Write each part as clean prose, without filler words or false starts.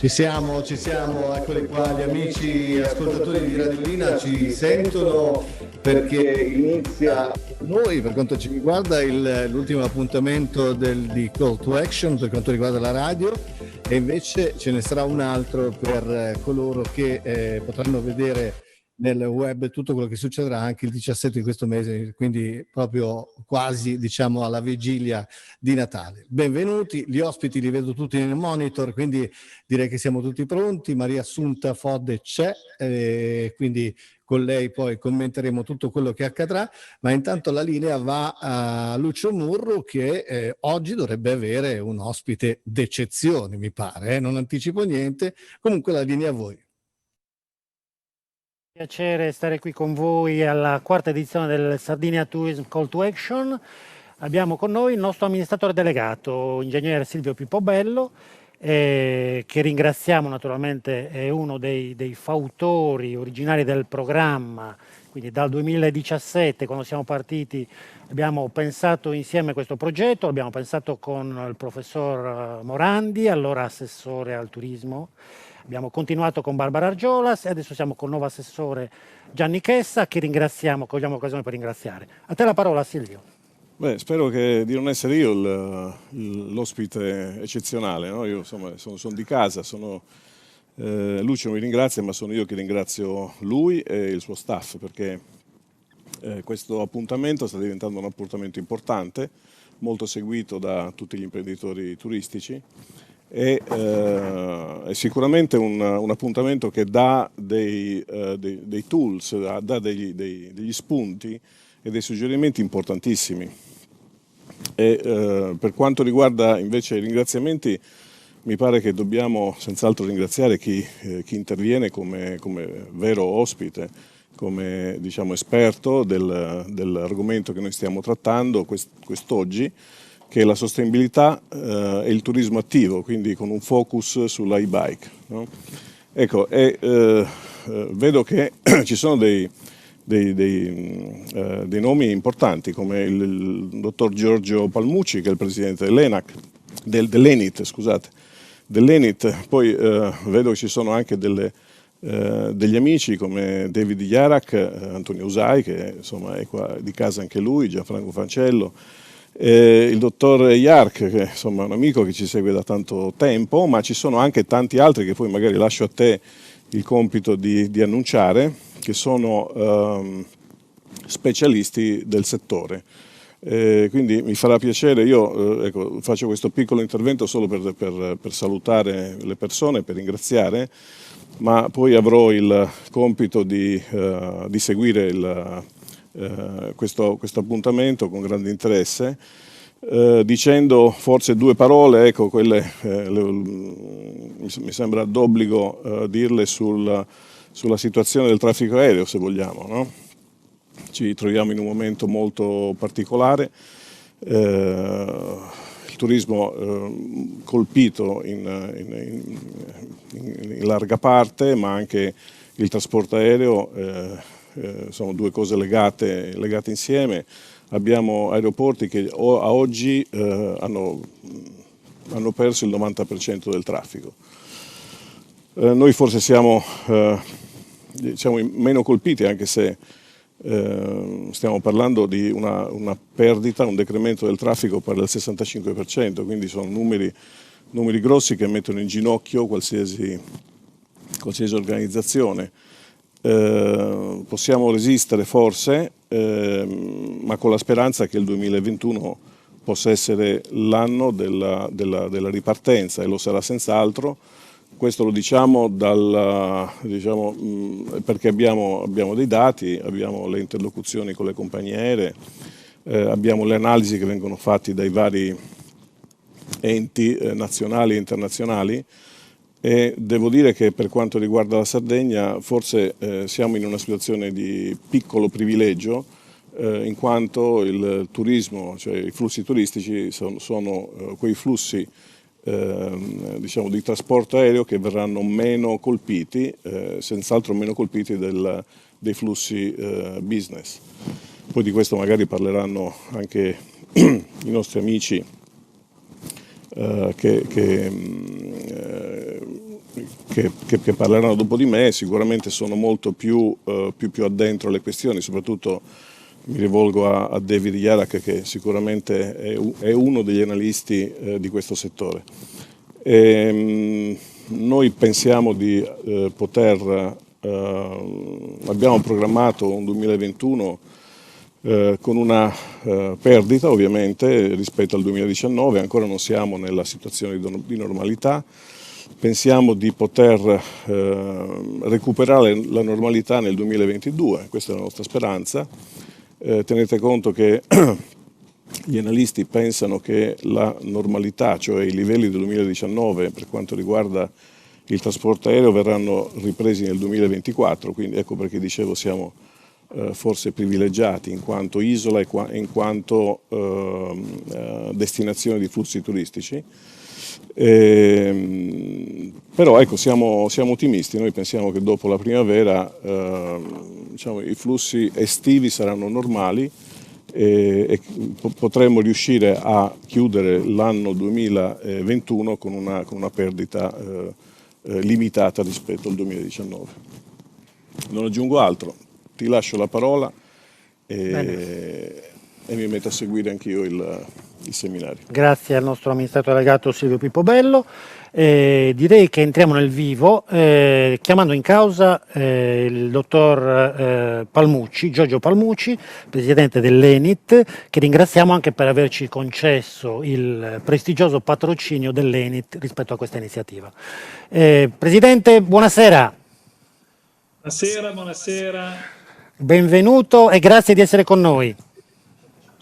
Ci siamo, eccoli qua, gli amici ascoltatori di Radiolina ci sentono perché inizia noi, per quanto ci riguarda, l'ultimo appuntamento di Call to Action per quanto riguarda la radio, e invece ce ne sarà un altro per coloro che potranno vedere nel web tutto quello che succederà anche il 17 di questo mese, quindi proprio quasi diciamo alla vigilia di Natale. Benvenuti, gli ospiti li vedo tutti nel monitor, quindi direi che siamo tutti pronti. Maria Assunta Fodde c'è, quindi con lei poi commenteremo tutto quello che accadrà, ma intanto la linea va a Lucio Murru che oggi dovrebbe avere un ospite d'eccezione, mi pare, non anticipo niente, comunque la linea a voi. Piacere stare qui con voi alla quarta edizione del Sardinia Tourism Call to Action. Abbiamo con noi il nostro amministratore delegato, ingegnere Silvio Pippo Bello, che ringraziamo naturalmente, è uno dei fautori originari del programma. Quindi dal 2017, quando siamo partiti, abbiamo pensato insieme a questo progetto, l'abbiamo pensato con il professor Morandi, allora assessore al turismo. Abbiamo continuato con Barbara Argiolas e adesso siamo con il nuovo assessore Gianni Chessa, che ringraziamo, cogliamo l'occasione per ringraziare. A te la parola, Silvio. Beh, spero di non essere io l'ospite eccezionale, no? Io insomma sono di casa, Lucio mi ringrazia, ma sono io che ringrazio lui e il suo staff, perché questo appuntamento sta diventando un appuntamento importante, molto seguito da tutti gli imprenditori turistici. È sicuramente un appuntamento che dà dei tools, dà degli spunti e dei suggerimenti importantissimi. Per quanto riguarda invece i ringraziamenti, mi pare che dobbiamo senz'altro ringraziare chi interviene come vero ospite, come diciamo esperto dell'argomento che noi stiamo trattando quest'oggi, che è la sostenibilità e il turismo attivo, quindi con un focus sulla e-bike. No? Ecco, vedo che ci sono dei nomi importanti, come il dottor Giorgio Palmucci, che è il presidente dell'Enit, poi vedo che ci sono anche degli amici come David Yarak, Antonio Usai, che insomma è qua di casa anche lui, Gianfranco Fancello, il dottor Yark, che insomma è un amico che ci segue da tanto tempo, ma ci sono anche tanti altri che poi magari lascio a te il compito di annunciare, che sono specialisti del settore. Quindi mi farà piacere, io faccio questo piccolo intervento solo per salutare le persone, per ringraziare, ma poi avrò il compito di seguire questo appuntamento con grande interesse, dicendo forse due parole, ecco, quelle mi sembra d'obbligo dirle sulla situazione del traffico aereo, se vogliamo, no? Ci troviamo in un momento molto particolare, il turismo colpito in larga parte, ma anche il trasporto aereo, sono due cose legate insieme. Abbiamo aeroporti che a oggi hanno perso il 90% del traffico. Noi forse siamo diciamo meno colpiti, anche se stiamo parlando di una perdita, un decremento del traffico per il 65%, quindi sono numeri grossi che mettono in ginocchio qualsiasi organizzazione. Possiamo resistere forse, ma con la speranza che il 2021 possa essere l'anno della ripartenza, e lo sarà senz'altro. Questo lo diciamo, perché abbiamo dei dati, abbiamo le interlocuzioni con le compagnie aeree, abbiamo le analisi che vengono fatte dai vari enti nazionali e internazionali, e devo dire che per quanto riguarda la Sardegna forse siamo in una situazione di piccolo privilegio, in quanto il turismo, cioè i flussi turistici sono quei flussi diciamo di trasporto aereo che verranno meno colpiti, senz'altro meno colpiti dei flussi business. Poi di questo magari parleranno anche i nostri amici che parleranno dopo di me sicuramente sono molto più addentro alle questioni, soprattutto mi rivolgo a David Yarak, che sicuramente è uno degli analisti di questo settore. Noi pensiamo di abbiamo programmato un 2021 con una perdita ovviamente rispetto al 2019, ancora non siamo nella situazione di normalità. Pensiamo di poter recuperare la normalità nel 2022, questa è la nostra speranza. Tenete conto che gli analisti pensano che la normalità, cioè i livelli del 2019 per quanto riguarda il trasporto aereo, verranno ripresi nel 2024, quindi ecco perché dicevo siamo forse privilegiati in quanto isola e in quanto destinazione di flussi turistici. Però ecco, siamo ottimisti, noi pensiamo che dopo la primavera diciamo, i flussi estivi saranno normali e potremmo riuscire a chiudere l'anno 2021 con una perdita limitata rispetto al 2019. Non aggiungo altro, ti lascio la parola e mi metto a seguire anch'io il seminario. Grazie al nostro amministratore delegato Silvio Pippo Bello. Direi che entriamo nel vivo chiamando in causa il dottor Palmucci, Giorgio Palmucci, presidente dell'Enit, che ringraziamo anche per averci concesso il prestigioso patrocinio dell'Enit rispetto a questa iniziativa. Presidente, buonasera. Buonasera. Benvenuto e grazie di essere con noi.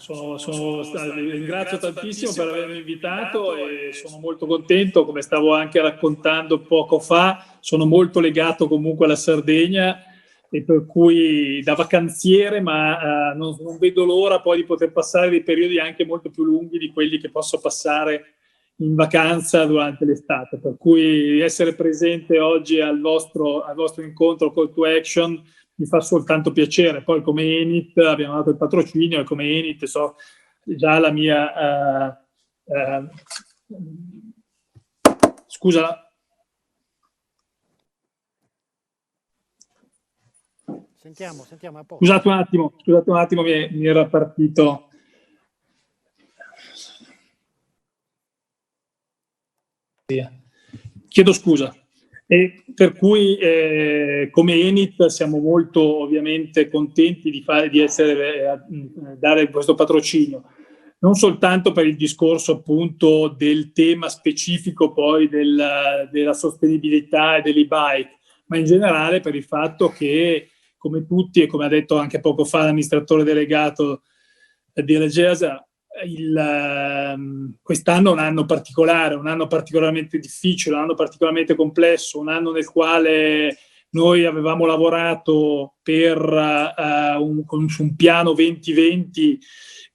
Ringrazio tantissimo per avermi invitato e sono molto contento, come stavo anche raccontando poco fa, sono molto legato comunque alla Sardegna e per cui da vacanziere, ma non vedo l'ora poi di poter passare dei periodi anche molto più lunghi di quelli che posso passare in vacanza durante l'estate, per cui essere presente oggi al vostro incontro Call to Action mi fa soltanto piacere. Poi come Enit abbiamo dato il patrocinio e come Enit so già la mia scusa. Sentiamo a posto. Scusate un attimo, mi era partito. Chiedo scusa. E per cui come Enit siamo molto ovviamente contenti di dare questo patrocinio, non soltanto per il discorso appunto del tema specifico poi della sostenibilità e dell'e-bike, ma in generale per il fatto che come tutti e come ha detto anche poco fa l'amministratore delegato di Regesa, quest'anno è un anno particolare, un anno particolarmente difficile, un anno particolarmente complesso, un anno nel quale noi avevamo lavorato su un piano 2020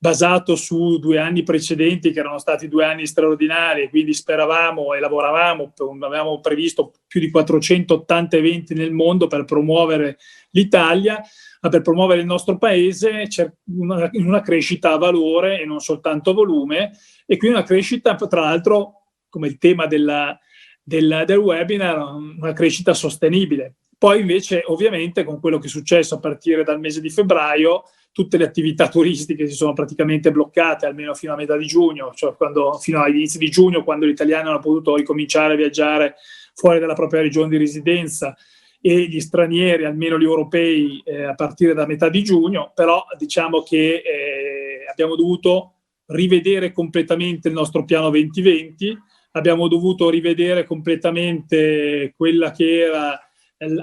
basato su 2 anni precedenti che erano stati 2 anni straordinari, quindi speravamo e lavoravamo, avevamo previsto più di 480 eventi nel mondo per promuovere l'Italia, per promuovere il nostro paese, in una crescita a valore e non soltanto a volume, e quindi una crescita, tra l'altro, come il tema del webinar, una crescita sostenibile. Poi invece, ovviamente, con quello che è successo a partire dal mese di febbraio, tutte le attività turistiche si sono praticamente bloccate, almeno fino a metà di giugno, cioè fino all'inizio di giugno, quando gli italiani hanno potuto ricominciare a viaggiare fuori dalla propria regione di residenza, e gli stranieri, almeno gli europei, a partire da metà di giugno. Però diciamo che abbiamo dovuto rivedere completamente il nostro piano 2020, abbiamo dovuto rivedere completamente quella che era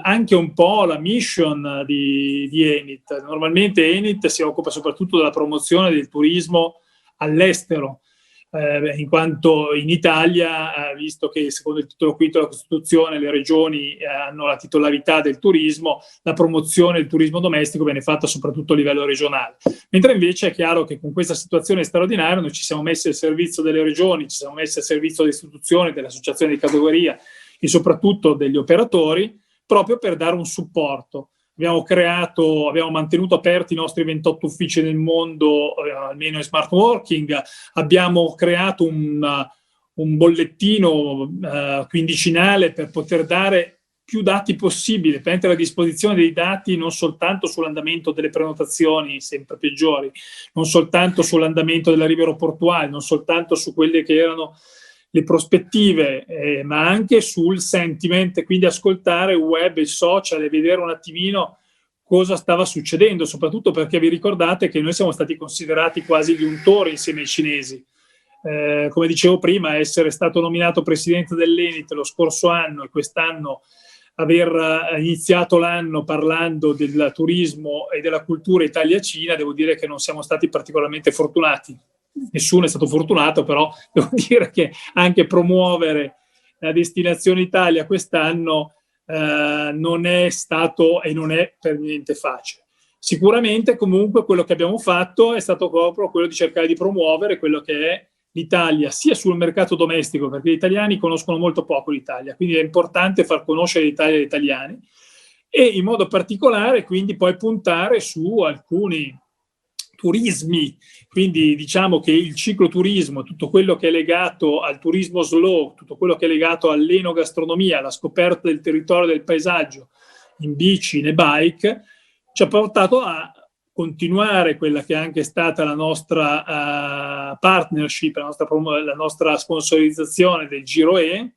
anche un po' la mission di Enit. Normalmente Enit si occupa soprattutto della promozione del turismo all'estero, in quanto in Italia, visto che secondo il titolo V della Costituzione le regioni hanno la titolarità del turismo, la promozione del turismo domestico viene fatta soprattutto a livello regionale. Mentre invece è chiaro che con questa situazione straordinaria noi ci siamo messi al servizio delle regioni, ci siamo messi al servizio delle istituzioni, delle associazioni di categoria e soprattutto degli operatori, proprio per dare un supporto. Abbiamo mantenuto aperti i nostri 28 uffici nel mondo, almeno in smart working, abbiamo creato un bollettino quindicinale per poter dare più dati possibili, per mettere a disposizione dei dati non soltanto sull'andamento delle prenotazioni sempre peggiori, non soltanto sull'andamento dell'arrivo aeroportuale, non soltanto su quelle che erano le prospettive, ma anche sul sentiment, quindi ascoltare il web, il social e vedere un attimino cosa stava succedendo, soprattutto perché vi ricordate che noi siamo stati considerati quasi gli untori insieme ai cinesi. Come dicevo prima, essere stato nominato presidente dell'Enit lo scorso anno e quest'anno aver iniziato l'anno parlando del turismo e della cultura Italia-Cina, devo dire che non siamo stati particolarmente fortunati. Nessuno è stato fortunato, però devo dire che anche promuovere la destinazione Italia quest'anno non è stato e non è per niente facile. Sicuramente comunque quello che abbiamo fatto è stato proprio quello di cercare di promuovere quello che è l'Italia sia sul mercato domestico, perché gli italiani conoscono molto poco l'Italia, quindi è importante far conoscere l'Italia agli italiani e in modo particolare quindi poi puntare su alcuni turismi, quindi diciamo che il cicloturismo, tutto quello che è legato al turismo slow, tutto quello che è legato all'enogastronomia, alla scoperta del territorio, del paesaggio in bici, in e-bike, ci ha portato a continuare quella che è anche stata la nostra partnership, la nostra sponsorizzazione del Giro E,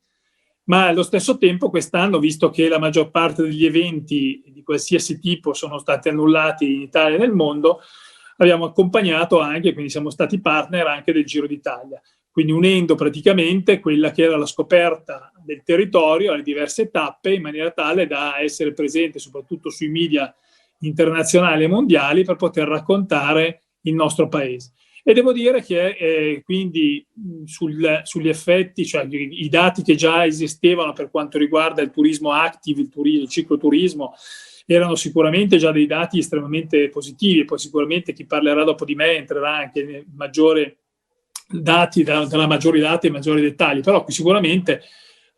ma allo stesso tempo quest'anno, visto che la maggior parte degli eventi di qualsiasi tipo sono stati annullati in Italia e nel mondo, abbiamo accompagnato anche, quindi siamo stati partner anche del Giro d'Italia, quindi unendo praticamente quella che era la scoperta del territorio alle diverse tappe in maniera tale da essere presente soprattutto sui media internazionali e mondiali per poter raccontare il nostro paese. E devo dire che quindi sugli effetti, cioè i dati che già esistevano per quanto riguarda il turismo active, il cicloturismo, erano sicuramente già dei dati estremamente positivi, e poi sicuramente chi parlerà dopo di me entrerà anche nei maggiori dati, dalla maggiori dati e maggiori dettagli, però sicuramente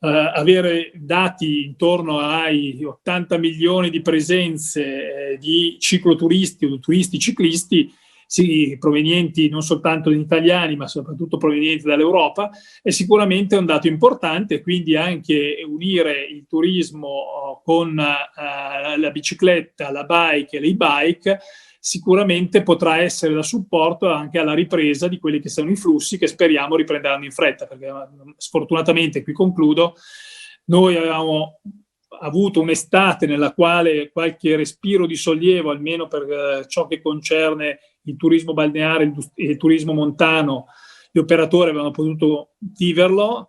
avere dati intorno ai 80 milioni di presenze di cicloturisti o turisti ciclisti, sì, provenienti non soltanto dagli italiani ma soprattutto provenienti dall'Europa, è sicuramente un dato importante, quindi anche unire il turismo con la bicicletta, la bike e l'e-bike sicuramente potrà essere da supporto anche alla ripresa di quelli che sono i flussi che speriamo riprenderanno in fretta, perché sfortunatamente, qui concludo, noi avevamo avuto un'estate nella quale qualche respiro di sollievo, almeno per ciò che concerne il turismo balneare e il turismo montano, gli operatori avevano potuto viverlo,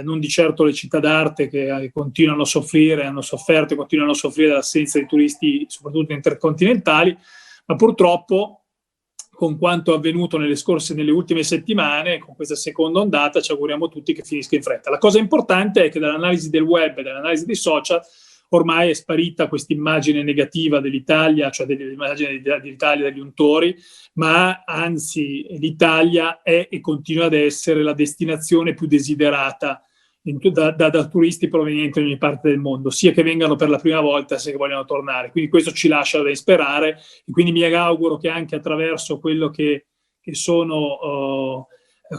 non di certo le città d'arte che continuano a soffrire, hanno sofferto e continuano a soffrire dell'assenza di turisti, soprattutto intercontinentali, ma purtroppo con quanto avvenuto nelle ultime settimane, con questa seconda ondata, ci auguriamo tutti che finisca in fretta. La cosa importante è che dall'analisi del web e dall'analisi dei social ormai è sparita questa immagine negativa dell'Italia, cioè dell'immagine dell'Italia degli untori, ma anzi l'Italia è e continua ad essere la destinazione più desiderata da turisti provenienti da ogni parte del mondo, sia che vengano per la prima volta, sia che vogliono tornare. Quindi questo ci lascia da sperare e quindi mi auguro che anche attraverso quello che sono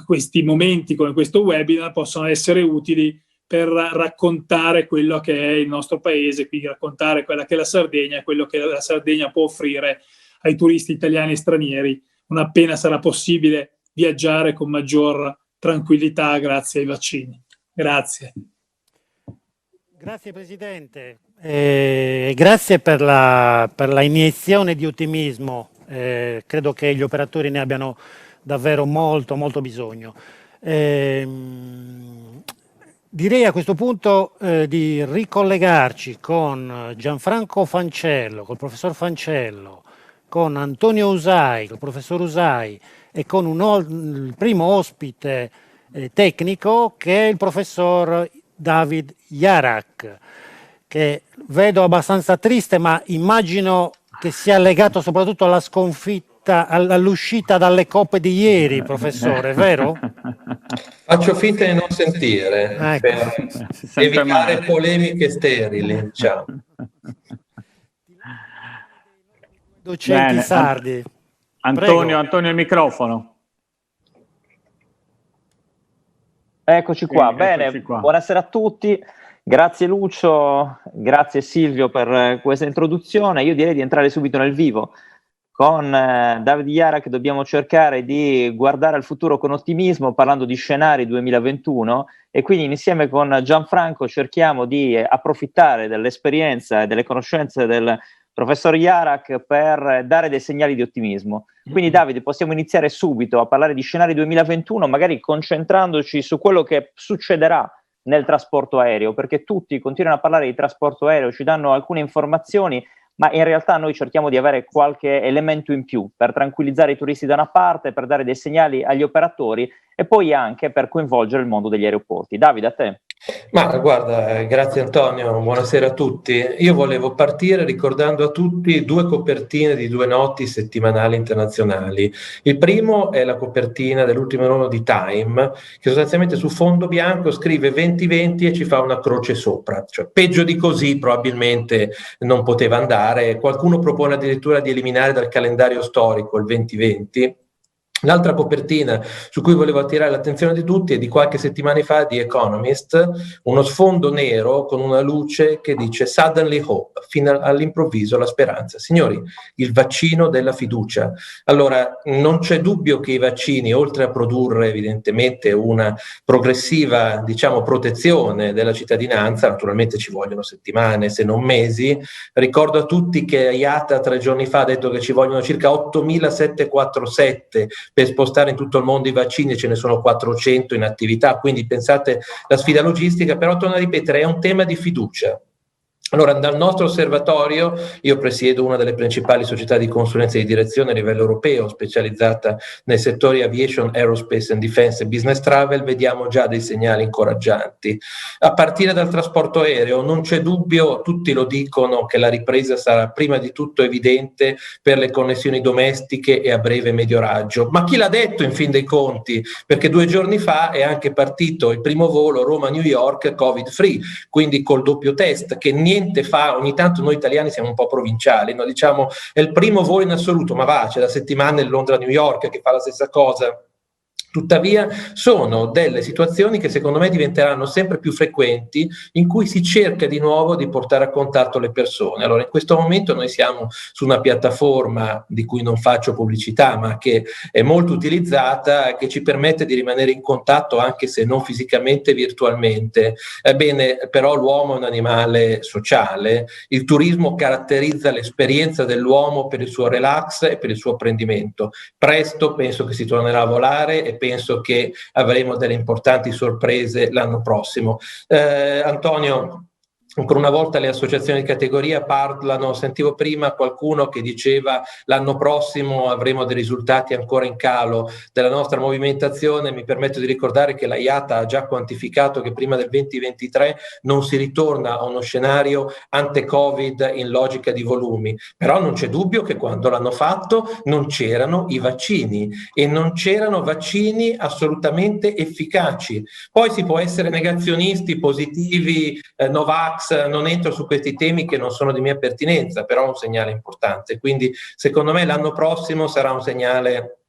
questi momenti come questo webinar possano essere utili per raccontare quello che è il nostro paese, quindi raccontare quella che è la Sardegna e quello che la Sardegna può offrire ai turisti italiani e stranieri non appena sarà possibile viaggiare con maggior tranquillità grazie ai vaccini. Grazie. Grazie Presidente, grazie per la iniezione di ottimismo, credo che gli operatori ne abbiano davvero molto molto bisogno. Direi a questo punto di ricollegarci con Gianfranco Fancello, col professor Fancello, con Antonio Usai, col professor Usai e con il primo ospite tecnico che è il professor David Jarak, che vedo abbastanza triste, ma immagino che sia legato soprattutto alla sconfitta, all'uscita dalle coppe di ieri, professore, vero? Faccio finta di non sentire, Ecco. per evitare polemiche sterili. Ciao. Docenti Bene, Eccoci qua, bene, qua. Buonasera a tutti, grazie Lucio, grazie Silvio per questa introduzione. Io direi di entrare subito nel vivo. Con David Jarak dobbiamo cercare di guardare al futuro con ottimismo, parlando di scenari 2021, e quindi insieme con Gianfranco cerchiamo di approfittare dell'esperienza e delle conoscenze del professor Jarak per dare dei segnali di ottimismo. Quindi Davide, possiamo iniziare subito a parlare di scenari 2021, magari concentrandoci su quello che succederà nel trasporto aereo, perché tutti continuano a parlare di trasporto aereo, ci danno alcune informazioni, ma in realtà noi cerchiamo di avere qualche elemento in più per tranquillizzare i turisti da una parte, per dare dei segnali agli operatori e poi anche per coinvolgere il mondo degli aeroporti. Davide, a te. Ma guarda, grazie Antonio, buonasera a tutti. Io volevo partire ricordando a tutti 2 copertine di 2 noti settimanali internazionali. Il primo è la copertina dell'ultimo numero di Time, che sostanzialmente su fondo bianco scrive 2020 e ci fa una croce sopra. Cioè, peggio di così probabilmente non poteva andare. Qualcuno propone addirittura di eliminare dal calendario storico il 2020. L'altra copertina su cui volevo attirare l'attenzione di tutti è di qualche settimana fa di Economist, uno sfondo nero con una luce che dice Suddenly Hope, fino all'improvviso la speranza. Signori, il vaccino della fiducia. Allora, non c'è dubbio che i vaccini, oltre a produrre evidentemente una progressiva, diciamo, protezione della cittadinanza, naturalmente ci vogliono settimane, se non mesi. Ricordo a tutti che IATA 3 giorni fa ha detto che ci vogliono circa 8.747 per spostare in tutto il mondo i vaccini, ce ne sono 400 in attività, quindi pensate la sfida logistica, però torno a ripetere, è un tema di fiducia. Allora, dal nostro osservatorio, io presiedo una delle principali società di consulenza e di direzione a livello europeo, specializzata nei settori aviation, aerospace and defense e business travel, vediamo già dei segnali incoraggianti. A partire dal trasporto aereo, non c'è dubbio, tutti lo dicono, che la ripresa sarà prima di tutto evidente per le connessioni domestiche e a breve e medio raggio. Ma chi l'ha detto in fin dei conti? Perché 2 giorni fa è anche partito il primo volo Roma-New York Covid free, quindi col doppio test, che niente fa. Ogni tanto noi italiani siamo un po' provinciali, no? Diciamo è il primo volo in assoluto, ma va, c'è da settimane il Londra-New York che fa la stessa cosa. Tuttavia sono delle situazioni che secondo me diventeranno sempre più frequenti, in cui si cerca di nuovo di portare a contatto le persone. Allora, in questo momento noi siamo su una piattaforma di cui non faccio pubblicità, ma che è molto utilizzata, che ci permette di rimanere in contatto anche se non fisicamente, virtualmente. Ebbene, però l'uomo è un animale sociale, il turismo caratterizza l'esperienza dell'uomo per il suo relax e per il suo apprendimento. Presto penso che si tornerà a volare e penso che avremo delle importanti sorprese l'anno prossimo. Antonio, ancora una volta le associazioni di categoria parlano, sentivo prima qualcuno che diceva l'anno prossimo avremo dei risultati ancora in calo della nostra movimentazione. Mi permetto di ricordare che la IATA ha già quantificato che prima del 2023 non si ritorna a uno scenario ante-Covid in logica di volumi, però non c'è dubbio che quando l'hanno fatto non c'erano i vaccini e non c'erano vaccini assolutamente efficaci. Poi si può essere negazionisti, positivi, Novax, non entro su questi temi che non sono di mia pertinenza, però è un segnale importante. Quindi secondo me l'anno prossimo sarà un segnale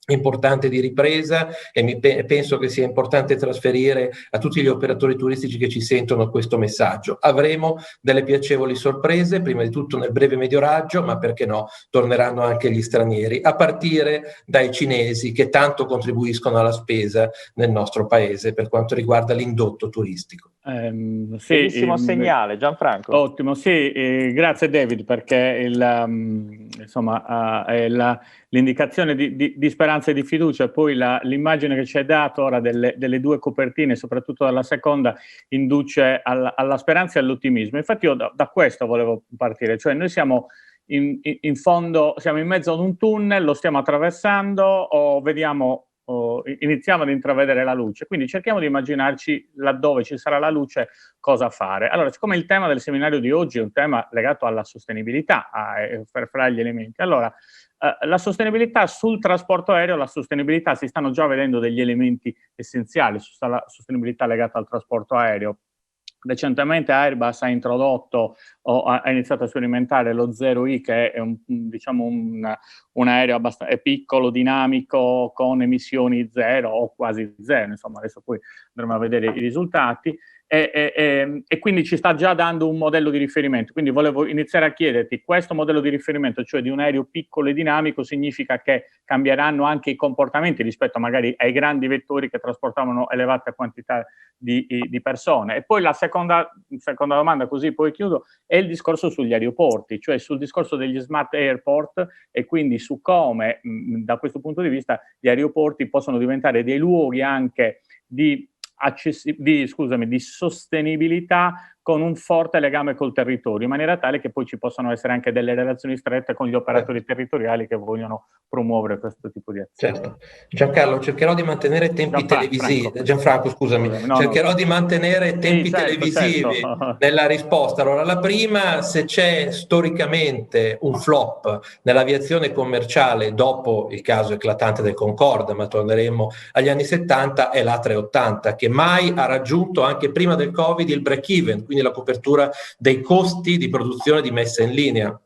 importante di ripresa e penso che sia importante trasferire a tutti gli operatori turistici che ci sentono questo messaggio. Avremo delle piacevoli sorprese, prima di tutto nel breve medio raggio, ma perché no, torneranno anche gli stranieri, a partire dai cinesi che tanto contribuiscono alla spesa nel nostro paese per quanto riguarda l'indotto turistico. Sì, bellissimo segnale, Gianfranco. Ottimo, sì, grazie David, perché l'indicazione di speranza e di fiducia, poi l'immagine che ci hai dato ora delle 2 copertine, soprattutto dalla seconda, induce alla speranza e all'ottimismo. Infatti io da questo volevo partire, cioè noi siamo in fondo, siamo in mezzo ad un tunnel, lo stiamo attraversando o vediamo iniziamo ad intravedere la luce, quindi cerchiamo di immaginarci laddove ci sarà la luce cosa fare. Allora, siccome il tema del seminario di oggi è un tema legato alla sostenibilità, fra gli elementi, allora la sostenibilità sul trasporto aereo, la sostenibilità, si stanno già vedendo degli elementi essenziali sulla sostenibilità legata al trasporto aereo. Recentemente Airbus ha introdotto o ha iniziato a sperimentare lo 0I, che è un aereo è piccolo, dinamico, con emissioni zero o quasi zero, insomma adesso poi andremo a vedere i risultati, e quindi ci sta già dando un modello di riferimento. Quindi volevo iniziare a chiederti, questo modello di riferimento, cioè di un aereo piccolo e dinamico, significa che cambieranno anche i comportamenti rispetto magari ai grandi vettori che trasportavano elevate quantità di persone. E poi la seconda domanda, così poi chiudo, è il discorso sugli aeroporti, cioè sul discorso degli smart airport, e quindi su come da questo punto di vista gli aeroporti possono diventare dei luoghi anche di sostenibilità con un forte legame col territorio, in maniera tale che poi ci possano essere anche delle relazioni strette con gli operatori territoriali che vogliono promuovere questo tipo di azioni. Certo. Giancarlo, cercherò di mantenere tempi televisivi. Gianfranco, scusami. Cercherò di mantenere tempi televisivi nella risposta. Allora, la prima, se c'è storicamente un flop nell'aviazione commerciale dopo il caso eclatante del Concorde, ma torneremo agli anni 70, è l'A380, che mai ha raggiunto, anche prima del Covid, il break-even, quindi la copertura dei costi di produzione e di messa in linea.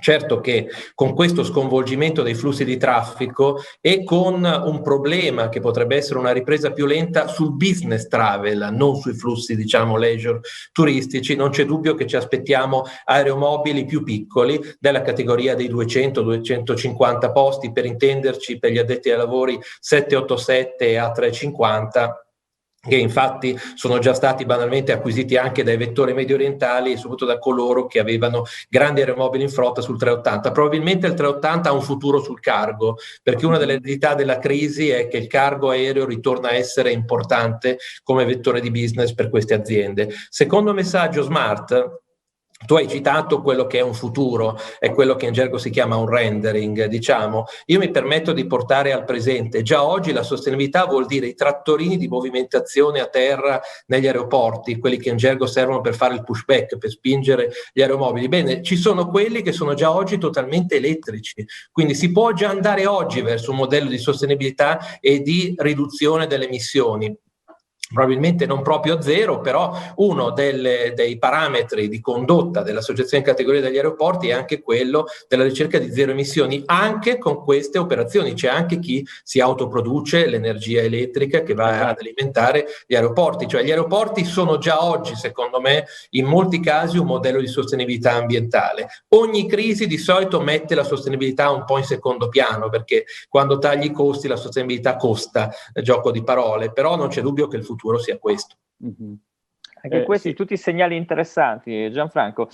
Certo che con questo sconvolgimento dei flussi di traffico e con un problema che potrebbe essere una ripresa più lenta sul business travel, non sui flussi, diciamo, leisure turistici, non c'è dubbio che ci aspettiamo aeromobili più piccoli della categoria dei 200-250 posti, per intenderci, per gli addetti ai lavori 787 e A350, che infatti sono già stati banalmente acquisiti anche dai vettori medio orientali e soprattutto da coloro che avevano grandi aeromobili in flotta sul 380. Probabilmente il 380 ha un futuro sul cargo, perché una delle eredità della crisi è che il cargo aereo ritorna a essere importante come vettore di business per queste aziende. Secondo messaggio smart, tu hai citato quello che è un futuro, è quello che in gergo si chiama un rendering, diciamo. Io mi permetto di portare al presente. Già oggi la sostenibilità vuol dire i trattorini di movimentazione a terra negli aeroporti, quelli che in gergo servono per fare il pushback, per spingere gli aeromobili. Bene, ci sono quelli che sono già oggi totalmente elettrici, quindi si può già andare oggi verso un modello di sostenibilità e di riduzione delle emissioni. Probabilmente non proprio a zero, però uno dei parametri di condotta dell'Associazione di Categoria degli Aeroporti è anche quello della ricerca di zero emissioni. Anche con queste operazioni c'è anche chi si autoproduce l'energia elettrica che va ad alimentare gli aeroporti, cioè gli aeroporti sono già oggi, secondo me, in molti casi un modello di sostenibilità ambientale. Ogni crisi di solito mette la sostenibilità un po' in secondo piano, perché quando tagli i costi la sostenibilità costa, gioco di parole, però non c'è dubbio che il futuro sia questo. Anche questi tutti segnali interessanti, Gianfranco.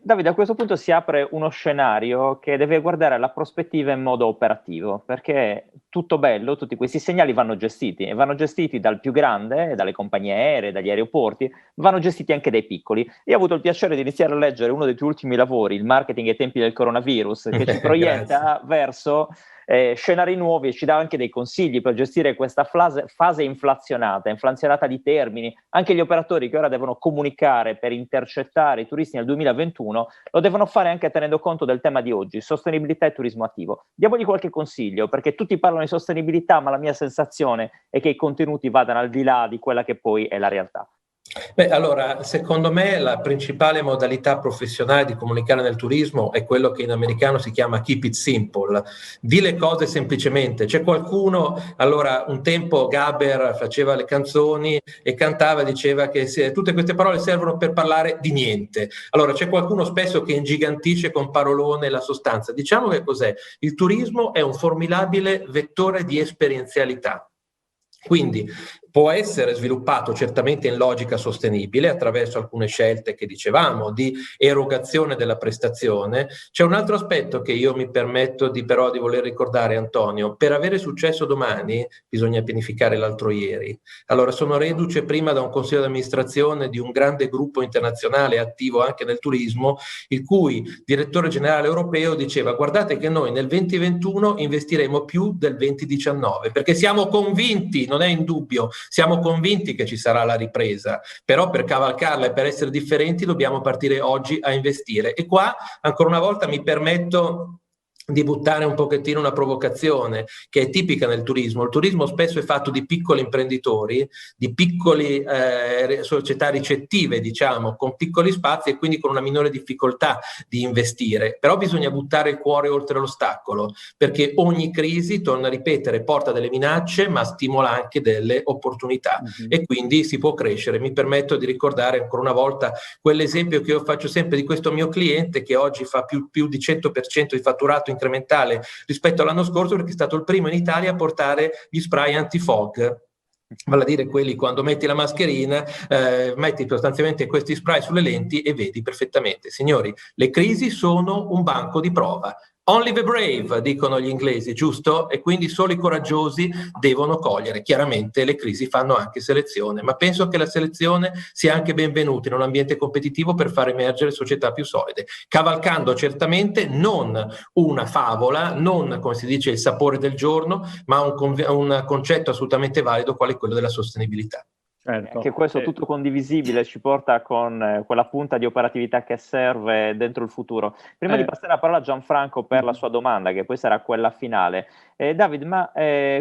Davide, a questo punto si apre uno scenario che deve guardare la prospettiva in modo operativo, perché tutto bello, tutti questi segnali vanno gestiti, e vanno gestiti dal più grande, dalle compagnie aeree, dagli aeroporti, vanno gestiti anche dai piccoli. Io ho avuto il piacere di iniziare a leggere uno dei tuoi ultimi lavori, Il marketing ai tempi del coronavirus, che ci proietta verso scenari nuovi e ci dà anche dei consigli per gestire questa fase inflazionata di termini. Anche gli operatori che ora devono comunicare per intercettare i turisti nel 2021 lo devono fare anche tenendo conto del tema di oggi, sostenibilità e turismo attivo. Diamogli qualche consiglio, perché tutti parlano di sostenibilità, ma la mia sensazione è che i contenuti vadano al di là di quella che poi è la realtà. Beh, allora, secondo me la principale modalità professionale di comunicare nel turismo è quello che in americano si chiama keep it simple. Di le cose semplicemente. C'è qualcuno, allora un tempo Gaber faceva le canzoni e cantava e diceva che tutte queste parole servono per parlare di niente. Allora c'è qualcuno spesso che ingigantisce con parolone la sostanza. Diciamo che cos'è? Il turismo è un formidabile vettore di esperienzialità. Quindi può essere sviluppato certamente in logica sostenibile attraverso alcune scelte che dicevamo di erogazione della prestazione. C'è un altro aspetto che io mi permetto però di voler ricordare, Antonio: per avere successo domani bisogna pianificare l'altro ieri. Allora sono reduce prima da un consiglio di amministrazione di un grande gruppo internazionale attivo anche nel turismo, il cui direttore generale europeo diceva: guardate che noi nel 2021 investiremo più del 2019 perché siamo convinti, non è in dubbio, siamo convinti che ci sarà la ripresa, però per cavalcarla e per essere differenti dobbiamo partire oggi a investire. E qua ancora una volta mi permetto di buttare un pochettino una provocazione che è tipica nel turismo. Il turismo spesso è fatto di piccoli imprenditori, di piccoli società ricettive, diciamo, con piccoli spazi e quindi con una minore difficoltà di investire. Però bisogna buttare il cuore oltre l'ostacolo, perché ogni crisi, torno a ripetere, porta delle minacce ma stimola anche delle opportunità e quindi si può crescere. Mi permetto di ricordare ancora una volta quell'esempio che io faccio sempre di questo mio cliente che oggi fa più di 100% di fatturato incrementale rispetto all'anno scorso, perché è stato il primo in Italia a portare gli spray antifog, vale a dire quelli quando metti la mascherina, metti sostanzialmente questi spray sulle lenti e vedi perfettamente. Signori, le crisi sono un banco di prova. Only the brave, dicono gli inglesi, giusto? E quindi solo i coraggiosi devono cogliere. Chiaramente le crisi fanno anche selezione, ma penso che la selezione sia anche benvenuta in un ambiente competitivo per far emergere società più solide, cavalcando certamente non una favola, non, come si dice, il sapore del giorno, ma un concetto assolutamente valido quale quello della sostenibilità. Certo. Anche questo è tutto condivisibile, ci porta con quella punta di operatività che serve dentro il futuro. Prima di passare la parola a Gianfranco per la sua domanda, che poi sarà quella finale, David, ma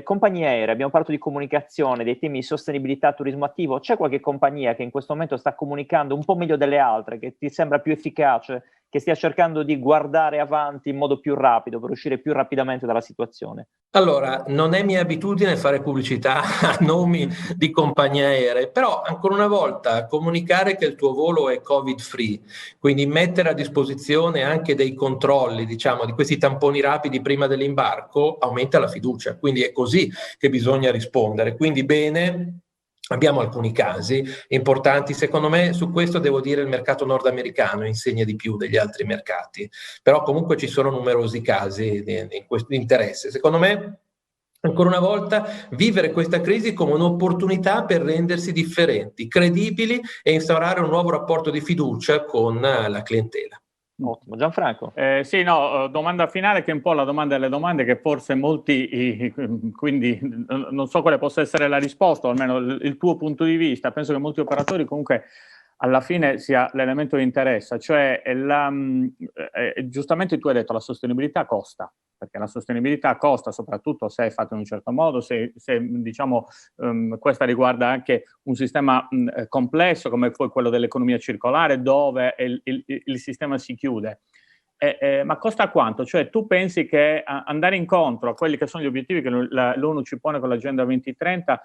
compagnie aeree, abbiamo parlato di comunicazione, dei temi di sostenibilità, turismo attivo, c'è qualche compagnia che in questo momento sta comunicando un po' meglio delle altre, che ti sembra più efficace, che stia cercando di guardare avanti in modo più rapido per uscire più rapidamente dalla situazione? Allora, non è mia abitudine fare pubblicità a nomi di compagnie aeree, però ancora una volta comunicare che il tuo volo è Covid-free, quindi mettere a disposizione anche dei controlli, diciamo, di questi tamponi rapidi prima dell'imbarco, aumenta la fiducia, quindi è così che bisogna rispondere. Quindi bene. Abbiamo alcuni casi importanti, secondo me su questo devo dire il mercato nordamericano insegna di più degli altri mercati, però comunque ci sono numerosi casi di interesse. Secondo me, ancora una volta, vivere questa crisi come un'opportunità per rendersi differenti, credibili e instaurare un nuovo rapporto di fiducia con la clientela. Ottimo. Gianfranco? Sì, no, domanda finale che è un po' la domanda delle domande che forse molti, quindi non so quale possa essere la risposta, o almeno il tuo punto di vista, penso che molti operatori comunque alla fine sia l'elemento che interessa, cioè giustamente tu hai detto la sostenibilità costa, perché la sostenibilità costa soprattutto se è fatta in un certo modo, se diciamo questa riguarda anche un sistema complesso come poi quello dell'economia circolare dove il sistema si chiude. Ma costa quanto? Cioè tu pensi che andare incontro a quelli che sono gli obiettivi che l'ONU ci pone con l'Agenda 2030,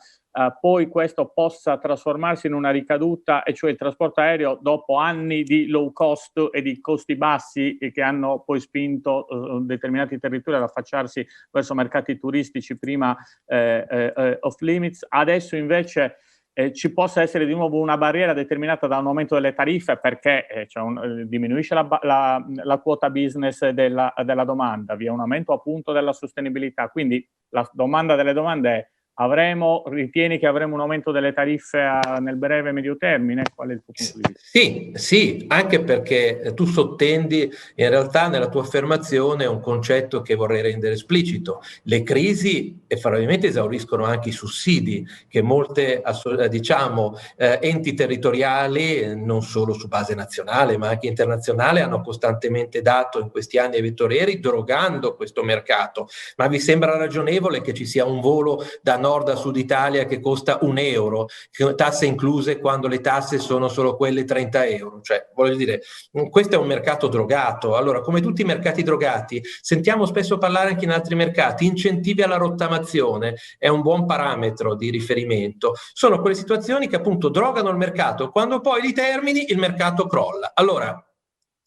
poi questo possa trasformarsi in una ricaduta, e cioè il trasporto aereo dopo anni di low cost e di costi bassi che hanno poi spinto determinati territori ad affacciarsi verso mercati turistici prima off limits, adesso invece ci possa essere di nuovo una barriera determinata da un aumento delle tariffe perché diminuisce la quota business della domanda, vi è un aumento appunto della sostenibilità. Quindi la domanda delle domande è: ritieni che avremo un aumento delle tariffe nel breve e medio termine? Qual è il tuo punto di vista? Sì, anche perché tu sottendi in realtà nella tua affermazione un concetto che vorrei rendere esplicito. Le crisi probabilmente esauriscono anche i sussidi che molte enti territoriali, non solo su base nazionale ma anche internazionale, hanno costantemente dato in questi anni ai vettorieri, drogando questo mercato. Ma vi sembra ragionevole che ci sia un volo da nord a sud Italia che costa €1, tasse incluse, quando le tasse sono solo quelle €30? Cioè, voglio dire, questo è un mercato drogato. Allora, come tutti i mercati drogati, sentiamo spesso parlare anche in altri mercati, incentivi alla rottamazione è un buon parametro di riferimento. Sono quelle situazioni che appunto drogano il mercato, quando poi li termini il mercato crolla. Allora,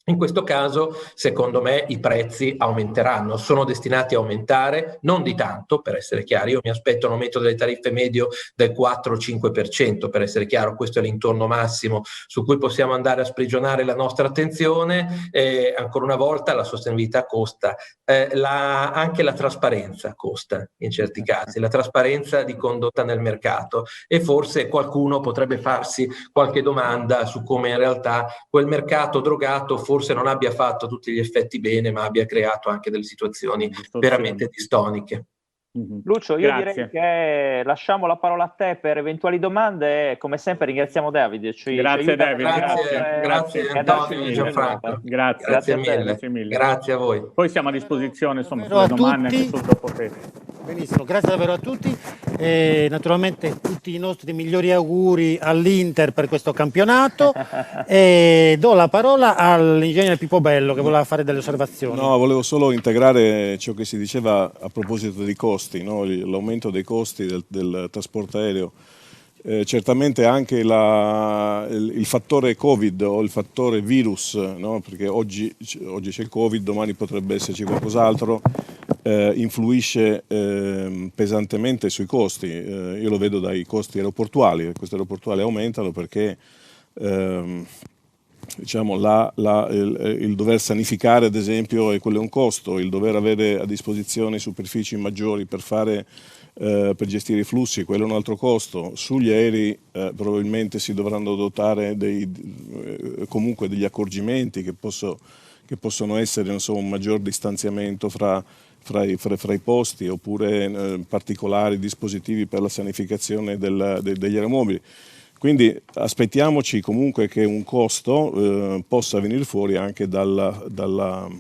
in questo caso, secondo me, i prezzi aumenteranno, sono destinati a aumentare, non di tanto, per essere chiari. Io mi aspetto un aumento delle tariffe medio del 4-5%, per essere chiaro, questo è l'intorno massimo su cui possiamo andare a sprigionare la nostra attenzione. Ancora una volta la sostenibilità costa, anche la trasparenza costa in certi casi, la trasparenza di condotta nel mercato, e forse qualcuno potrebbe farsi qualche domanda su come in realtà quel mercato drogato forse non abbia fatto tutti gli effetti bene, ma abbia creato anche delle situazioni veramente distoniche. Lucio, io direi che lasciamo la parola a te per eventuali domande. Come sempre ringraziamo Davide. Grazie David, grazie Antonio, Gianfranco. Grazie mille. Grazie a voi. Poi siamo a disposizione insomma per le domande anche sul dopoterra. Benissimo, grazie davvero a tutti. Naturalmente tutti i nostri migliori auguri all'Inter per questo campionato. E do la parola all'ingegnere Pippo Bello che voleva fare delle osservazioni. No, volevo solo integrare ciò che si diceva a proposito dei costi, no? L'aumento dei costi del trasporto aereo. Certamente anche il fattore Covid o il fattore virus, no? Perché oggi c'è il Covid, domani potrebbe esserci qualcos'altro, influisce pesantemente sui costi. Io lo vedo dai costi aeroportuali. I costi aeroportuali aumentano perché diciamo, il dover sanificare, ad esempio, quello è un costo, il dover avere a disposizione superfici maggiori per gestire i flussi, quello è un altro costo. Sugli aerei probabilmente si dovranno dotare comunque degli accorgimenti che possono essere, insomma, un maggior distanziamento fra i posti, oppure particolari dispositivi per la sanificazione degli aeromobili. Quindi aspettiamoci comunque che un costo possa venire fuori anche dal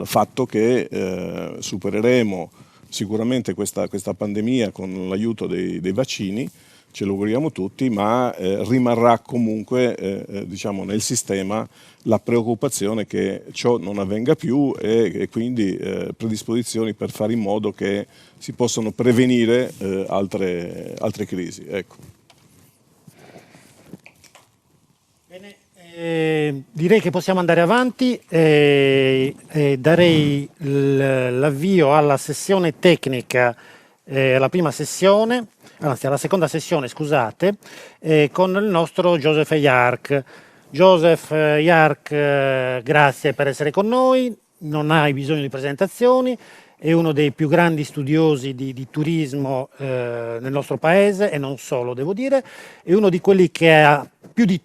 fatto che supereremo sicuramente questa pandemia con l'aiuto dei vaccini, ce lo auguriamo tutti, ma rimarrà comunque diciamo, nel sistema la preoccupazione che ciò non avvenga più e quindi predisposizioni per fare in modo che si possano prevenire altre crisi. Ecco. Direi che possiamo andare avanti darei l'avvio alla sessione tecnica, alla prima sessione, anzi alla seconda sessione, scusate, con il nostro Joseph Jark. Joseph Jark, grazie per essere con noi, non hai bisogno di presentazioni, è uno dei più grandi studiosi di turismo nel nostro paese e non solo, devo dire, è uno di quelli che ha più di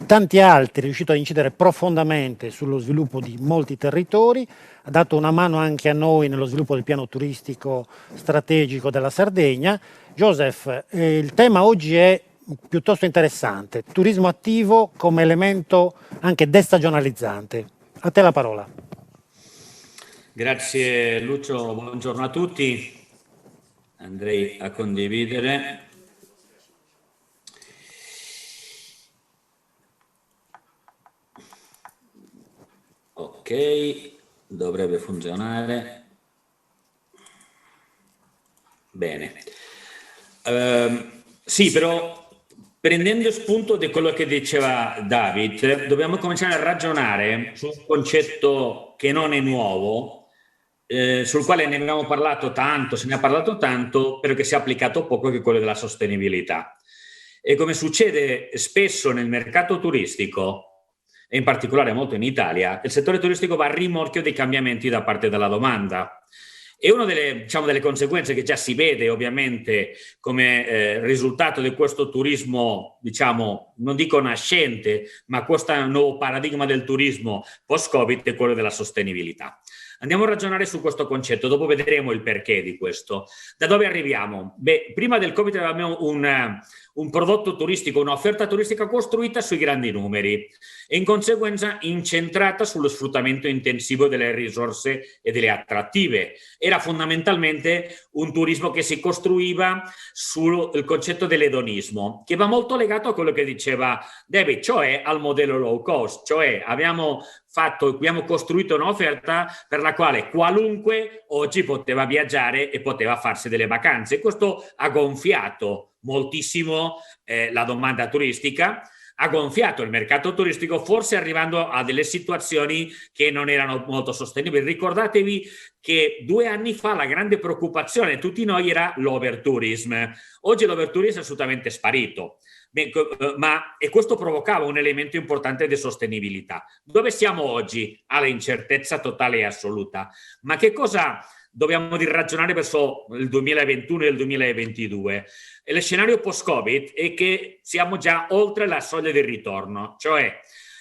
tanti altri è riuscito a incidere profondamente sullo sviluppo di molti territori, ha dato una mano anche a noi nello sviluppo del piano turistico strategico della Sardegna. Joseph, il tema oggi è piuttosto interessante, turismo attivo come elemento anche destagionalizzante. A te la parola. Grazie Lucio, buongiorno a tutti. Andrei a condividere. Ok, dovrebbe funzionare. Bene. Sì, però prendendo spunto di quello che diceva David, dobbiamo cominciare a ragionare su un concetto che non è nuovo, sul quale ne abbiamo parlato tanto, se ne ha parlato tanto, però che si è applicato poco, che è quello della sostenibilità. E come succede spesso nel mercato turistico, e in particolare molto in Italia, il settore turistico va a rimorchio dei cambiamenti da parte della domanda. E una delle conseguenze che già si vede ovviamente come risultato di questo turismo, diciamo, non dico nascente, ma questo nuovo paradigma del turismo post-Covid è quello della sostenibilità. Andiamo a ragionare su questo concetto, dopo vedremo il perché di questo. Da dove arriviamo? Beh, prima del Covid avevamo un prodotto turistico, un'offerta turistica costruita sui grandi numeri e in conseguenza incentrata sullo sfruttamento intensivo delle risorse e delle attrattive. Era fondamentalmente un turismo che si costruiva sul concetto dell'edonismo, che va molto legato a quello che diceva David, cioè al modello low cost, cioè abbiamo costruito un'offerta per la quale qualunque oggi poteva viaggiare e poteva farsi delle vacanze. Questo ha gonfiato moltissimo la domanda turistica, ha gonfiato il mercato turistico, forse arrivando a delle situazioni che non erano molto sostenibili. Ricordatevi che 2 anni fa la grande preoccupazione di tutti noi era l'overtourism. Oggi l'overtourism è assolutamente sparito. E questo provocava un elemento importante di sostenibilità. Dove siamo oggi? All'incertezza totale e assoluta. Ma che cosa dobbiamo ragionare verso il 2021 e il 2022? E lo scenario post-Covid è che siamo già oltre la soglia del ritorno, cioè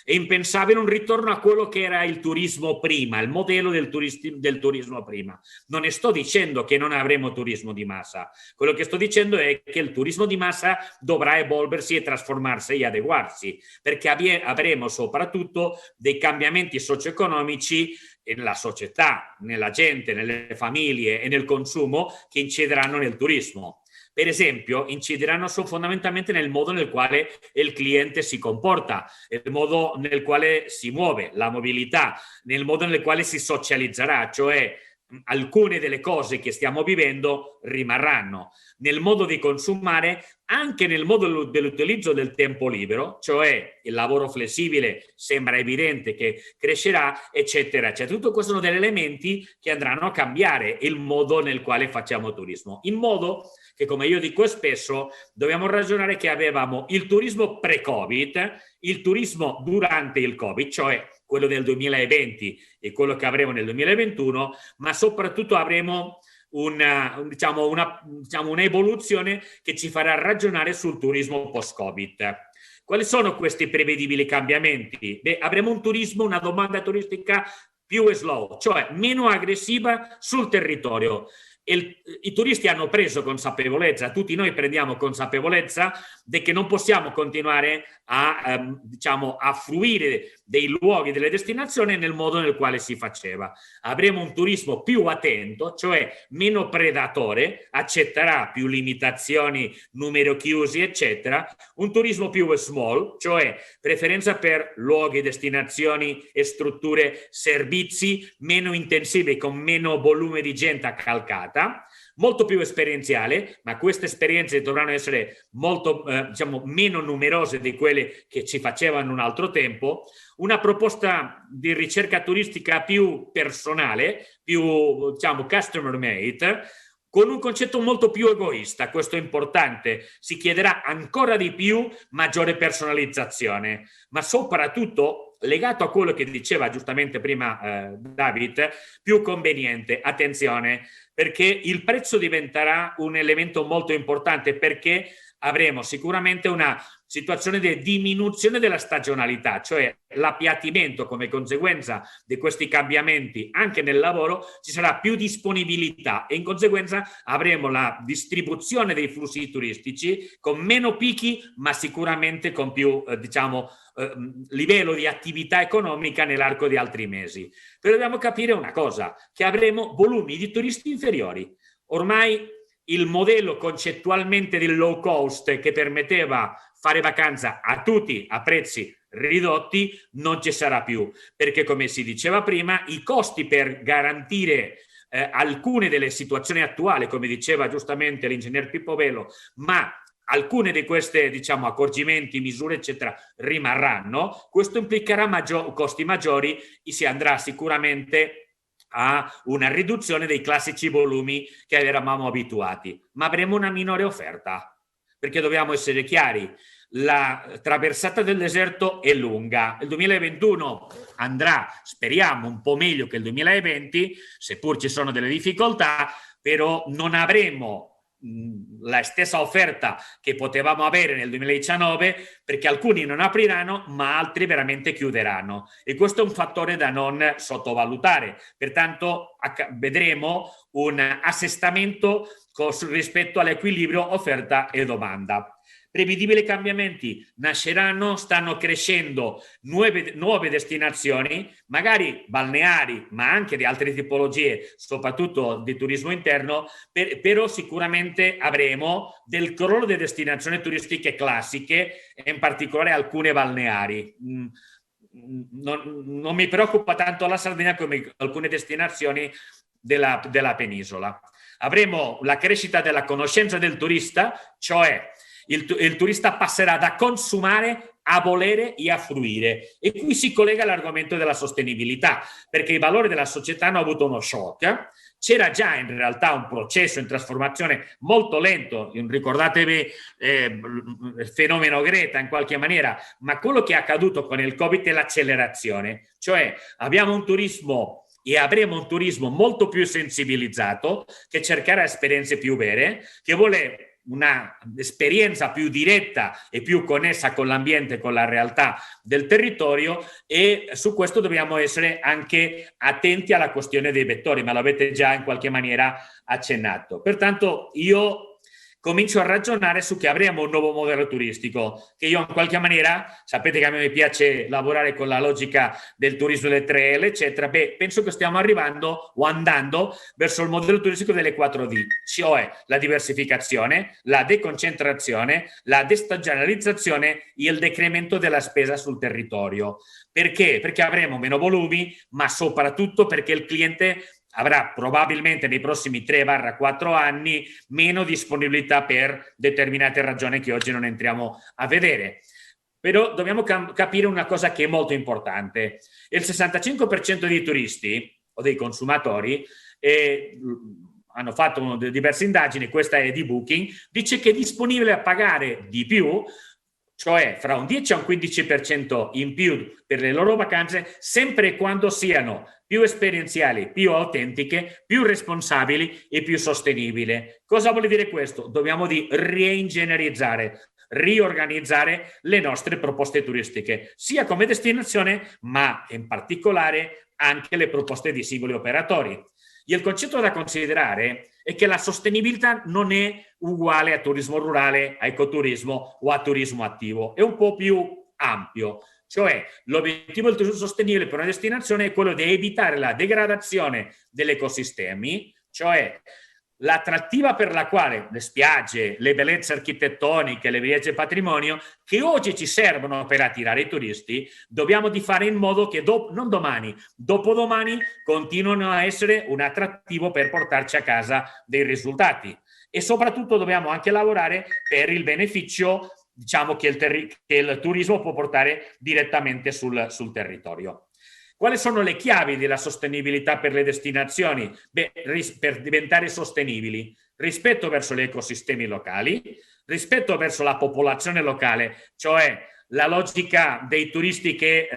È impensabile un ritorno a quello che era il turismo prima, il modello del turismo prima. Non ne sto dicendo che non avremo turismo di massa, quello che sto dicendo è che il turismo di massa dovrà evolversi e trasformarsi e adeguarsi, perché avremo soprattutto dei cambiamenti socio-economici nella società, nella gente, nelle famiglie e nel consumo che incideranno nel turismo. Per esempio, incideranno fondamentalmente nel modo nel quale il cliente si comporta, il modo nel quale si muove, la mobilità, nel modo nel quale si socializzerà, cioè alcune delle cose che stiamo vivendo rimarranno, nel modo di consumare, anche nel modo dell'utilizzo del tempo libero, cioè il lavoro flessibile sembra evidente che crescerà, eccetera. Cioè, tutto questo sono degli elementi che andranno a cambiare il modo nel quale facciamo turismo, in modo che, come io dico spesso, dobbiamo ragionare che avevamo il turismo pre-Covid, il turismo durante il Covid, cioè quello del 2020 e quello che avremo nel 2021, ma soprattutto avremo un'evoluzione che ci farà ragionare sul turismo post-Covid. Quali sono questi prevedibili cambiamenti? Beh, avremo un turismo, una domanda turistica più slow, cioè meno aggressiva sul territorio. I turisti hanno preso consapevolezza, tutti noi prendiamo consapevolezza di che non possiamo continuare a fruire dei luoghi, delle destinazioni nel modo nel quale si faceva. Avremo un turismo più attento, cioè meno predatore, accetterà più limitazioni, numero chiusi, eccetera. Un turismo più small, cioè preferenza per luoghi, destinazioni e strutture, servizi meno intensivi, con meno volume di gente accalcata. Molto più esperienziale, ma queste esperienze dovranno essere molto meno numerose di quelle che ci facevano un altro tempo. Una proposta di ricerca turistica più personale, più customer made, con un concetto molto più egoista. Questo è importante, si chiederà ancora di più maggiore personalizzazione, ma soprattutto legato a quello che diceva giustamente prima David, più conveniente. Attenzione, perché il prezzo diventerà un elemento molto importante, perché avremo sicuramente una situazione di diminuzione della stagionalità, cioè l'appiattimento come conseguenza di questi cambiamenti anche nel lavoro, ci sarà più disponibilità e in conseguenza avremo la distribuzione dei flussi turistici con meno picchi, ma sicuramente con più livello di attività economica nell'arco di altri mesi. Però dobbiamo capire una cosa, che avremo volumi di turisti inferiori. Ormai il modello concettualmente del low cost che permetteva fare vacanza a tutti a prezzi ridotti non ci sarà più, perché come si diceva prima i costi per garantire alcune delle situazioni attuali, come diceva giustamente l'ingegner Pippo Bello, ma alcune di queste accorgimenti, misure eccetera rimarranno. Questo implicherà costi maggiori e si andrà sicuramente a una riduzione dei classici volumi che eravamo abituati, ma avremo una minore offerta, perché dobbiamo essere chiari, la traversata del deserto è lunga. Il 2021 andrà, speriamo, un po' meglio che il 2020, seppur ci sono delle difficoltà, però non avremo la stessa offerta che potevamo avere nel 2019, perché alcuni non apriranno ma altri veramente chiuderanno, e questo è un fattore da non sottovalutare. Pertanto vedremo un assestamento rispetto all'equilibrio offerta e domanda. Prevedibili cambiamenti nasceranno, stanno crescendo nuove destinazioni, magari balneari, ma anche di altre tipologie, soprattutto di turismo interno, però sicuramente avremo del crollo delle destinazioni turistiche classiche, e in particolare alcune balneari. Non mi preoccupa tanto la Sardegna come alcune destinazioni della penisola. Avremo la crescita della conoscenza del turista, cioè il turista passerà da consumare a volere e a fruire, e qui si collega all'argomento della sostenibilità, perché i valori della società hanno avuto uno shock. C'era già in realtà un processo in trasformazione molto lento, ricordatevi il fenomeno Greta in qualche maniera, ma quello che è accaduto con il Covid è l'accelerazione, cioè abbiamo un turismo e avremo un turismo molto più sensibilizzato, che cercherà esperienze più vere, che vuole una esperienza più diretta e più connessa con l'ambiente, con la realtà del territorio, e su questo dobbiamo essere anche attenti alla questione dei vettori, ma l'avete già in qualche maniera accennato. Pertanto io comincio a ragionare su che avremo un nuovo modello turistico, che io in qualche maniera, sapete che a me mi piace lavorare con la logica del turismo delle 3L, eccetera, penso che stiamo arrivando o andando verso il modello turistico delle 4D, cioè la diversificazione, la deconcentrazione, la destagionalizzazione e il decremento della spesa sul territorio. Perché? Perché avremo meno volumi, ma soprattutto perché il cliente avrà probabilmente nei prossimi 3-4 anni meno disponibilità per determinate ragioni che oggi non entriamo a vedere. Però dobbiamo capire una cosa che è molto importante. Il 65% dei turisti o dei consumatori hanno fatto diverse indagini, questa è di Booking, dice che è disponibile a pagare di più, cioè fra un 10 a un 15% in più per le loro vacanze, sempre e quando siano più esperienziali, più autentiche, più responsabili e più sostenibili. Cosa vuol dire questo? Dobbiamo reingegnerizzare, riorganizzare le nostre proposte turistiche, sia come destinazione, ma in particolare anche le proposte di singoli operatori. E il concetto da considerare è che la sostenibilità non è uguale a turismo rurale, a ecoturismo o a turismo attivo, è un po' più ampio. Cioè l'obiettivo del turismo sostenibile per una destinazione è quello di evitare la degradazione degli ecosistemi, cioè l'attrattiva per la quale le spiagge, le bellezze architettoniche, le bellezze patrimonio che oggi ci servono per attirare i turisti, dobbiamo di fare in modo che non domani, dopodomani continuino a essere un attrattivo per portarci a casa dei risultati. E soprattutto dobbiamo anche lavorare per il beneficio, diciamo, che il turismo può portare direttamente sul territorio. Quali sono le chiavi della sostenibilità per le destinazioni? Per diventare sostenibili, rispetto verso gli ecosistemi locali, rispetto verso la popolazione locale, cioè la logica dei turisti che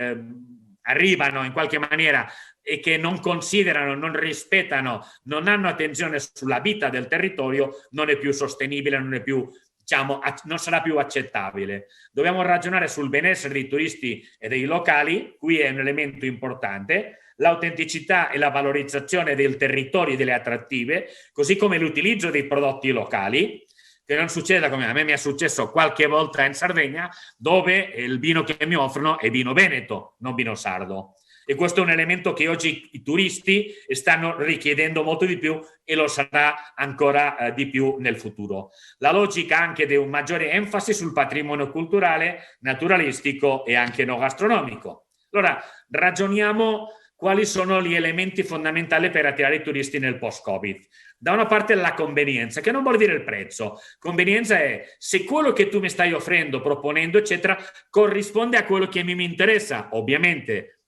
arrivano in qualche maniera e che non considerano, non rispettano, non hanno attenzione sulla vita del territorio, non è più sostenibile, non è più, diciamo, non sarà più accettabile. Dobbiamo ragionare sul benessere dei turisti e dei locali, qui è un elemento importante, l'autenticità e la valorizzazione del territorio e delle attrattive, così come l'utilizzo dei prodotti locali, che non succeda come a me mi è successo qualche volta in Sardegna, dove il vino che mi offrono è vino veneto, non vino sardo. E questo è un elemento che oggi i turisti stanno richiedendo molto di più e lo sarà ancora di più nel futuro. La logica anche di un maggiore enfasi sul patrimonio culturale, naturalistico e anche no gastronomico. Allora, ragioniamo quali sono gli elementi fondamentali per attirare i turisti nel post-Covid. Da una parte la convenienza, che non vuol dire il prezzo. Convenienza è se quello che tu mi stai offrendo, proponendo, eccetera, corrisponde a quello che mi interessa, ovviamente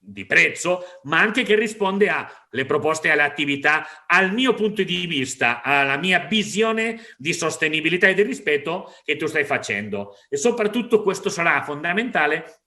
di prezzo, ma anche che risponde alle proposte, alle attività, al mio punto di vista, alla mia visione di sostenibilità e di rispetto che tu stai facendo. E soprattutto questo sarà fondamentale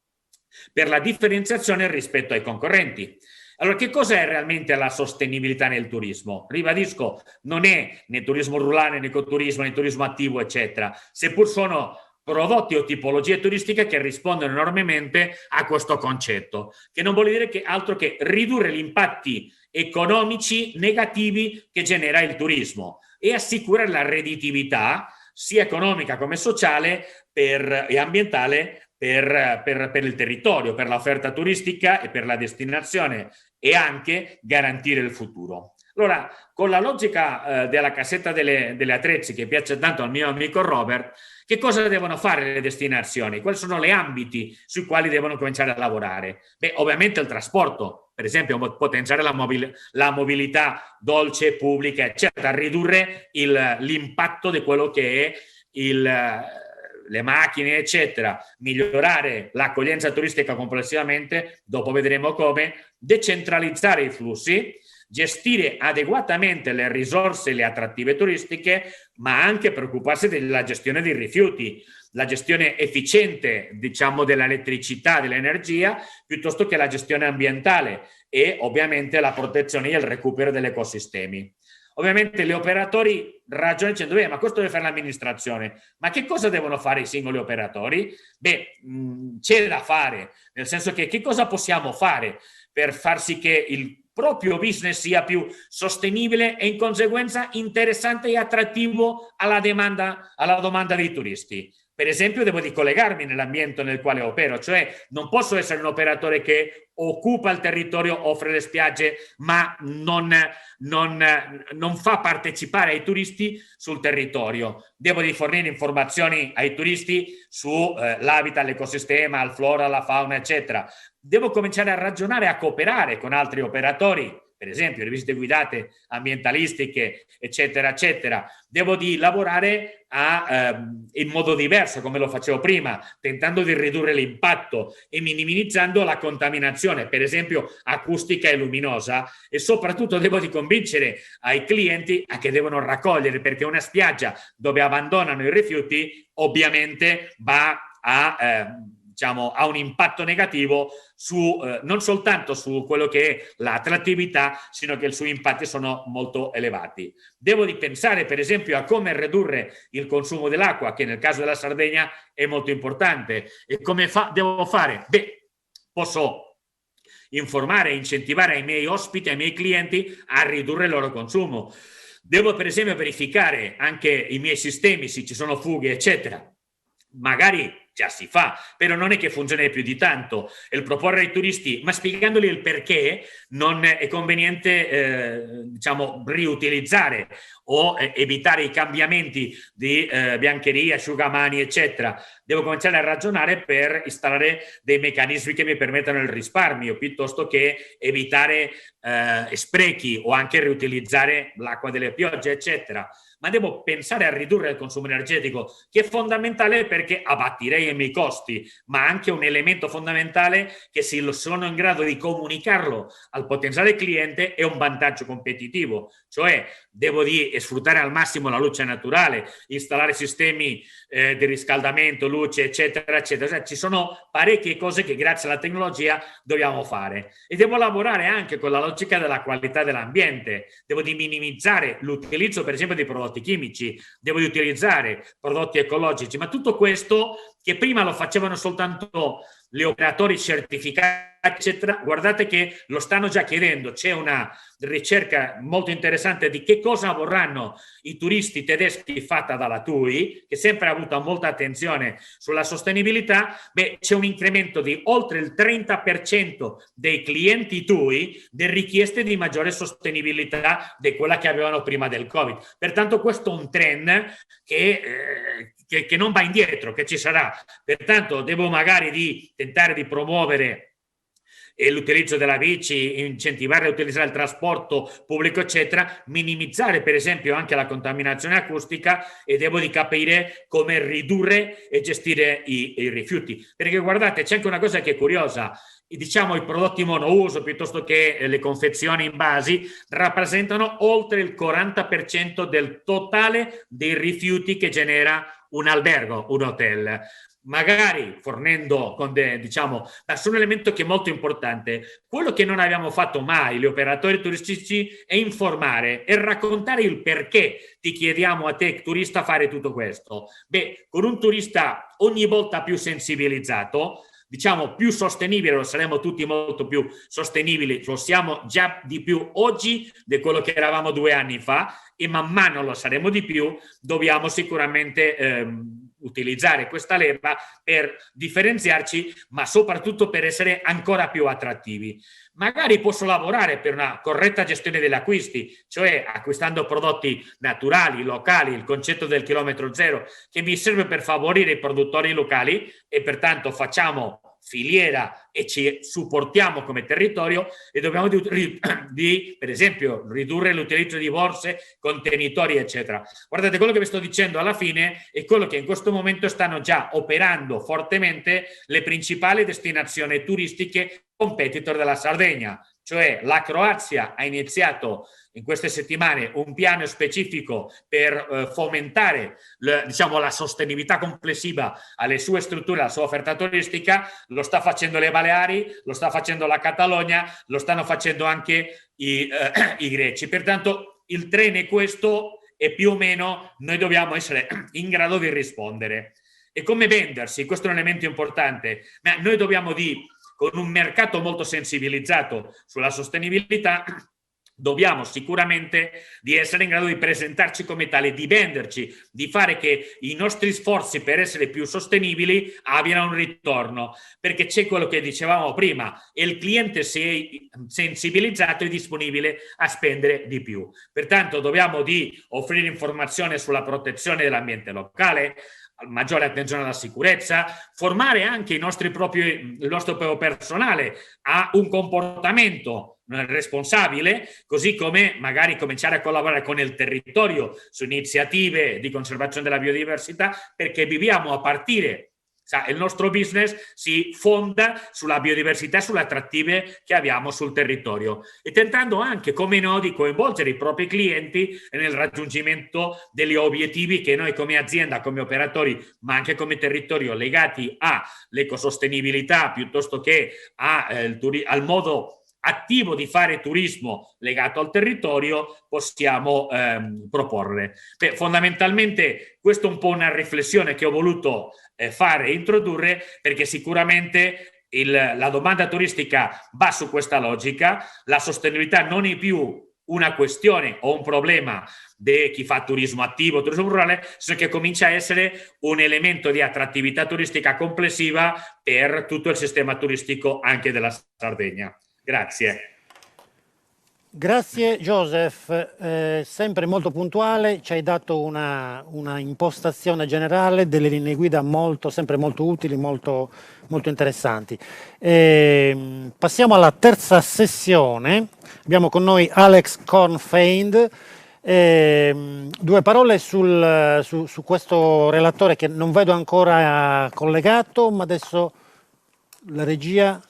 per la differenziazione rispetto ai concorrenti. Allora, che cos'è realmente la sostenibilità nel turismo? Ribadisco, non è né turismo rurale, né ecoturismo, né turismo attivo, eccetera, seppur sono prodotti o tipologie turistiche che rispondono enormemente a questo concetto, che non vuol dire che altro che ridurre gli impatti economici negativi che genera il turismo e assicurare la redditività sia economica come sociale e ambientale per il territorio, per l'offerta turistica e per la destinazione, e anche garantire il futuro. Allora, con la logica della cassetta delle attrezzi che piace tanto al mio amico Robert, che cosa devono fare le destinazioni? Quali sono gli ambiti sui quali devono cominciare a lavorare? Beh, ovviamente il trasporto, per esempio potenziare la mobilità dolce, pubblica, eccetera, ridurre l'impatto di quello che è le macchine, eccetera, migliorare l'accoglienza turistica complessivamente, dopo vedremo come, decentralizzare i flussi, gestire adeguatamente le risorse e le attrattive turistiche, ma anche preoccuparsi della gestione dei rifiuti, la gestione efficiente, diciamo, dell'elettricità, dell'energia, piuttosto che la gestione ambientale e ovviamente la protezione e il recupero degli ecosistemi. Ovviamente gli operatori ragionano dicendo, ma questo deve fare l'amministrazione. Ma che cosa devono fare i singoli operatori? C'è da fare, nel senso che cosa possiamo fare per far sì che il proprio business sia più sostenibile e in conseguenza interessante e attrattivo alla domanda dei turisti. Per esempio, devo di collegarmi nell'ambiente nel quale opero, cioè non posso essere un operatore che occupa il territorio, offre le spiagge, ma non fa partecipare ai turisti sul territorio. Devo di fornire informazioni ai turisti sull'habitat, l'ecosistema, la flora, la fauna, eccetera. Devo cominciare a ragionare, a cooperare con altri operatori, per esempio le visite guidate ambientalistiche, eccetera, eccetera. Devo di lavorare in modo diverso, come lo facevo prima, tentando di ridurre l'impatto e minimizzando la contaminazione, per esempio acustica e luminosa, e soprattutto devo di convincere ai clienti a che devono raccogliere, perché una spiaggia dove abbandonano i rifiuti ovviamente ha un impatto negativo non soltanto su quello che è l'attrattività, sino che i suoi impatti sono molto elevati. Devo di pensare per esempio a come ridurre il consumo dell'acqua, che nel caso della Sardegna è molto importante. E come devo fare? Posso informare e incentivare ai miei ospiti, ai miei clienti a ridurre il loro consumo. Devo per esempio verificare anche i miei sistemi, se ci sono fughe, eccetera. Magari già si fa, però non è che funzioni più di tanto. Il proporre ai turisti, ma spiegandogli il perché non è conveniente riutilizzare o evitare i cambiamenti di biancheria, asciugamani, eccetera. Devo cominciare a ragionare per installare dei meccanismi che mi permettano il risparmio, piuttosto che evitare sprechi o anche riutilizzare l'acqua delle piogge, eccetera. Ma devo pensare a ridurre il consumo energetico, che è fondamentale perché abbattirei i miei costi, ma anche un elemento fondamentale che se sono in grado di comunicarlo al potenziale cliente è un vantaggio competitivo, cioè devo di sfruttare al massimo la luce naturale, installare sistemi di riscaldamento, luce, eccetera, eccetera. Cioè, ci sono parecchie cose che grazie alla tecnologia dobbiamo fare, e devo lavorare anche con la logica della qualità dell'ambiente. Devo di minimizzare l'utilizzo per esempio di prodotti chimici, devo di utilizzare prodotti ecologici, ma tutto questo che prima lo facevano soltanto gli operatori certificati, eccetera, guardate che lo stanno già chiedendo. C'è una ricerca molto interessante di che cosa vorranno i turisti tedeschi fatta dalla TUI, che sempre ha avuto molta attenzione sulla sostenibilità. C'è un incremento di oltre il 30% dei clienti TUI di richieste di maggiore sostenibilità di quella che avevano prima del Covid. Pertanto questo è un trend che non va indietro, che ci sarà. Pertanto devo magari di tentare di promuovere l'utilizzo della bici, incentivare a utilizzare il trasporto pubblico, eccetera, minimizzare per esempio anche la contaminazione acustica, e devo di capire come ridurre e gestire i rifiuti. Perché guardate, c'è anche una cosa che è curiosa. Diciamo, i prodotti monouso piuttosto che le confezioni in basi rappresentano oltre il 40% del totale dei rifiuti che genera un albergo, un hotel. Magari fornendo ma su un elemento che è molto importante. Quello che non abbiamo fatto mai gli operatori turistici è informare e raccontare il perché ti chiediamo a te turista fare tutto questo. Con un turista ogni volta più sensibilizzato, più sostenibile, lo saremo tutti molto più sostenibili, lo siamo già di più oggi di quello che eravamo 2 anni fa, e man mano lo saremo di più. Dobbiamo sicuramente utilizzare questa leva per differenziarci, ma soprattutto per essere ancora più attrattivi. Magari posso lavorare per una corretta gestione degli acquisti, cioè acquistando prodotti naturali, locali, il concetto del chilometro zero, che mi serve per favorire i produttori locali, e pertanto facciamo filiera e ci supportiamo come territorio, e dobbiamo per esempio ridurre l'utilizzo di borse, contenitori, eccetera. Guardate, quello che vi sto dicendo alla fine è quello che in questo momento stanno già operando fortemente le principali destinazioni turistiche competitor della Sardegna, cioè la Croazia ha iniziato in queste settimane un piano specifico per fomentare la sostenibilità complessiva alle sue strutture, alla sua offerta turistica. Lo sta facendo le Baleari, lo sta facendo la Catalogna, lo stanno facendo anche i greci. Pertanto il trend è questo e più o meno noi dobbiamo essere in grado di rispondere. E come vendersi? Questo è un elemento importante, ma noi dobbiamo con un mercato molto sensibilizzato sulla sostenibilità, dobbiamo sicuramente di essere in grado di presentarci come tale, di venderci, di fare che i nostri sforzi per essere più sostenibili abbiano un ritorno, perché c'è quello che dicevamo prima, il cliente si è sensibilizzato e disponibile a spendere di più. Pertanto dobbiamo offrire informazione sulla protezione dell'ambiente locale, maggiore attenzione alla sicurezza, formare anche il nostro proprio personale a un comportamento responsabile, così come magari cominciare a collaborare con il territorio su iniziative di conservazione della biodiversità, perché viviamo a partire, il nostro business si fonda sulla biodiversità e sulle attrattive che abbiamo sul territorio, e tentando anche, come no, di coinvolgere i propri clienti nel raggiungimento degli obiettivi che noi come azienda, come operatori, ma anche come territorio, legati all'ecosostenibilità piuttosto che al modo attivo di fare turismo legato al territorio, possiamo proporre. Fondamentalmente questa è un po' una riflessione che ho voluto fare e introdurre, perché sicuramente la domanda turistica va su questa logica, la sostenibilità non è più una questione o un problema di chi fa turismo attivo, turismo rurale, sino che comincia a essere un elemento di attrattività turistica complessiva per tutto il sistema turistico anche della Sardegna. Grazie. Grazie Joseph, sempre molto puntuale, ci hai dato una impostazione generale, delle linee guida sempre molto utili, molto interessanti. Passiamo alla terza sessione, abbiamo con noi Alex Kornfeind. Due parole su questo relatore che non vedo ancora collegato, ma adesso la regia...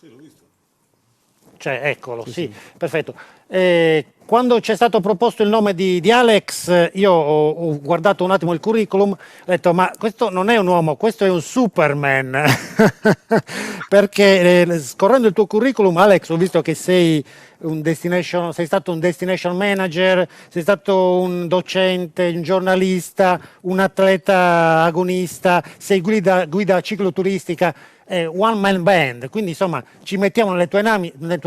Eccolo, sì, perfetto. Quando ci è stato proposto il nome di Alex, io ho guardato un attimo il curriculum, ho detto ma questo non è un uomo, questo è un Superman, perché scorrendo il tuo curriculum, Alex, ho visto che sei stato un destination manager, sei stato un docente, un giornalista, un atleta agonista, sei guida cicloturistica, one man band, quindi insomma ci mettiamo nelle tue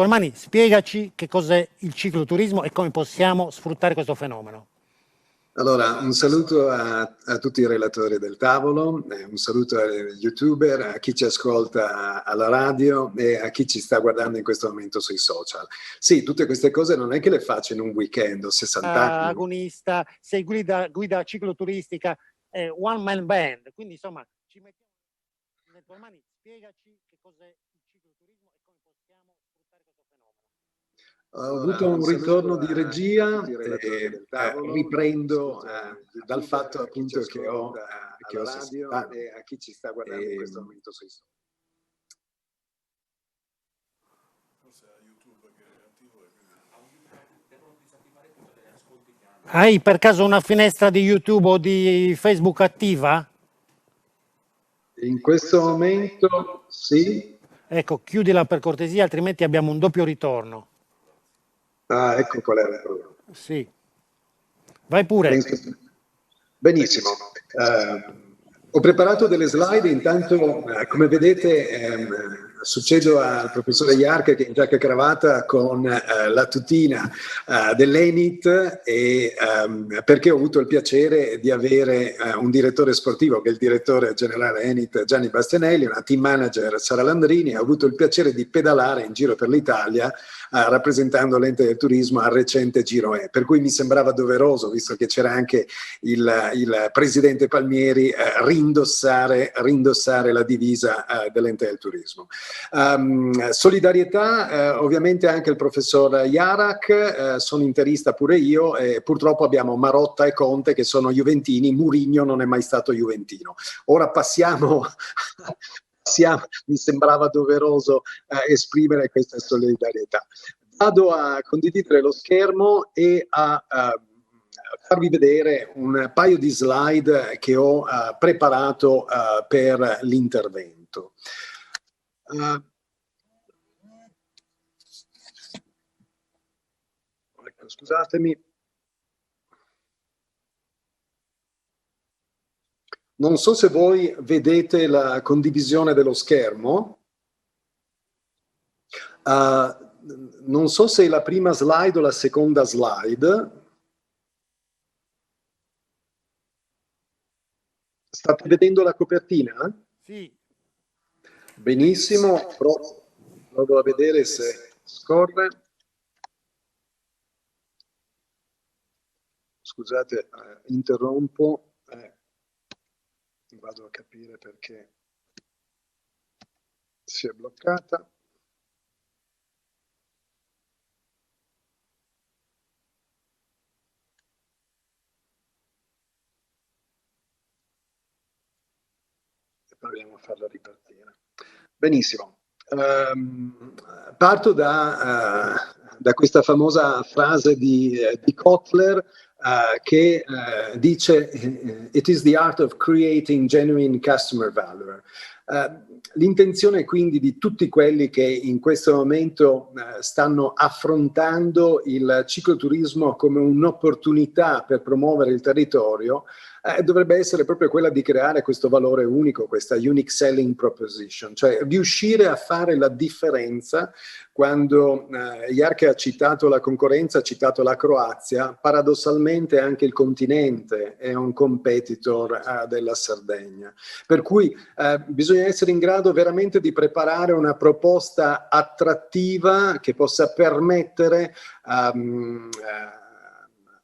mani, spiegaci che cos'è il cicloturismo e come possiamo sfruttare questo fenomeno. Allora, un saluto a tutti i relatori del tavolo, un saluto agli youtuber, a chi ci ascolta alla radio e a chi ci sta guardando in questo momento sui social. Sì, tutte queste cose non è che le faccio in un weekend o 60 anni. Agonista, sei guida cicloturistica, one man band, quindi insomma ci mettiamo nelle tue mani. Spiegaci che cos'è il cicloturismo e come possiamo sfruttare questo fenomeno. Ho avuto un ritorno di regia e riprendo dal fatto appunto che ho 60 anni. A chi ci sta guardando in questo momento sui social. Hai per caso una finestra di YouTube o di Facebook attiva? In questo momento sì. Ecco, chiudila per cortesia, altrimenti abbiamo un doppio ritorno. Ah, ecco qual è il problema. Sì. Vai pure. Benissimo. Ho preparato delle slide, intanto come vedete succedo al professore Jark che è in giacca e cravatta con la tutina dell'Enit perché ho avuto il piacere di avere un direttore sportivo che è il direttore generale Enit Gianni Bastianelli, una team manager Sara Landrini, ho avuto il piacere di pedalare in giro per l'Italia rappresentando l'ente del turismo al recente Giro E, per cui mi sembrava doveroso, visto che c'era anche il presidente Palmieri, rindossare la divisa dell'ente del turismo. Solidarietà ovviamente anche il professor Jarak, sono interista pure io, purtroppo abbiamo Marotta e Conte che sono juventini, Mourinho non è mai stato juventino. Ora passiamo mi sembrava doveroso esprimere questa solidarietà. Vado a condividere lo schermo e a farvi vedere un paio di slide che ho preparato per l'intervento. Scusatemi. Non so se voi vedete la condivisione dello schermo. Non so se è la prima slide o la seconda slide. State vedendo la copertina? Sì. Benissimo, provo a vedere se scorre. Scusate, interrompo. Vado a capire perché si è bloccata. Proviamo a farla ripartire. Benissimo. Parto da questa famosa frase di Kotler che dice "It is the art of creating genuine customer value". L'intenzione quindi di tutti quelli che in questo momento stanno affrontando il cicloturismo come un'opportunità per promuovere il territorio dovrebbe essere proprio quella di creare questo valore unico, questa unique selling proposition, cioè riuscire a fare la differenza. Quando Jarche ha citato la concorrenza, ha citato la Croazia, paradossalmente anche il continente è un competitor della Sardegna. Per cui bisogna essere in grado veramente di preparare una proposta attrattiva che possa permettere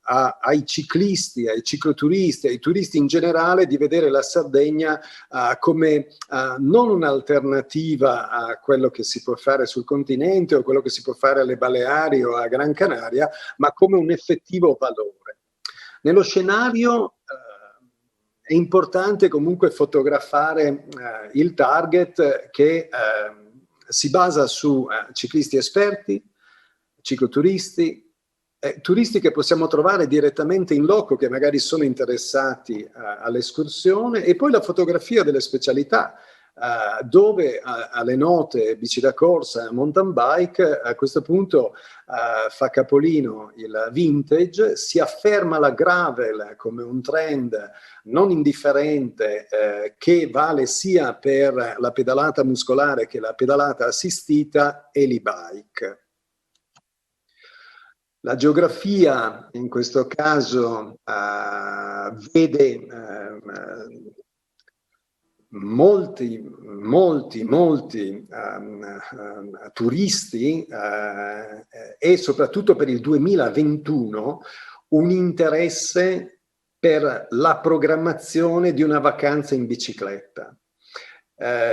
ai ciclisti, ai cicloturisti, ai turisti in generale di vedere la Sardegna come non un'alternativa a quello che si può fare sul continente o quello che si può fare alle Baleari o a Gran Canaria, ma come un effettivo valore. Nello scenario è importante comunque fotografare il target che si basa su ciclisti esperti, cicloturisti, turisti che possiamo trovare direttamente in loco, che magari sono interessati all'escursione, e poi la fotografia delle specialità, dove alle note bici da corsa e mountain bike a questo punto fa capolino il vintage, si afferma la gravel come un trend non indifferente che vale sia per la pedalata muscolare che la pedalata assistita e l'e-bike. La geografia in questo caso vede molti turisti e soprattutto per il 2021 un interesse per la programmazione di una vacanza in bicicletta.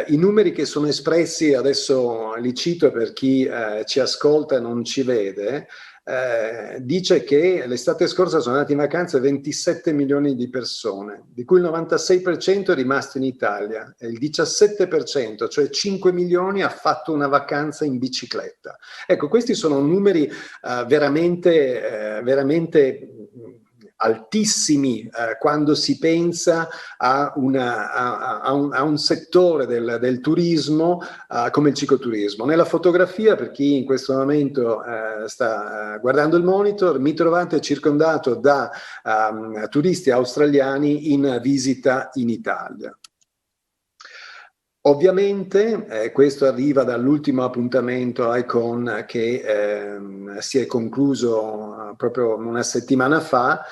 I numeri che sono espressi, adesso li cito per chi ci ascolta e non ci vede, dice che l'estate scorsa sono andati in vacanza 27 milioni di persone, di cui il 96% è rimasto in Italia e il 17%, cioè 5 milioni, ha fatto una vacanza in bicicletta. Ecco, questi sono numeri veramente altissimi quando si pensa a un settore del turismo come il cicloturismo. Nella fotografia, per chi in questo momento sta guardando il monitor, mi trovate circondato da turisti australiani in visita in Italia. Ovviamente questo arriva dall'ultimo appuntamento Icon che si è concluso proprio una settimana fa.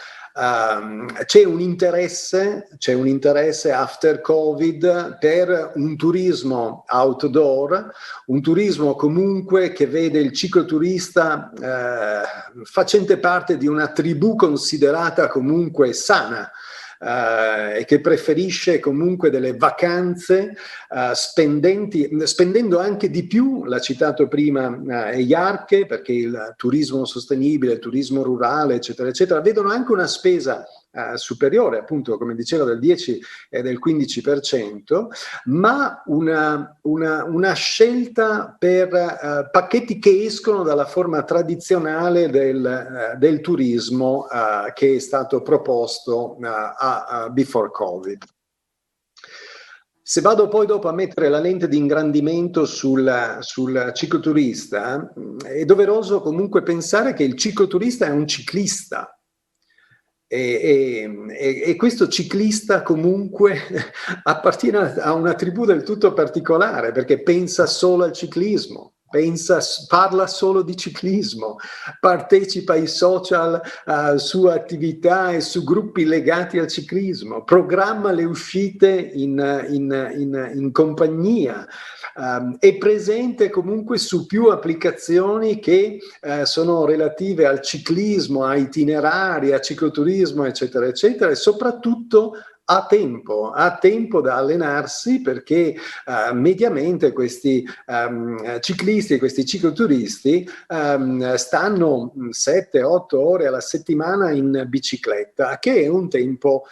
C'è un interesse after Covid per un turismo outdoor, un turismo comunque che vede il cicloturista facente parte di una tribù considerata comunque sana, e che preferisce comunque delle vacanze spendendo anche di più, l'ha citato prima Jarche, perché il turismo sostenibile, il turismo rurale, eccetera, eccetera, vedono anche una spesa superiore, appunto, come dicevo, del 10 e del 15%, ma una scelta per pacchetti che escono dalla forma tradizionale del turismo che è stato proposto before Covid. Se vado poi dopo a mettere la lente di ingrandimento sul cicloturista, è doveroso comunque pensare che il cicloturista è un ciclista. E questo ciclista comunque appartiene a una tribù del tutto particolare, perché pensa solo al ciclismo, parla solo di ciclismo, partecipa ai social su attività e su gruppi legati al ciclismo, programma le uscite in compagnia, è presente comunque su più applicazioni che sono relative al ciclismo, a itinerari, a cicloturismo, eccetera, eccetera, e soprattutto ha tempo da allenarsi, perché mediamente questi ciclisti, questi cicloturisti stanno 7-8 ore alla settimana in bicicletta, che è un tempo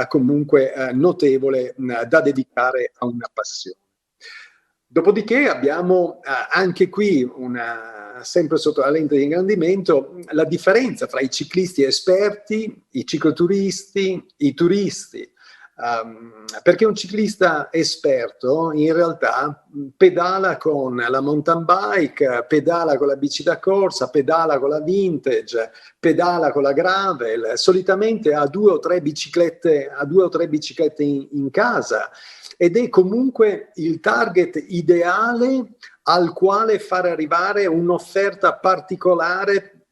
comunque notevole da dedicare a una passione. Dopodiché abbiamo anche qui sempre sotto la lente di ingrandimento la differenza fra i ciclisti esperti, i cicloturisti, i turisti. Perché un ciclista esperto in realtà pedala con la mountain bike, pedala con la bici da corsa, pedala con la vintage, pedala con la gravel, solitamente ha due o tre biciclette in casa, ed è comunque il target ideale al quale fare arrivare un'offerta particolare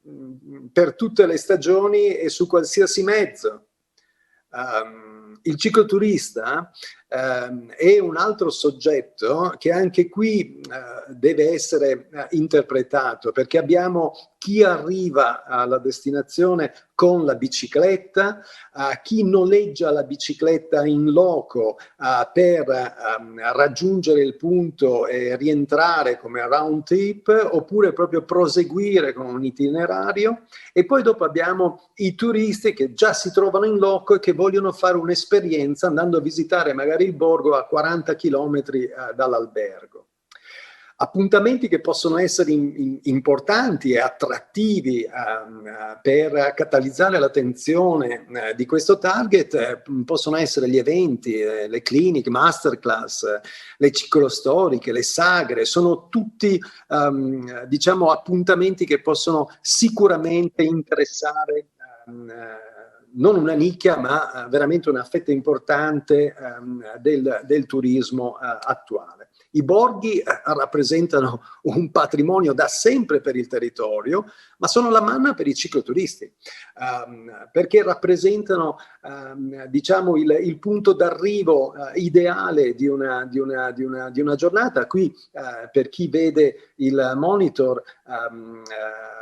per tutte le stagioni e su qualsiasi mezzo. Il cicloturista è un altro soggetto che anche qui deve essere interpretato, perché abbiamo chi arriva alla destinazione con la bicicletta, chi noleggia la bicicletta in loco per raggiungere il punto e rientrare come round trip, oppure proprio proseguire con un itinerario, e poi dopo abbiamo i turisti che già si trovano in loco e che vogliono fare un'esperienza andando a visitare magari il borgo a 40 chilometri dall'albergo. Appuntamenti che possono essere importanti e attrattivi per catalizzare l'attenzione di questo target possono essere gli eventi, le cliniche, masterclass, le ciclostoriche, le sagre. Sono tutti diciamo appuntamenti che possono sicuramente interessare non una nicchia, ma veramente una fetta importante del turismo attuale. I borghi rappresentano un patrimonio da sempre per il territorio, ma sono la manna per i cicloturisti, perché rappresentano diciamo il punto d'arrivo ideale di una giornata. Qui per chi vede il monitor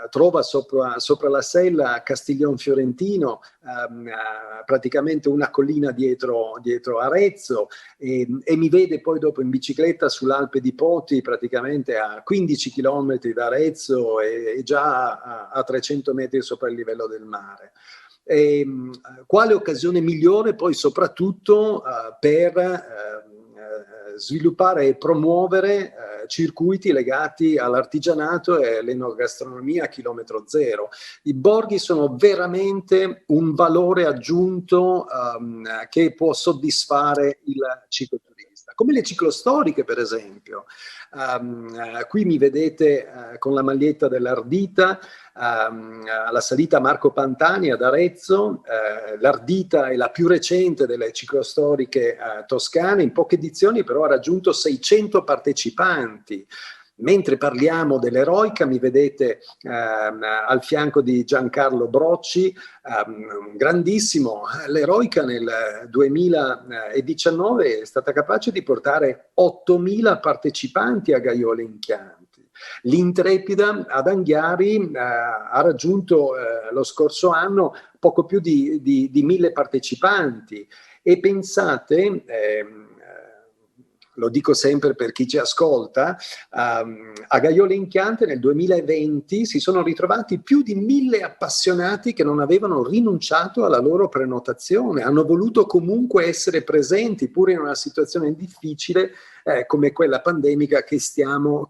trova sopra la sella Castiglion Fiorentino, praticamente una collina dietro Arezzo, e mi vede poi dopo in bicicletta sull'Alpe di Poti, praticamente a 15 km da Arezzo e già a 300 metri sopra il livello del mare. Quale occasione migliore poi soprattutto per sviluppare e promuovere circuiti legati all'artigianato e all'enogastronomia a chilometro zero. I borghi sono veramente un valore aggiunto che può soddisfare il cicloturista, come le ciclostoriche per esempio. Qui mi vedete con la maglietta dell'Ardita, alla salita Marco Pantani ad Arezzo. L'Ardita è la più recente delle ciclostoriche toscane, in poche edizioni però ha raggiunto 600 partecipanti. Mentre parliamo dell'Eroica, mi vedete al fianco di Giancarlo Brocci, grandissimo. L'Eroica nel 2019 è stata capace di portare 8.000 partecipanti a Gaiole in Chianti. L'Intrepida ad Anghiari ha raggiunto lo scorso anno poco più di 1.000 partecipanti, e pensate, lo dico sempre per chi ci ascolta, a Gaiole in Chianti nel 2020 si sono ritrovati più di 1.000 appassionati che non avevano rinunciato alla loro prenotazione, hanno voluto comunque essere presenti pure in una situazione difficile come quella pandemica che stiamo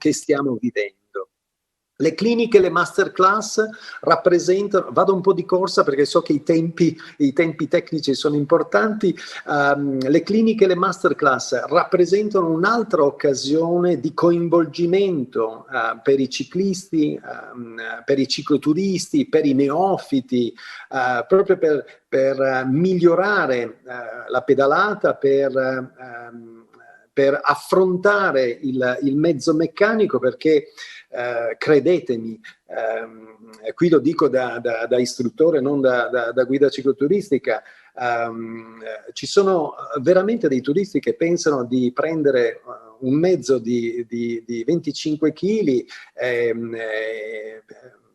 vivendo. Le cliniche, le masterclass rappresentano, vado un po' di corsa perché so che i tempi tecnici sono importanti, le cliniche e le masterclass rappresentano un'altra occasione di coinvolgimento per i ciclisti, per i cicloturisti, per i neofiti, proprio per migliorare la pedalata, per affrontare il mezzo meccanico, perché credetemi, qui lo dico da istruttore, non da guida cicloturistica, ci sono veramente dei turisti che pensano di prendere un mezzo di 25 kg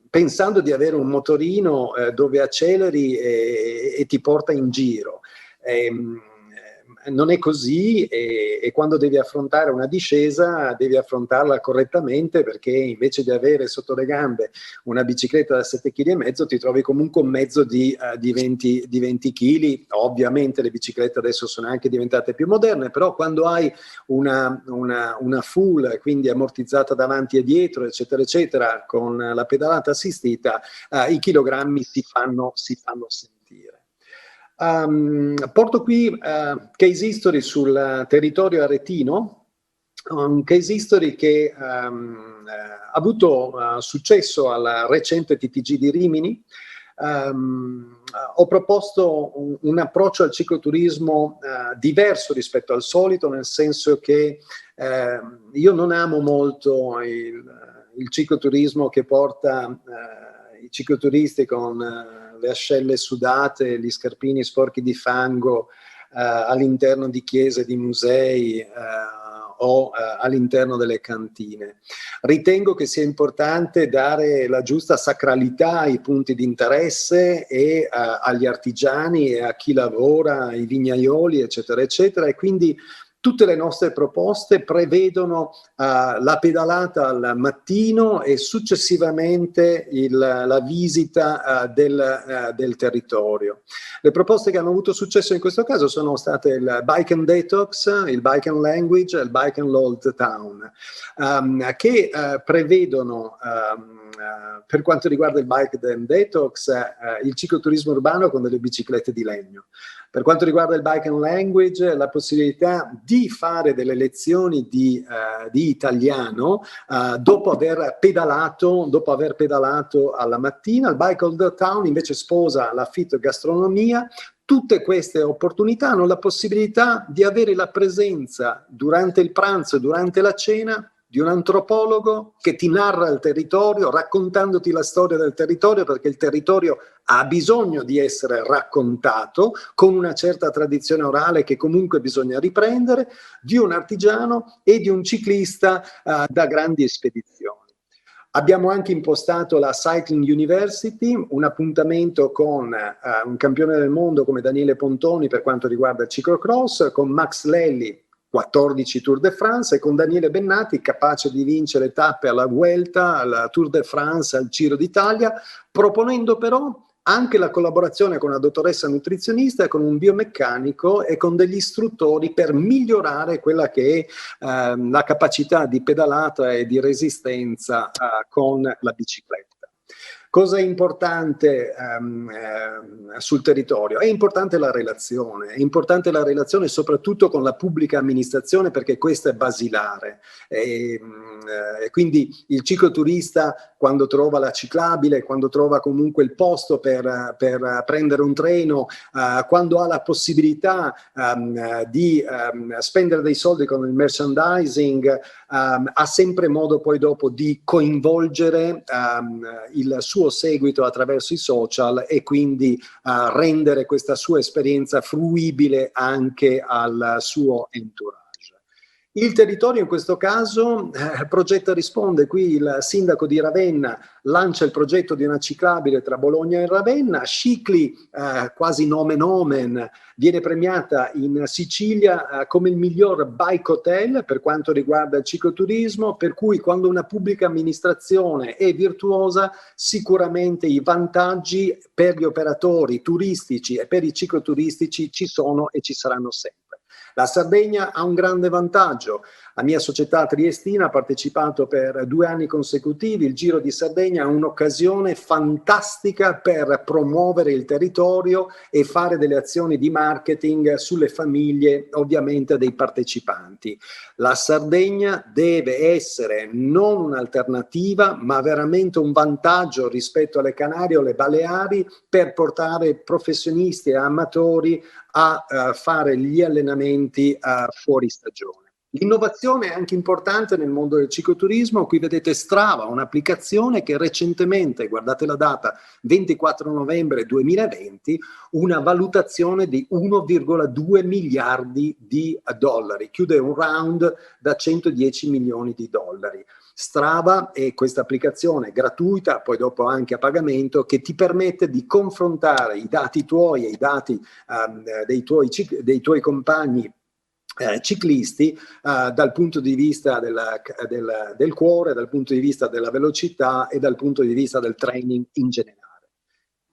pensando di avere un motorino dove acceleri e ti porta in giro. Non è così, e quando devi affrontare una discesa devi affrontarla correttamente, perché invece di avere sotto le gambe una bicicletta da 7,5 kg ti trovi comunque un mezzo di 20 kg. Ovviamente le biciclette adesso sono anche diventate più moderne, però quando hai una full, quindi ammortizzata davanti e dietro, eccetera eccetera, con la pedalata assistita, i chilogrammi si fanno sentire. Porto qui case history sul territorio aretino, un case history che ha avuto successo alla recente TTG di Rimini. Ho proposto un approccio al cicloturismo diverso rispetto al solito, nel senso che io non amo molto il cicloturismo che porta i cicloturisti con le ascelle sudate, gli scarpini sporchi di fango all'interno di chiese, di musei o all'interno delle cantine. Ritengo che sia importante dare la giusta sacralità ai punti di interesse e agli artigiani e a chi lavora, ai vignaioli, eccetera, eccetera, e quindi tutte le nostre proposte prevedono la pedalata al mattino e successivamente la visita del territorio. Le proposte che hanno avuto successo in questo caso sono state il Bike and Detox, il Bike and Language e il Bike and Old Town, che prevedono, per quanto riguarda il Bike and Detox, il cicloturismo urbano con delle biciclette di legno. Per quanto riguarda il Bike and Language, la possibilità di fare delle lezioni di italiano dopo aver pedalato alla mattina. Il Bike Old Town invece sposa la fit gastronomia. Tutte queste opportunità hanno la possibilità di avere la presenza durante il pranzo e durante la cena di un antropologo che ti narra il territorio, raccontandoti la storia del territorio, perché il territorio ha bisogno di essere raccontato con una certa tradizione orale che comunque bisogna riprendere, di un artigiano e di un ciclista da grandi spedizioni. Abbiamo anche impostato la Cycling University, un appuntamento con un campione del mondo come Daniele Pontoni per quanto riguarda il ciclocross, con Max Lelli, 14 Tour de France, e con Daniele Bennati, capace di vincere tappe alla Vuelta, alla Tour de France, al Giro d'Italia, proponendo però anche la collaborazione con una dottoressa nutrizionista e con un biomeccanico e con degli istruttori per migliorare quella che è la capacità di pedalata e di resistenza con la bicicletta. Cosa è importante sul territorio? È importante la relazione soprattutto con la pubblica amministrazione, perché questa è basilare. Quindi il cicloturista, quando trova la ciclabile, quando trova comunque il posto per prendere un treno, quando ha la possibilità di spendere dei soldi con il merchandising, ha sempre modo poi dopo di coinvolgere il suo seguito attraverso i social e quindi rendere questa sua esperienza fruibile anche al suo entourage. Il territorio in questo caso progetta risponde, qui il sindaco di Ravenna lancia il progetto di una ciclabile tra Bologna e Ravenna. Scicli, quasi nomen omen, viene premiata in Sicilia come il miglior bike hotel per quanto riguarda il cicloturismo, per cui quando una pubblica amministrazione è virtuosa sicuramente i vantaggi per gli operatori turistici e per i cicloturistici ci sono e ci saranno sempre. La Sardegna ha un grande vantaggio. La mia società triestina ha partecipato per 2 anni consecutivi. Il Giro di Sardegna è un'occasione fantastica per promuovere il territorio e fare delle azioni di marketing sulle famiglie, ovviamente, dei partecipanti. La Sardegna deve essere non un'alternativa, ma veramente un vantaggio rispetto alle Canarie o alle Baleari per portare professionisti e amatori a fare gli allenamenti fuori stagione. L'innovazione è anche importante nel mondo del cicloturismo. Qui vedete Strava, un'applicazione che recentemente, guardate la data, 24 novembre 2020, una valutazione di 1,2 miliardi di dollari, chiude un round da 110 milioni di dollari. Strava è questa applicazione gratuita, poi dopo anche a pagamento, che ti permette di confrontare i dati tuoi e i dati dei tuoi compagni ciclisti dal punto di vista del cuore, dal punto di vista della velocità e dal punto di vista del training in generale.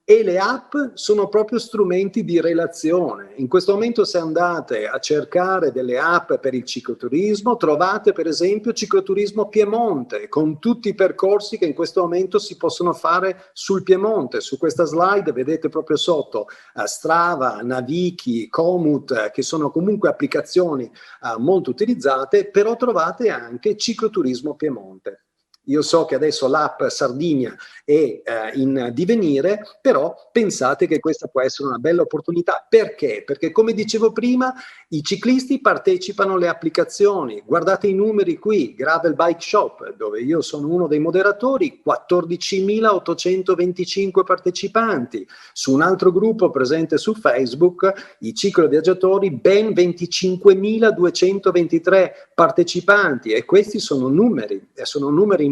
E le app sono proprio strumenti di relazione. In questo momento, se andate a cercare delle app per il cicloturismo, trovate per esempio Cicloturismo Piemonte, con tutti i percorsi che in questo momento si possono fare sul Piemonte. Su questa slide vedete proprio sotto Strava, Naviki, Komoot, che sono comunque applicazioni molto utilizzate, però trovate anche Cicloturismo Piemonte. Io so che adesso l'app Sardinia è in divenire, però pensate che questa può essere una bella opportunità. Perché? Perché, come dicevo prima, i ciclisti partecipano alle applicazioni. Guardate i numeri qui, Gravel Bike Shop, dove io sono uno dei moderatori, 14.825 partecipanti. Su un altro gruppo presente su Facebook, i cicloviaggiatori, ben 25.223 partecipanti, e questi sono numeri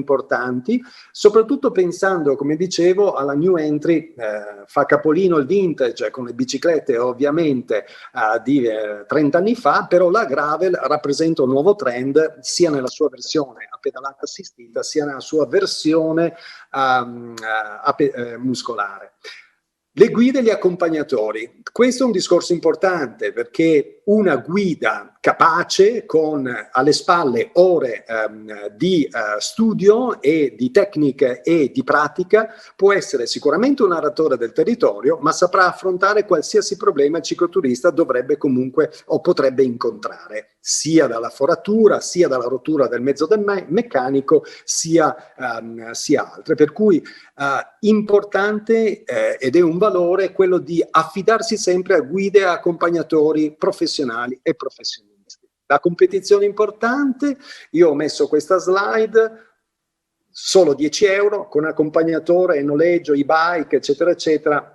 importanti, soprattutto pensando, come dicevo, alla new entry. Fa capolino il vintage con le biciclette, ovviamente di 30 anni fa, però la gravel rappresenta un nuovo trend sia nella sua versione a pedalata assistita sia nella sua versione muscolare. Le guide e gli accompagnatori. Questo è un discorso importante, perché una guida capace, con alle spalle ore di studio e di tecniche e di pratica, può essere sicuramente un narratore del territorio, ma saprà affrontare qualsiasi problema il cicloturista dovrebbe comunque o potrebbe incontrare, sia dalla foratura, sia dalla rottura del mezzo del meccanico, sia altre. Per cui importante ed è un valore quello di affidarsi sempre a guide e accompagnatori professionali e professionisti. La competizione importante, io ho messo questa slide, solo 10 euro con accompagnatore e noleggio, e-bike, eccetera, eccetera.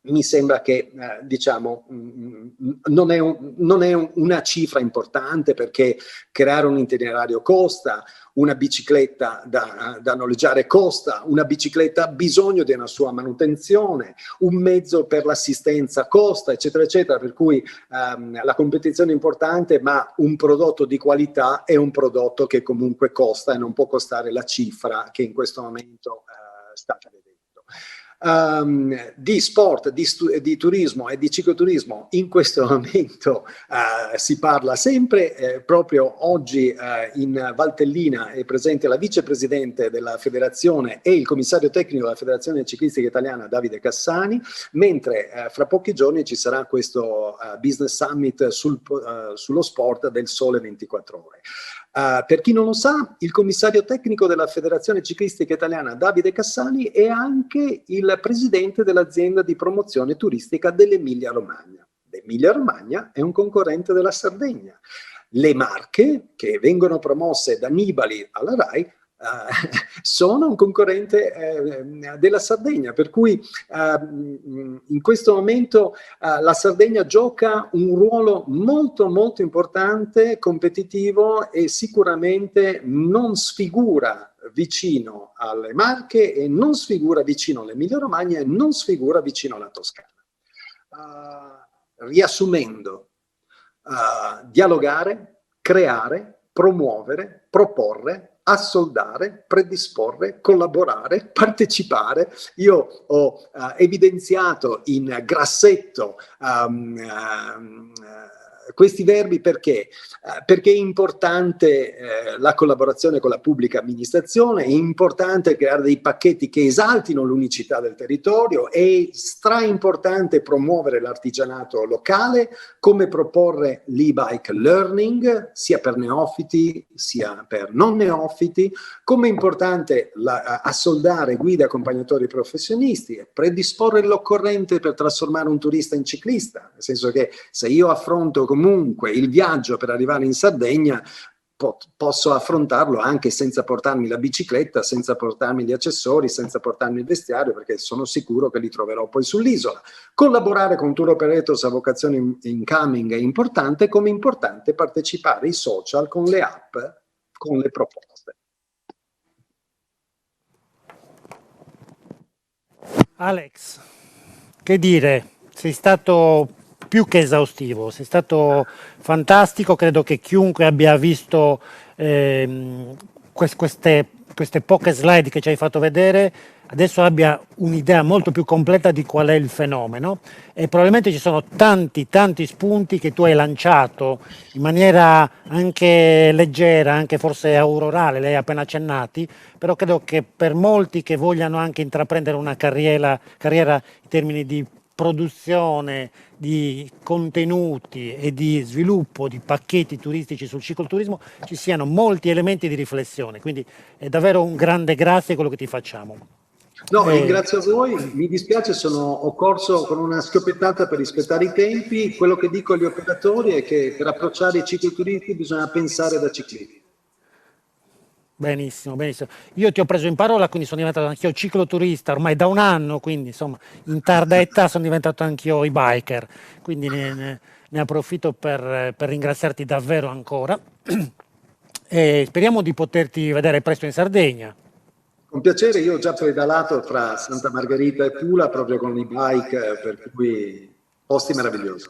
Mi sembra che diciamo non è una cifra importante, perché creare un itinerario costa, una bicicletta da noleggiare costa, una bicicletta ha bisogno di una sua manutenzione, un mezzo per l'assistenza costa, eccetera, eccetera. Per cui la competizione è importante, ma un prodotto di qualità è un prodotto che comunque costa e non può costare la cifra che in questo momento state vedendo. Di sport, di turismo e di cicloturismo in questo momento si parla sempre. Proprio oggi in Valtellina è presente la vicepresidente della federazione e il commissario tecnico della Federazione Ciclistica Italiana, Davide Cassani, mentre fra pochi giorni ci sarà questo Business Summit sullo sport del Sole 24 Ore. Per chi non lo sa, il commissario tecnico della Federazione Ciclistica Italiana, Davide Cassani, è anche il presidente dell'azienda di promozione turistica dell'Emilia-Romagna. L'Emilia-Romagna è un concorrente della Sardegna. Le Marche, che vengono promosse da Nibali alla RAI, sono un concorrente della Sardegna, per cui in questo momento la Sardegna gioca un ruolo molto molto importante, competitivo, e sicuramente non sfigura vicino alle Marche e non sfigura vicino all'Emilia Romagna e non sfigura vicino alla Toscana. Riassumendo, dialogare, creare, promuovere, proporre, assoldare, predisporre, collaborare, partecipare. Io ho evidenziato in grassetto questi verbi perché? Perché è importante la collaborazione con la pubblica amministrazione, è importante creare dei pacchetti che esaltino l'unicità del territorio, è straimportante promuovere l'artigianato locale, come proporre l'e-bike learning sia per neofiti sia per non neofiti, come è importante assoldare guide e accompagnatori professionisti e predisporre l'occorrente per trasformare un turista in ciclista, nel senso che se io affronto comunque il viaggio per arrivare in Sardegna posso affrontarlo anche senza portarmi la bicicletta, senza portarmi gli accessori, senza portarmi il vestiario, perché sono sicuro che li troverò poi sull'isola. Collaborare con tour operators a vocazione incoming è importante, come è importante partecipare ai social con le app, con le proposte. Alex, che dire, sei stato più che esaustivo, sei stato fantastico, credo che chiunque abbia visto queste poche slide che ci hai fatto vedere adesso abbia un'idea molto più completa di qual è il fenomeno, e probabilmente ci sono tanti spunti che tu hai lanciato in maniera anche leggera, anche forse aurorale, lei ha appena accennati, però credo che per molti che vogliano anche intraprendere una carriera in termini di produzione di contenuti e di sviluppo di pacchetti turistici sul cicloturismo ci siano molti elementi di riflessione, quindi è davvero un grande grazie a quello che ti facciamo. No, ringrazio a voi, mi dispiace, ho corso con una schioppettata per rispettare i tempi. Quello che dico agli operatori è che per approcciare i cicloturisti bisogna pensare da ciclisti. Benissimo. Io ti ho preso in parola, quindi sono diventato anch'io cicloturista ormai da un anno, quindi insomma in tarda età sono diventato anch'io e-biker, quindi ne approfitto per ringraziarti davvero ancora e speriamo di poterti vedere presto in Sardegna. Con piacere, io ho già pedalato tra Santa Margherita e Pula proprio con l'e-bike, per cui posti meravigliosi.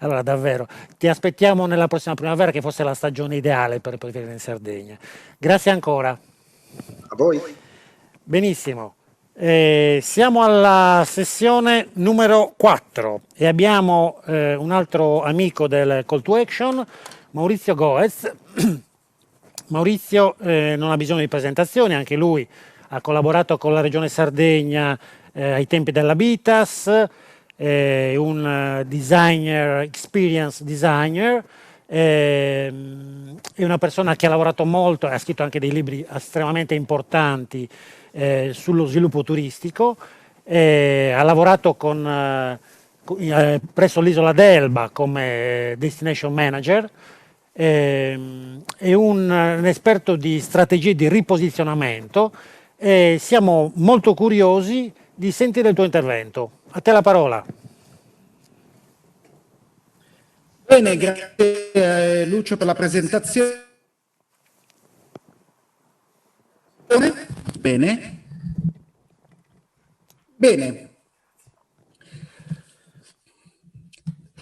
Allora davvero, ti aspettiamo nella prossima primavera, che fosse la stagione ideale per venire in Sardegna. Grazie ancora. A voi. Benissimo, siamo alla sessione numero 4 e abbiamo un altro amico del Call to Action, Maurizio Goez. Maurizio non ha bisogno di presentazioni, anche lui ha collaborato con la Regione Sardegna ai tempi dell'Habitas, un designer, experience designer, è una persona che ha lavorato molto e ha scritto anche dei libri estremamente importanti sullo sviluppo turistico, ha lavorato presso l'isola d'Elba come destination manager, è un esperto di strategie di riposizionamento e siamo molto curiosi di sentire il tuo intervento. A te la parola. Bene, grazie Lucio per la presentazione. Bene.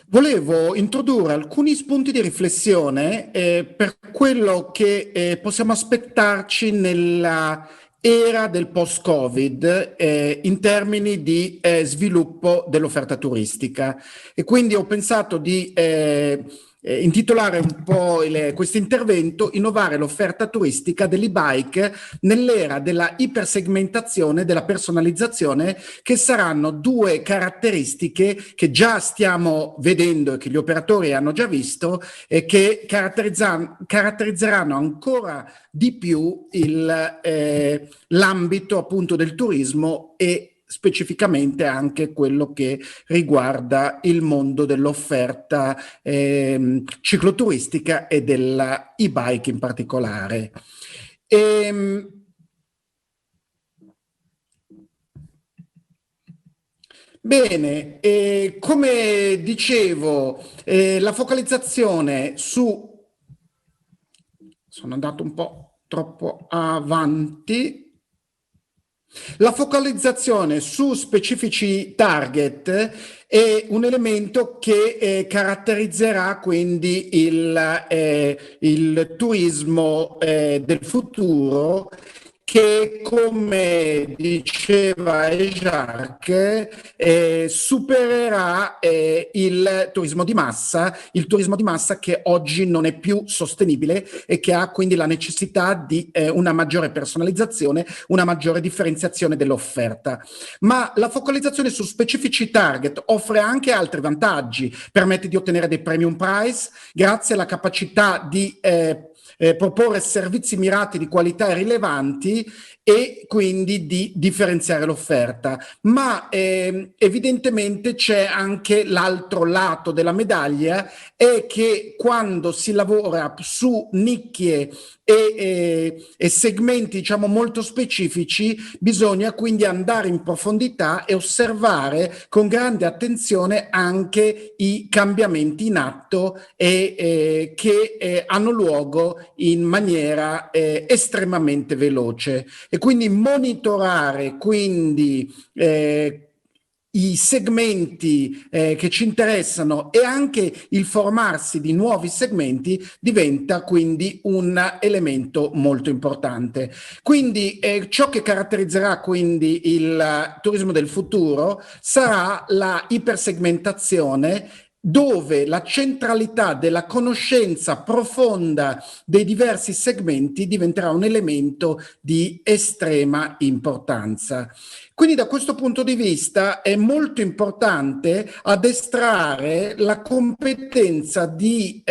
Volevo introdurre alcuni spunti di riflessione per quello che possiamo aspettarci nella era del post-Covid in termini di sviluppo dell'offerta turistica, e quindi ho pensato di intitolare un po' questo intervento "Innovare l'offerta turistica dell'e-bike nell'era della ipersegmentazione e della personalizzazione", che saranno due caratteristiche che già stiamo vedendo e che gli operatori hanno già visto e che caratterizzeranno ancora di più l'ambito appunto del turismo e specificamente anche quello che riguarda il mondo dell'offerta cicloturistica e della e-bike in particolare. Bene, come dicevo, la focalizzazione sono andato un po' troppo avanti. La focalizzazione su specifici target è un elemento che caratterizzerà quindi il turismo del futuro, che, come diceva Jacques, supererà il turismo di massa che oggi non è più sostenibile e che ha quindi la necessità di una maggiore personalizzazione, una maggiore differenziazione dell'offerta. Ma la focalizzazione su specifici target offre anche altri vantaggi, permette di ottenere dei premium price grazie alla capacità di proporre servizi mirati di qualità e rilevanti e quindi di differenziare l'offerta. Ma evidentemente c'è anche l'altro lato della medaglia, è che quando si lavora su nicchie e segmenti, diciamo, molto specifici, bisogna quindi andare in profondità e osservare con grande attenzione anche i cambiamenti in atto e che hanno luogo in maniera estremamente veloce, e quindi monitorare quindi i segmenti che ci interessano e anche il formarsi di nuovi segmenti diventa quindi un elemento molto importante. Quindi ciò che caratterizzerà quindi il turismo del futuro sarà la ipersegmentazione, dove la centralità della conoscenza profonda dei diversi segmenti diventerà un elemento di estrema importanza. Quindi da questo punto di vista è molto importante addestrare la competenza di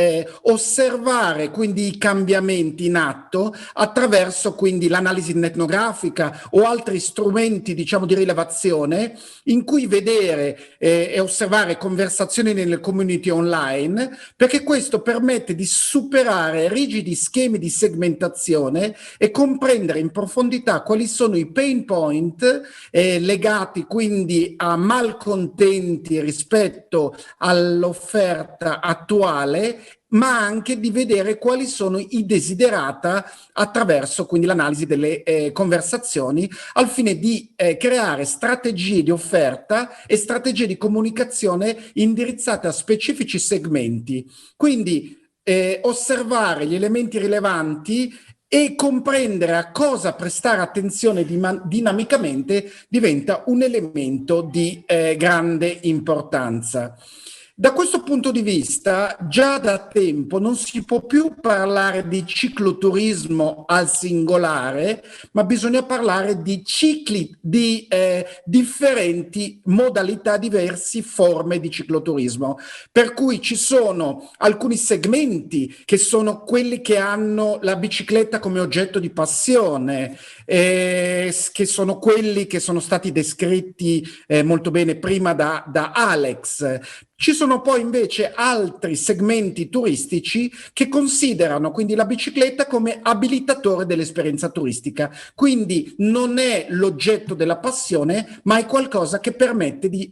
osservare quindi i cambiamenti in atto attraverso quindi l'analisi etnografica o altri strumenti, diciamo, di rilevazione, in cui vedere e osservare conversazioni nelle community online, perché questo permette di superare rigidi schemi di segmentazione e comprendere in profondità quali sono i pain point legati quindi a malcontenti rispetto all'offerta attuale, ma anche di vedere quali sono i desiderata attraverso quindi l'analisi delle conversazioni, al fine di creare strategie di offerta e strategie di comunicazione indirizzate a specifici segmenti. Quindi osservare gli elementi rilevanti e comprendere a cosa prestare attenzione dinamicamente diventa un elemento di grande importanza. Da questo punto di vista, già da tempo non si può più parlare di cicloturismo al singolare, ma bisogna parlare di cicli, di differenti modalità, diverse forme di cicloturismo. Per cui ci sono alcuni segmenti che sono quelli che hanno la bicicletta come oggetto di passione, che sono quelli che sono stati descritti molto bene prima da Alex. Ci sono poi invece altri segmenti turistici che considerano quindi la bicicletta come abilitatore dell'esperienza turistica, quindi non è l'oggetto della passione, ma è qualcosa che permette di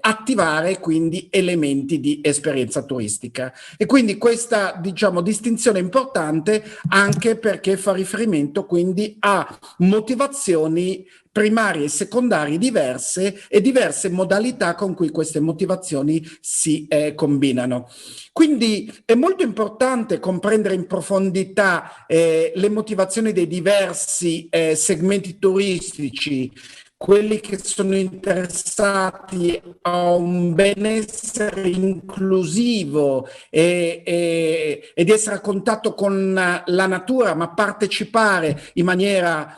attivare quindi elementi di esperienza turistica. E quindi questa, diciamo, distinzione è importante anche perché fa riferimento quindi a motivazioni primarie e secondarie diverse e diverse modalità con cui queste motivazioni si combinano. Quindi è molto importante comprendere in profondità le motivazioni dei diversi segmenti turistici, quelli che sono interessati a un benessere inclusivo e di essere a contatto con la natura, ma partecipare in maniera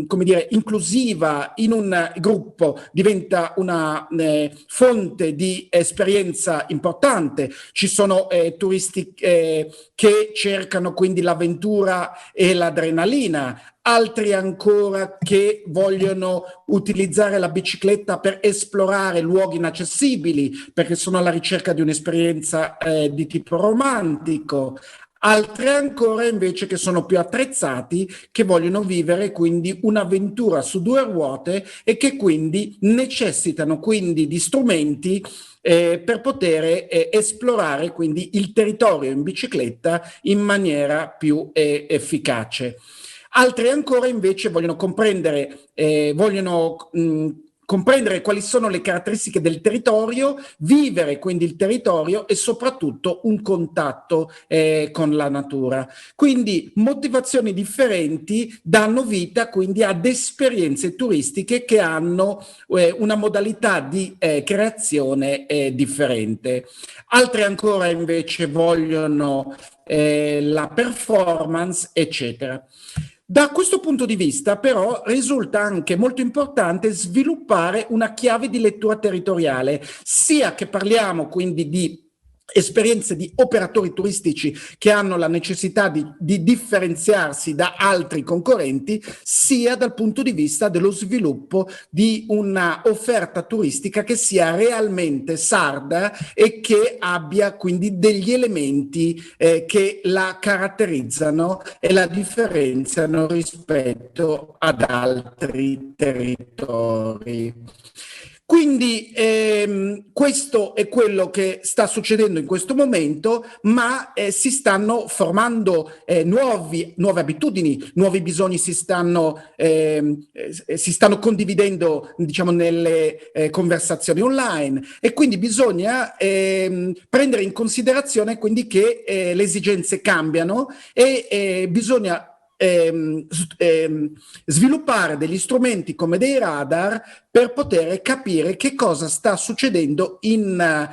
come dire, inclusiva in un gruppo diventa una fonte di esperienza importante. Ci sono turisti che cercano quindi l'avventura e l'adrenalina, altri ancora che vogliono utilizzare la bicicletta per esplorare luoghi inaccessibili, perché sono alla ricerca di un'esperienza di tipo romantico. Altri ancora invece che sono più attrezzati, che vogliono vivere quindi un'avventura su due ruote e che quindi necessitano quindi di strumenti per poter esplorare quindi il territorio in bicicletta in maniera più efficace. Altri ancora invece vogliono comprendere, vogliono comprendere quali sono le caratteristiche del territorio, vivere quindi il territorio e soprattutto un contatto con la natura. Quindi motivazioni differenti danno vita quindi ad esperienze turistiche che hanno una modalità di creazione differente. Altre ancora invece vogliono la performance, eccetera. Da questo punto di vista, però, risulta anche molto importante sviluppare una chiave di lettura territoriale, sia che parliamo quindi di esperienze di operatori turistici che hanno la necessità di differenziarsi da altri concorrenti, sia dal punto di vista dello sviluppo di una offerta turistica che sia realmente sarda e che abbia quindi degli elementi che la caratterizzano e la differenziano rispetto ad altri territori. Quindi questo è quello che sta succedendo in questo momento, ma si stanno formando nuove abitudini, nuovi bisogni si stanno condividendo, diciamo, nelle conversazioni online, e quindi bisogna prendere in considerazione quindi che le esigenze cambiano e bisogna sviluppare degli strumenti come dei radar per poter capire che cosa sta succedendo in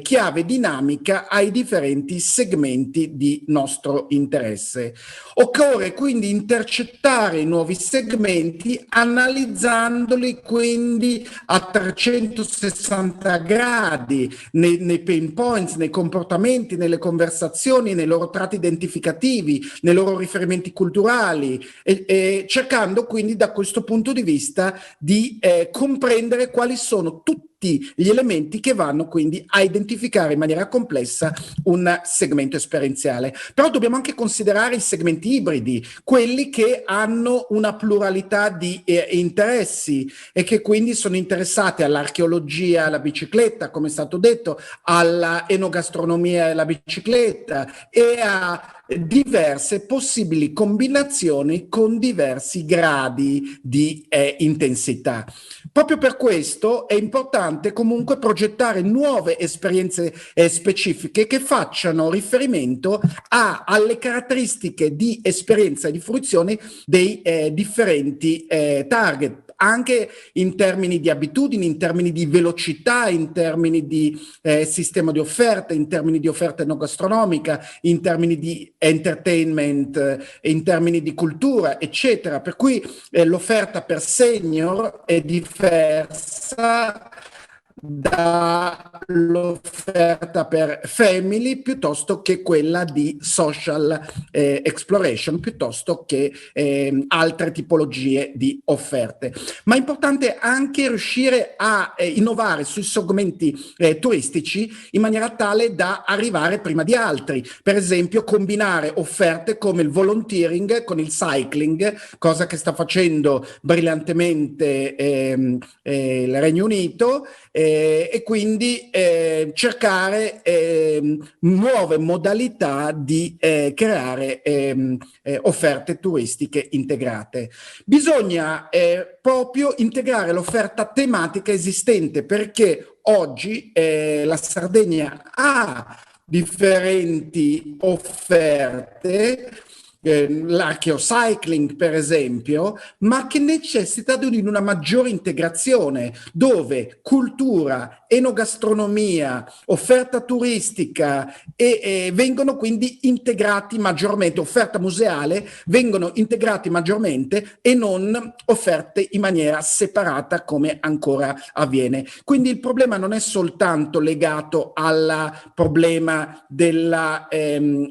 chiave dinamica ai differenti segmenti di nostro interesse. Occorre quindi intercettare i nuovi segmenti analizzandoli quindi a 360 gradi nei pain points, nei comportamenti, nelle conversazioni, nei loro tratti identificativi, nei loro riferimenti culturali, e cercando quindi da questo punto di vista di comprendere quali sono tutti gli elementi che vanno quindi a identificare in maniera complessa un segmento esperienziale. Però dobbiamo anche considerare i segmenti ibridi, quelli che hanno una pluralità di interessi e che quindi sono interessati all'archeologia, alla bicicletta, come è stato detto, alla enogastronomia e alla bicicletta, e a diverse possibili combinazioni con diversi gradi di intensità. Proprio per questo è importante comunque progettare nuove esperienze specifiche che facciano riferimento alle caratteristiche di esperienza e di fruizione dei differenti target, anche in termini di abitudini, in termini di velocità, in termini di sistema di offerta, in termini di offerta enogastronomica, in termini di entertainment, in termini di cultura, eccetera. Per cui l'offerta per senior è diversa dall'offerta per family piuttosto che quella di social exploration, piuttosto che altre tipologie di offerte. Ma è importante anche riuscire a innovare sui segmenti turistici in maniera tale da arrivare prima di altri. Per esempio, combinare offerte come il volunteering con il cycling, cosa che sta facendo brillantemente il Regno Unito, e quindi cercare nuove modalità di creare offerte turistiche integrate. Bisogna proprio integrare l'offerta tematica esistente, perché oggi la Sardegna ha differenti offerte, l'archeocycling per esempio, ma che necessita di una maggiore integrazione, dove cultura, enogastronomia, offerta turistica vengono quindi integrati maggiormente, offerta museale vengono integrati maggiormente e non offerte in maniera separata come ancora avviene. Quindi il problema non è soltanto legato al problema della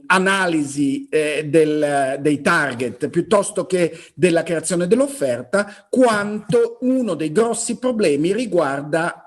analisi dei target piuttosto che della creazione dell'offerta, quanto uno dei grossi problemi riguarda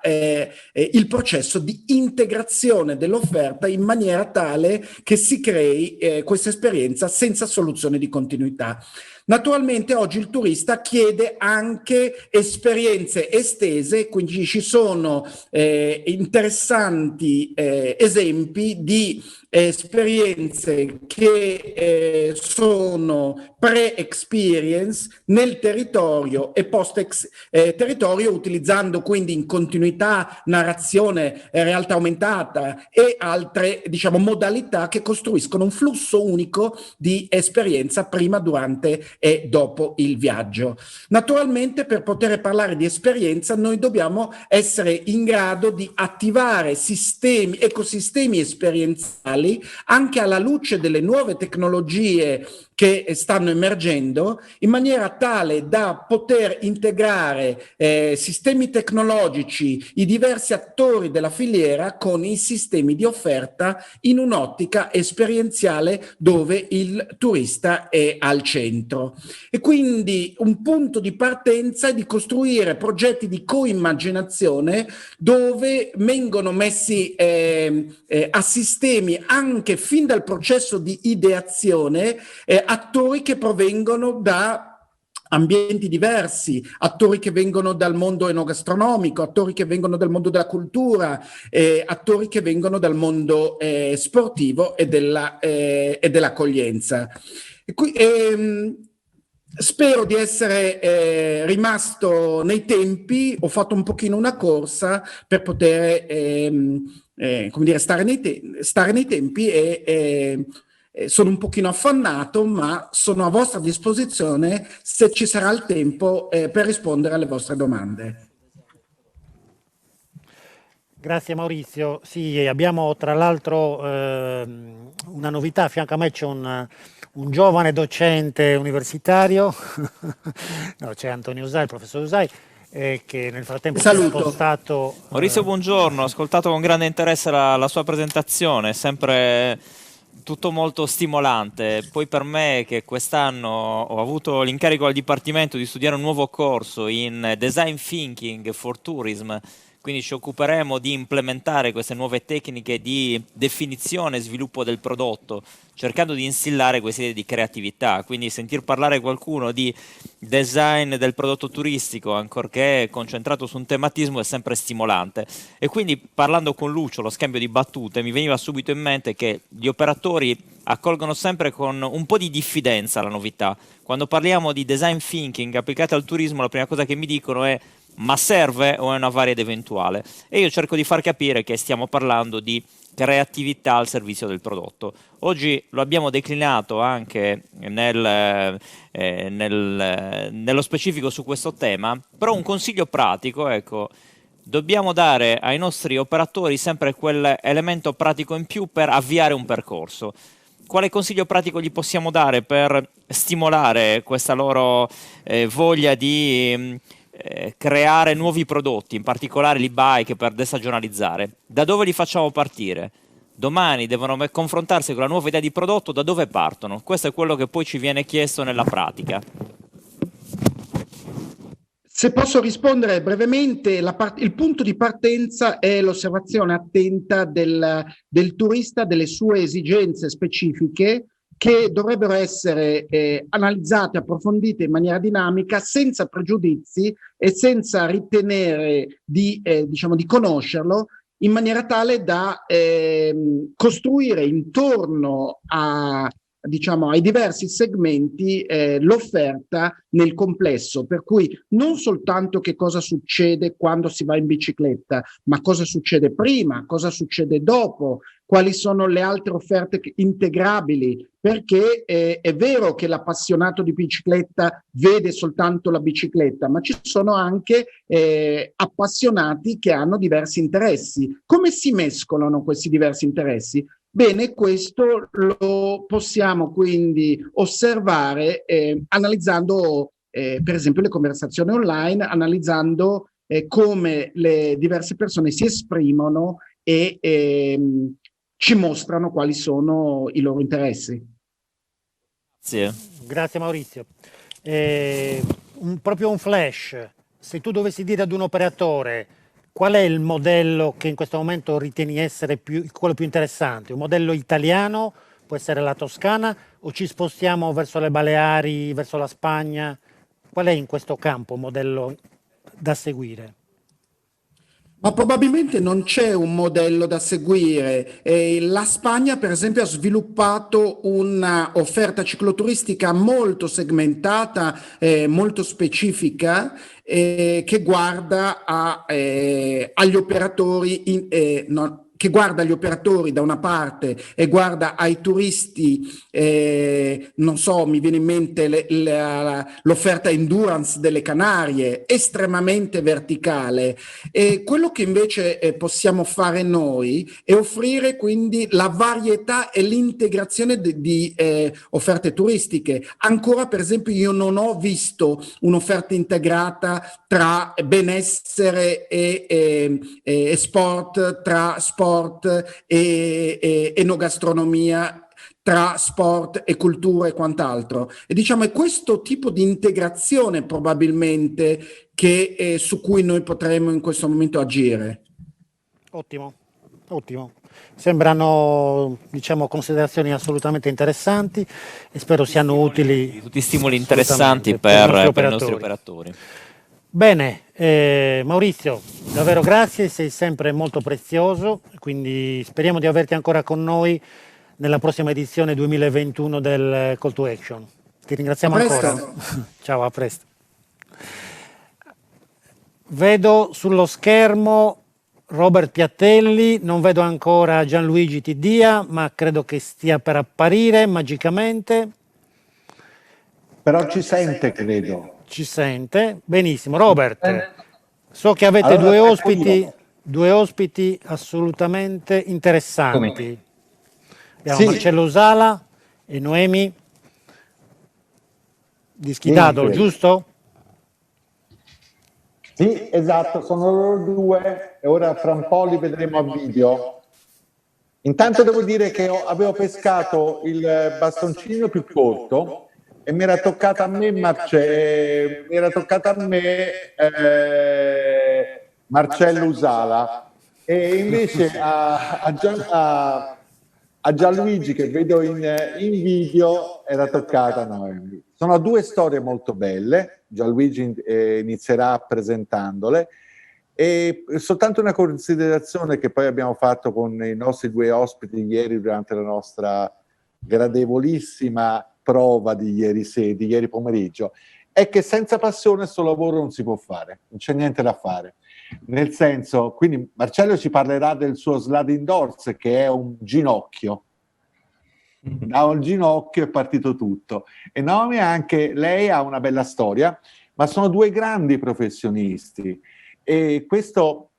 il processo di integrazione dell'offerta in maniera tale che si crei questa esperienza senza soluzione di continuità. Naturalmente oggi il turista chiede anche esperienze estese, quindi ci sono interessanti esempi di esperienze che sono pre-experience nel territorio e post-territorio, utilizzando quindi in continuità narrazione, realtà aumentata e altre, diciamo, modalità che costruiscono un flusso unico di esperienza prima, durante e dopo il viaggio. Naturalmente, per poter parlare di esperienza, noi dobbiamo essere in grado di attivare ecosistemi esperienziali anche alla luce delle nuove tecnologie che stanno emergendo, in maniera tale da poter integrare sistemi tecnologici, i diversi attori della filiera con i sistemi di offerta in un'ottica esperienziale dove il turista è al centro. E quindi un punto di partenza è di costruire progetti di coimmaginazione dove vengono messi a sistemi, anche fin dal processo di ideazione, attori che provengono da ambienti diversi, attori che vengono dal mondo enogastronomico, attori che vengono dal mondo della cultura, attori che vengono dal mondo sportivo e dell'accoglienza. Spero di essere rimasto nei tempi, ho fatto un pochino una corsa per poter come dire, stare nei tempi e sono un pochino affannato, ma sono a vostra disposizione se ci sarà il tempo per rispondere alle vostre domande. Grazie Maurizio. Sì, abbiamo tra l'altro una novità, a fianco a me c'è un giovane docente universitario, no, c'è Antonio Usai, il professor Usai, che nel frattempo si è spostato. Maurizio, buongiorno, ho ascoltato con grande interesse la sua presentazione, sempre tutto molto stimolante. Poi per me, che quest'anno ho avuto l'incarico al Dipartimento di studiare un nuovo corso in Design Thinking for Tourism, quindi ci occuperemo di implementare queste nuove tecniche di definizione e sviluppo del prodotto, cercando di instillare queste idee di creatività. Quindi sentir parlare qualcuno di design del prodotto turistico, ancorché concentrato su un tematismo, è sempre stimolante. E quindi, parlando con Lucio, lo scambio di battute, mi veniva subito in mente che gli operatori accolgono sempre con un po' di diffidenza la novità. Quando parliamo di design thinking applicate al turismo, la prima cosa che mi dicono è: ma serve o è una varia ed eventuale? E io cerco di far capire che stiamo parlando di creatività al servizio del prodotto. Oggi lo abbiamo declinato anche nello specifico su questo tema, però un consiglio pratico, ecco, dobbiamo dare ai nostri operatori sempre quell'elemento pratico in più per avviare un percorso. Quale consiglio pratico gli possiamo dare per stimolare questa loro voglia di creare nuovi prodotti, in particolare l'e-bike per destagionalizzare? Da dove li facciamo partire? Domani devono confrontarsi con la nuova idea di prodotto, da dove partono? Questo è quello che poi ci viene chiesto nella pratica. Se posso rispondere brevemente, il punto di partenza è l'osservazione attenta del turista, delle sue esigenze specifiche, che dovrebbero essere analizzate, approfondite in maniera dinamica, senza pregiudizi e senza ritenere di conoscerlo, in maniera tale da costruire intorno ai diversi segmenti l'offerta nel complesso, per cui non soltanto che cosa succede quando si va in bicicletta, ma cosa succede prima, cosa succede dopo, quali sono le altre offerte integrabili, perché è vero che l'appassionato di bicicletta vede soltanto la bicicletta, ma ci sono anche appassionati che hanno diversi interessi. Come si mescolano questi diversi interessi? Bene, questo lo possiamo quindi osservare analizzando per esempio le conversazioni online, analizzando come le diverse persone si esprimono e ci mostrano quali sono i loro interessi. Grazie Maurizio. Proprio un flash, se tu dovessi dire ad un operatore qual è il modello che in questo momento ritieni essere quello più interessante, un modello italiano, può essere la Toscana, o ci spostiamo verso le Baleari, verso la Spagna? Qual è in questo campo un modello da seguire? Ma probabilmente non c'è un modello da seguire. La Spagna, per esempio, ha sviluppato una offerta cicloturistica molto segmentata, molto specifica, che guarda agli operatori che guarda gli operatori da una parte e guarda ai turisti, non so, mi viene in mente l'offerta endurance delle Canarie, estremamente verticale. E quello che invece possiamo fare noi è offrire quindi la varietà e l'integrazione di offerte turistiche. Ancora, per esempio, io non ho visto un'offerta integrata tra benessere e sport, tra sport e enogastronomia, tra sport e cultura e quant'altro. E diciamo è questo tipo di integrazione probabilmente che su cui noi potremmo in questo momento agire. Ottimo, ottimo. Sembrano, diciamo, considerazioni assolutamente interessanti e spero siano utili. Tutti stimoli interessanti per i nostri operatori. Bene, Maurizio, davvero grazie, sei sempre molto prezioso, quindi speriamo di averti ancora con noi nella prossima edizione 2021 del Call to Action. Ti ringraziamo ancora. Ciao, a presto. Vedo sullo schermo Robert Piattelli, non vedo ancora Gianluigi Tiddia, ma credo che stia per apparire magicamente. Però ci sente, credo. Ci sente? Benissimo. Robert, so che avete due ospiti assolutamente interessanti. Abbiamo Marcello Usala e Noemi di Schidadolo, giusto? Sì, esatto, sono loro due e ora fra un po' li vedremo a video. Intanto devo dire che avevo pescato il bastoncino più corto e mi era toccata a me Marcello Usala, e invece a Gianluigi, che vedo in video, era toccata a Noemi. Sono due storie molto belle. Gianluigi inizierà presentandole, e soltanto una considerazione che poi abbiamo fatto con i nostri due ospiti ieri durante la nostra gradevolissima prova di ieri pomeriggio, è che senza passione sto lavoro non si può fare, non c'è niente da fare. Nel senso, quindi Marcello ci parlerà del suo sliding doors, che è un ginocchio. Da un ginocchio è partito tutto. E Naomi anche lei ha una bella storia, ma sono due grandi professionisti, e questo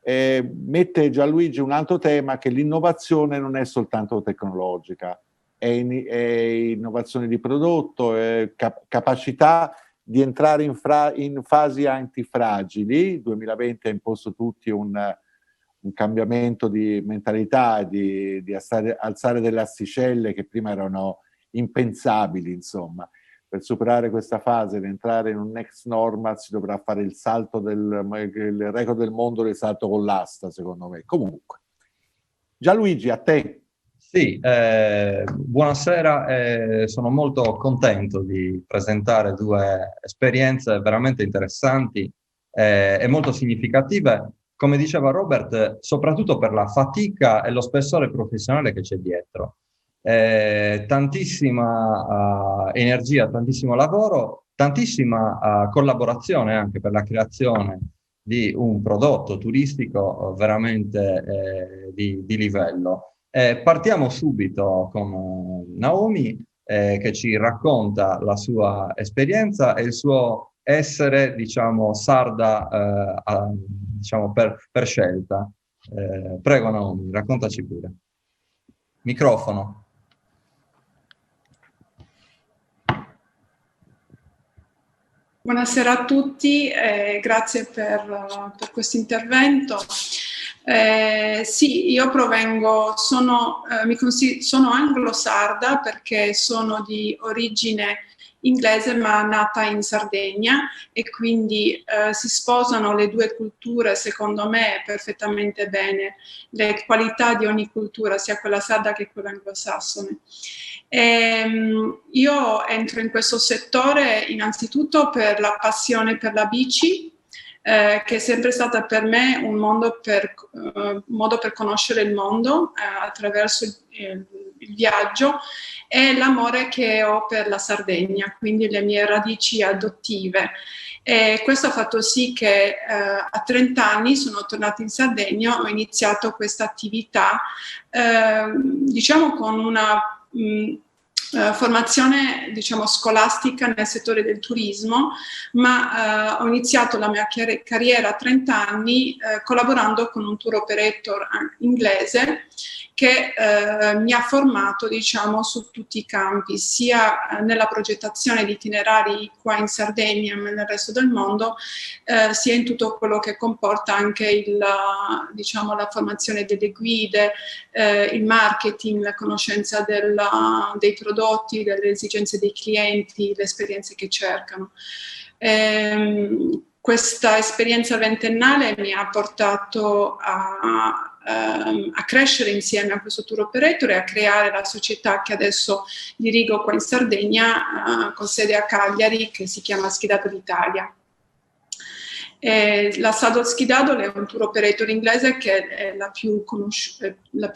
mette Gianluigi un altro tema, che l'innovazione non è soltanto tecnologica, è innovazione di prodotto, è capacità di entrare in fasi antifragili. Il 2020 ha imposto tutti un cambiamento di mentalità, di alzare delle asticelle che prima erano impensabili, insomma. Per superare questa fase ed entrare in un next normal si dovrà fare il salto il record del mondo del salto con l'asta, secondo me. Comunque, Gianluigi, a te. Sì, buonasera, sono molto contento di presentare due esperienze veramente interessanti e molto significative, come diceva Robert, soprattutto per la fatica e lo spessore professionale che c'è dietro. Tantissima energia, tantissimo lavoro, tantissima collaborazione anche per la creazione di un prodotto turistico veramente di livello. Partiamo subito con Naomi, che ci racconta la sua esperienza e il suo essere, diciamo, sarda, diciamo, per scelta. Prego Naomi, raccontaci pure. Microfono. Buonasera a tutti, grazie per questo intervento. Sì, io sono anglo-sarda perché sono di origine inglese ma nata in Sardegna, e quindi si sposano le due culture secondo me perfettamente bene, le qualità di ogni cultura, sia quella sarda che quella anglosassone. Io entro in questo settore innanzitutto per la passione per la bici, che è sempre stata per me un modo per conoscere il mondo attraverso il viaggio, e l'amore che ho per la Sardegna, quindi le mie radici adottive. E questo ha fatto sì che a 30 anni sono tornata in Sardegna, ho iniziato questa attività, diciamo con una formazione scolastica nel settore del turismo, ma ho iniziato la mia carriera a 30 anni collaborando con un tour operator inglese che mi ha formato su tutti i campi, sia nella progettazione di itinerari qua in Sardegna e nel resto del mondo, sia in tutto quello che comporta anche la formazione delle guide, il marketing, la conoscenza dei prodotti, delle esigenze dei clienti, le esperienze che cercano. Questa esperienza ventennale mi ha portato a crescere insieme a questo tour operator e a creare la società che adesso dirigo qua in Sardegna, con sede a Cagliari, che si chiama Skidaddle Italia. La Saddle Skidaddle è un tour operator inglese che è la più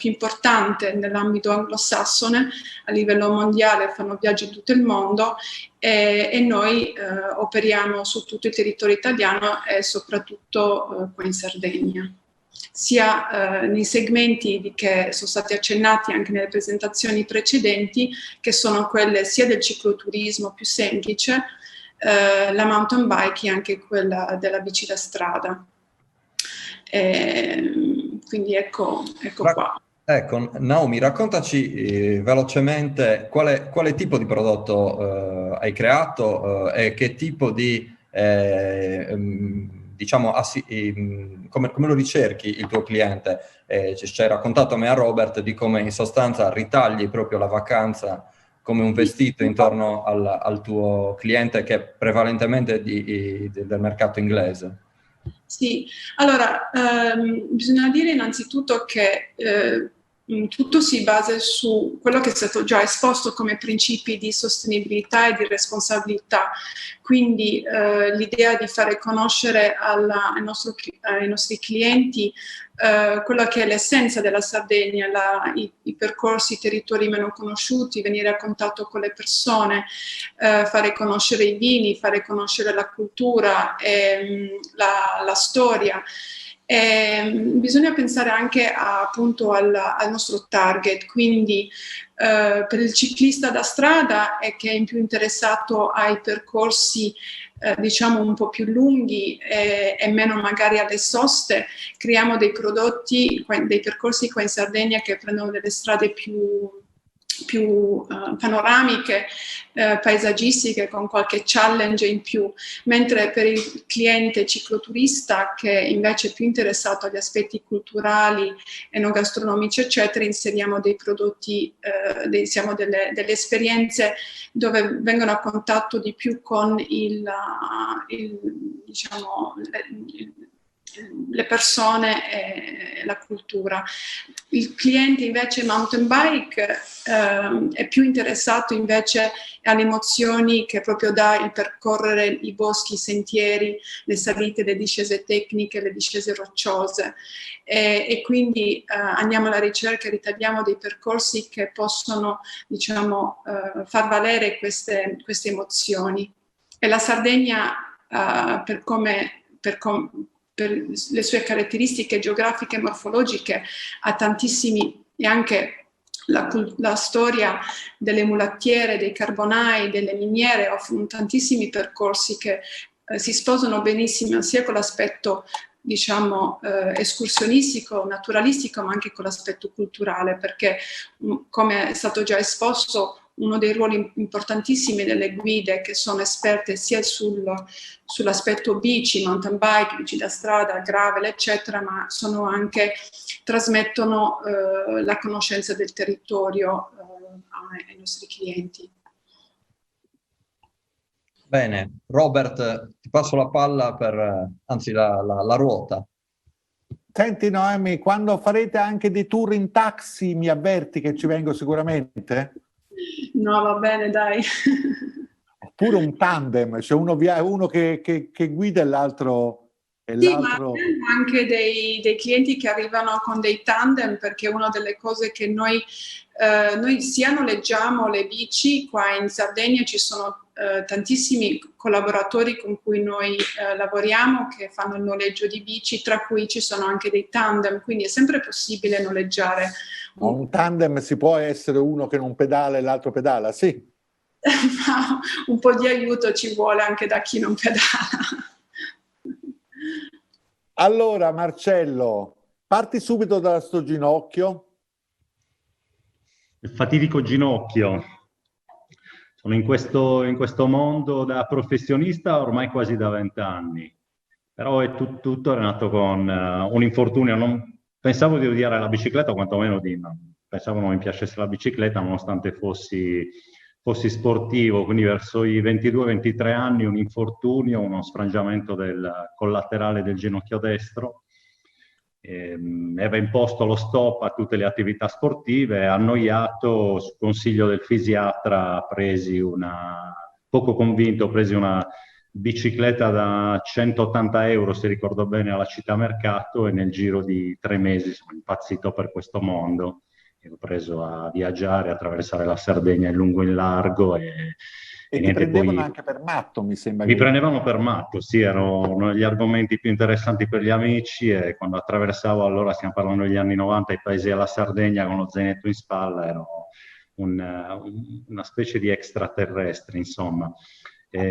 importante nell'ambito anglosassone a livello mondiale, fanno viaggi in tutto il mondo, e noi operiamo su tutto il territorio italiano e soprattutto qua in Sardegna, sia nei segmenti che sono stati accennati anche nelle presentazioni precedenti, che sono quelle sia del cicloturismo più semplice, la mountain bike e anche quella della bici da strada. Quindi ecco qua. Ecco, Naomi, raccontaci velocemente quale tipo di prodotto hai creato e che tipo di, come lo ricerchi il tuo cliente. Ci hai raccontato a me, a Robert, di come in sostanza ritagli proprio la vacanza come un vestito intorno al tuo cliente, che è prevalentemente del mercato inglese. Sì, allora bisogna dire innanzitutto che tutto si basa su quello che è stato già esposto come principi di sostenibilità e di responsabilità. Quindi l'idea di fare conoscere ai nostri clienti quella che è l'essenza della Sardegna, i percorsi, i territori meno conosciuti, venire a contatto con le persone, fare conoscere i vini, fare conoscere la cultura e la storia. Bisogna pensare anche appunto al nostro target, quindi per il ciclista da strada che è in più interessato ai percorsi un po' più lunghi e meno magari alle soste, creiamo dei prodotti, dei percorsi qua in Sardegna che prendono delle strade più panoramiche, paesaggistiche, con qualche challenge in più, mentre per il cliente cicloturista, che invece è più interessato agli aspetti culturali, enogastronomici eccetera, inseriamo dei prodotti, delle esperienze dove vengono a contatto di più con le persone e la cultura. Il cliente invece mountain bike è più interessato invece alle emozioni che proprio dà il percorrere i boschi, i sentieri, le salite, le discese tecniche, le discese rocciose, e quindi andiamo alla ricerca e ritagliamo dei percorsi che possono far valere queste emozioni. E la Sardegna per le sue caratteristiche geografiche e morfologiche ha tantissimi, e anche la storia delle mulattiere, dei carbonai, delle miniere offrono tantissimi percorsi che si sposano benissimo sia con l'aspetto escursionistico, naturalistico, ma anche con l'aspetto culturale, perché come è stato già esposto, uno dei ruoli importantissimi delle guide, che sono esperte sia sull'aspetto bici, mountain bike, bici da strada, gravel, eccetera, ma trasmettono la conoscenza del territorio ai nostri clienti. Bene, Robert, ti passo la palla anzi la ruota. Senti Noemi, quando farete anche dei tour in taxi mi avverti che ci vengo sicuramente? No, va bene, dai. Oppure un tandem, cioè uno che guida e l'altro... Sì, ma abbiamo anche dei clienti che arrivano con dei tandem, perché una delle cose che noi sia noleggiamo le bici, qua in Sardegna ci sono tantissimi collaboratori con cui noi lavoriamo che fanno il noleggio di bici, tra cui ci sono anche dei tandem, quindi è sempre possibile noleggiare. Un tandem si può essere uno che non pedala e l'altro pedala, sì. Ma un po' di aiuto ci vuole anche da chi non pedala. Allora Marcello, parti subito da sto ginocchio. Il fatidico ginocchio. Sono in questo mondo da professionista ormai quasi da 20 anni, però tutto è nato con un infortunio. Non pensavo di odiare la bicicletta, quantomeno pensavo non mi piacesse la bicicletta, nonostante fossi sportivo, quindi verso i 22-23 anni un infortunio, uno sfrangiamento del collaterale del ginocchio destro. Mi aveva imposto lo stop a tutte le attività sportive, annoiato, su consiglio del fisiatra, poco convinto, presi una bicicletta da 180 euro, se ricordo bene, alla Città Mercato, e nel giro di 3 mesi sono impazzito per questo mondo. Ho preso a viaggiare, a attraversare la Sardegna in lungo e in largo e ti prendevano anche per matto, mi sembra. Mi prendevano per matto, sì, erano gli argomenti più interessanti per gli amici, e quando attraversavo, allora stiamo parlando degli anni 90, i paesi della Sardegna con lo zainetto in spalla, ero una specie di extraterrestre, insomma.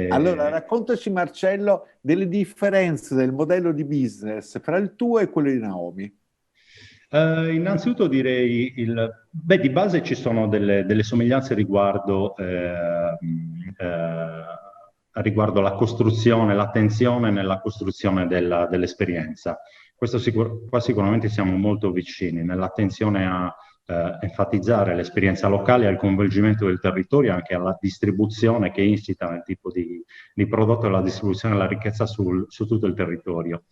Allora, raccontaci Marcello delle differenze del modello di business fra il tuo e quello di Naomi. Innanzitutto direi, di base ci sono delle somiglianze riguardo la costruzione, l'attenzione nella costruzione dell'esperienza. Qua sicuramente siamo molto vicini, nell'attenzione a enfatizzare l'esperienza locale, al coinvolgimento del territorio, anche alla distribuzione che insita nel tipo di prodotto e la distribuzione della ricchezza su tutto il territorio.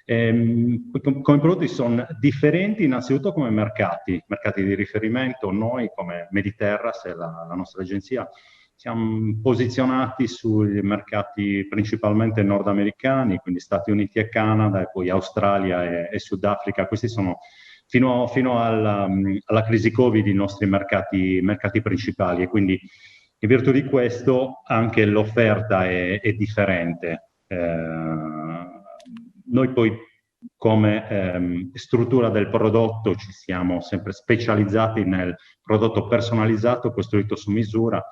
Come prodotti sono differenti innanzitutto come mercati di riferimento. Noi come Mediterras, la nostra agenzia, siamo posizionati sui mercati principalmente nordamericani, quindi Stati Uniti e Canada, e poi Australia e Sudafrica. Questi sono fino alla crisi Covid i nostri mercati principali, e quindi in virtù di questo anche l'offerta è differente. Noi poi come struttura del prodotto ci siamo sempre specializzati nel prodotto personalizzato, costruito su misura.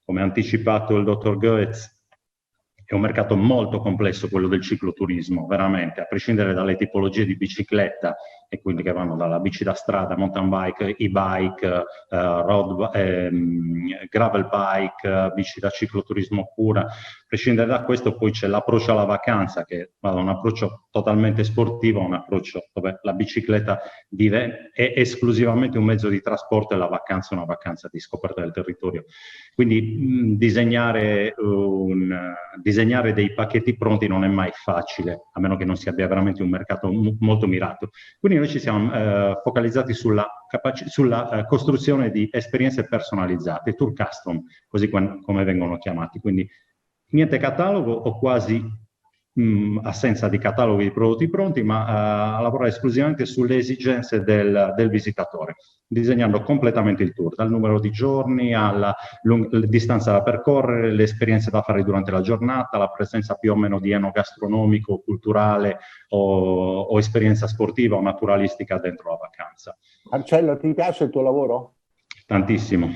Come ha anticipato il dottor Goetz, è un mercato molto complesso quello del cicloturismo, veramente, a prescindere dalle tipologie di bicicletta, e quindi che vanno dalla bici da strada, mountain bike, e-bike, gravel bike, bici da cicloturismo pura. A prescindere da questo poi c'è l'approccio alla vacanza, che è un approccio totalmente sportivo, un approccio dove la bicicletta è esclusivamente un mezzo di trasporto e la vacanza è una vacanza di scoperta del territorio. Quindi disegnare dei pacchetti pronti non è mai facile, a meno che non si abbia veramente un mercato molto mirato. Quindi noi ci siamo focalizzati sulla costruzione di esperienze personalizzate, tour custom, così come vengono chiamati. Quindi niente catalogo o quasi assenza di cataloghi di prodotti pronti, ma lavorare esclusivamente sulle esigenze del visitatore, disegnando completamente il tour, dal numero di giorni alla distanza da percorrere, le esperienze da fare durante la giornata, la presenza più o meno di enogastronomico, culturale o esperienza sportiva o naturalistica dentro la vacanza. Marcello, ti piace il tuo lavoro? Tantissimo.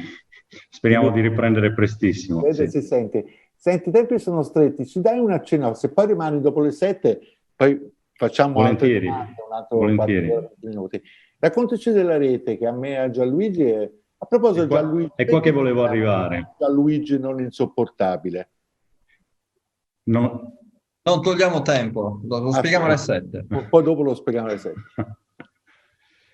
Speriamo di riprendere prestissimo. Vede, sì. Si sente. Senti, i tempi sono stretti, ci dai una cena, se poi rimani dopo le 7, poi facciamo altre domande, un altro 40 minuti. Raccontaci della rete che a me e a Gianluigi a proposito Gianluigi... È qua che volevo arrivare. Gianluigi non insopportabile. Non togliamo tempo, lo spieghiamo alle 7. Poi dopo lo spieghiamo alle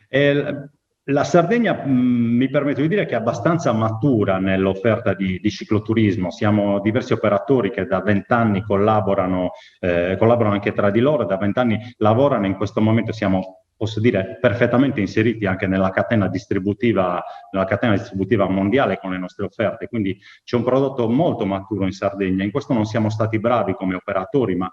7. La Sardegna, mi permetto di dire che è abbastanza matura nell'offerta di cicloturismo. Siamo diversi operatori che da 20 anni collaborano anche tra di loro, da 20 anni lavorano. In questo momento siamo, posso dire, perfettamente inseriti anche nella catena distributiva mondiale con le nostre offerte. Quindi c'è un prodotto molto maturo in Sardegna. In questo non siamo stati bravi come operatori, ma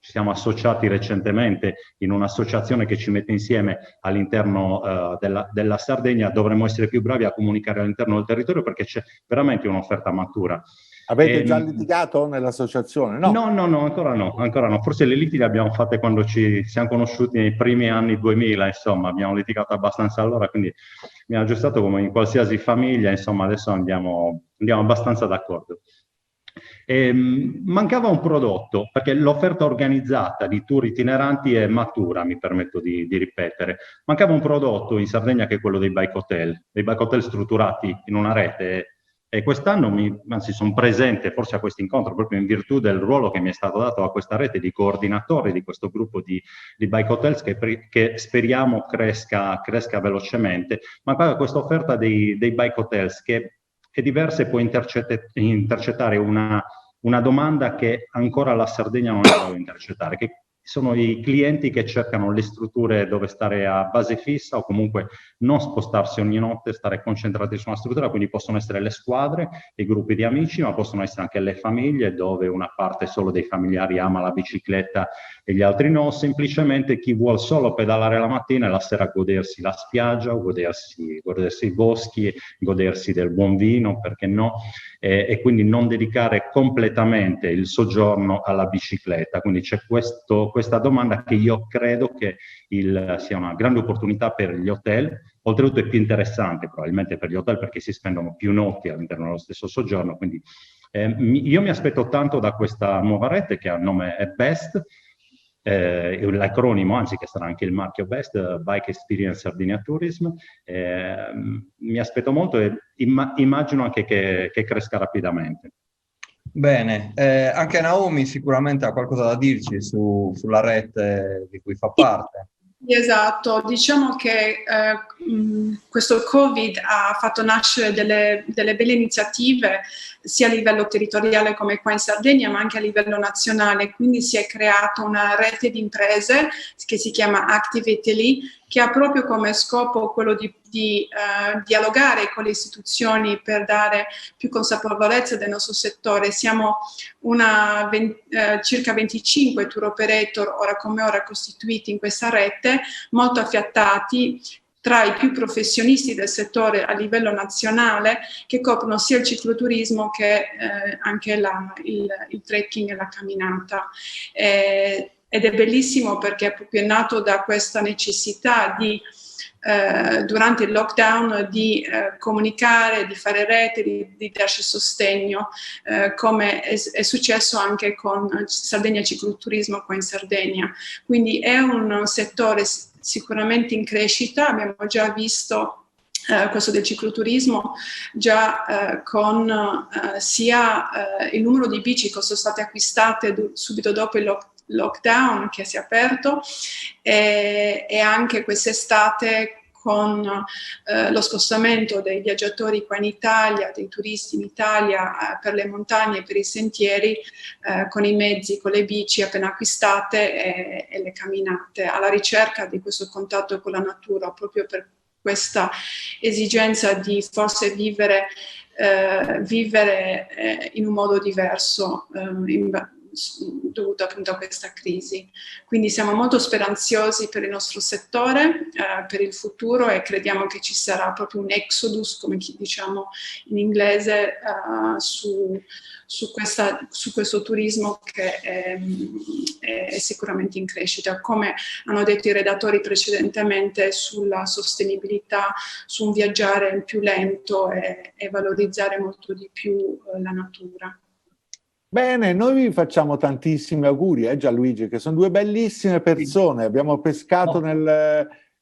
ci siamo associati recentemente in un'associazione che ci mette insieme all'interno della Sardegna. Dovremmo essere più bravi a comunicare all'interno del territorio, perché c'è veramente un'offerta matura. Avete già litigato nell'associazione? No, ancora no. Forse le litighe le abbiamo fatte quando ci siamo conosciuti nei primi anni 2000, insomma, abbiamo litigato abbastanza allora, quindi mi ha aggiustato come in qualsiasi famiglia, insomma, adesso andiamo abbastanza d'accordo. Mancava un prodotto, perché l'offerta organizzata di tour itineranti è matura, mi permetto di ripetere. Mancava un prodotto in Sardegna che è quello dei bike hotel strutturati in una rete, e quest'anno anzi sono presente forse a questo incontro proprio in virtù del ruolo che mi è stato dato a questa rete di coordinatore di questo gruppo di bike hotels che speriamo cresca velocemente. Mancava questa offerta dei bike hotels che è diversa e può intercettare una domanda che ancora la Sardegna non è in grado di intercettare, che sono i clienti che cercano le strutture dove stare a base fissa o comunque non spostarsi ogni notte, stare concentrati su una struttura. Quindi possono essere le squadre, i gruppi di amici, ma possono essere anche le famiglie, dove una parte solo dei familiari ama la bicicletta e gli altri no, semplicemente chi vuole solo pedalare la mattina e la sera godersi la spiaggia, o godersi i boschi, godersi del buon vino, perché no, e quindi non dedicare completamente il soggiorno alla bicicletta. Quindi c'è questa domanda che io credo che sia una grande opportunità per gli hotel. Oltretutto è più interessante probabilmente per gli hotel, perché si spendono più notti all'interno dello stesso soggiorno. Quindi io mi aspetto tanto da questa nuova rete, che ha il nome è BEST, l'acronimo, anzi, che sarà anche il marchio BEST, Bike Experience Sardinia Tourism. Mi aspetto molto e immagino anche che cresca rapidamente. Bene, anche Naomi sicuramente ha qualcosa da dirci sulla rete di cui fa parte. Esatto, diciamo che questo Covid ha fatto nascere delle belle iniziative sia a livello territoriale come qua in Sardegna, ma anche a livello nazionale. Quindi si è creata una rete di imprese che si chiama Active Italy, che ha proprio come scopo quello di dialogare con le istituzioni per dare più consapevolezza del nostro settore. Siamo circa 25 tour operator ora come ora costituiti in questa rete, molto affiattati tra i più professionisti del settore a livello nazionale, che coprono sia il cicloturismo che anche il trekking e la camminata. Ed è bellissimo perché proprio è nato da questa necessità di durante il lockdown di comunicare, di fare rete, di darci sostegno, come è successo anche con Sardegna Cicloturismo qua in Sardegna. Quindi è un settore sicuramente in crescita. Abbiamo già visto questo del cicloturismo già con sia il numero di bici che sono state acquistate subito dopo il lockdown che si è aperto, e anche quest'estate con lo spostamento dei viaggiatori qua in Italia, dei turisti in Italia per le montagne e per i sentieri, con i mezzi, con le bici appena acquistate e le camminate, alla ricerca di questo contatto con la natura, proprio per questa esigenza di forse vivere in un modo diverso dovuto appunto a questa crisi. Quindi siamo molto speranzosi per il nostro settore, per il futuro, e crediamo che ci sarà proprio un exodus, come diciamo in inglese, su questo turismo che è sicuramente in crescita. Come hanno detto i redattori precedentemente, sulla sostenibilità, su un viaggiare più lento e valorizzare molto di più la natura. Bene, noi vi facciamo tantissimi auguri, Gianluigi, che sono due bellissime persone. Abbiamo pescato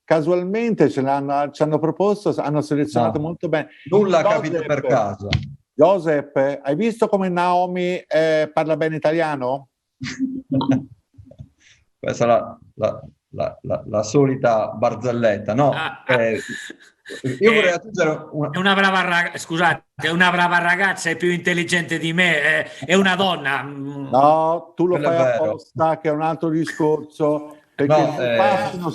casualmente, ci hanno proposto, hanno selezionato molto bene. Nulla capito per caso. Joseph, hai visto come Naomi parla bene italiano? Questa la solita barzelletta, no? Io vorrei aggiungere è una brava scusate, è una brava ragazza, è più intelligente di me, è una donna. No, tu lo Quello fai è vero. apposta, che è un altro discorso.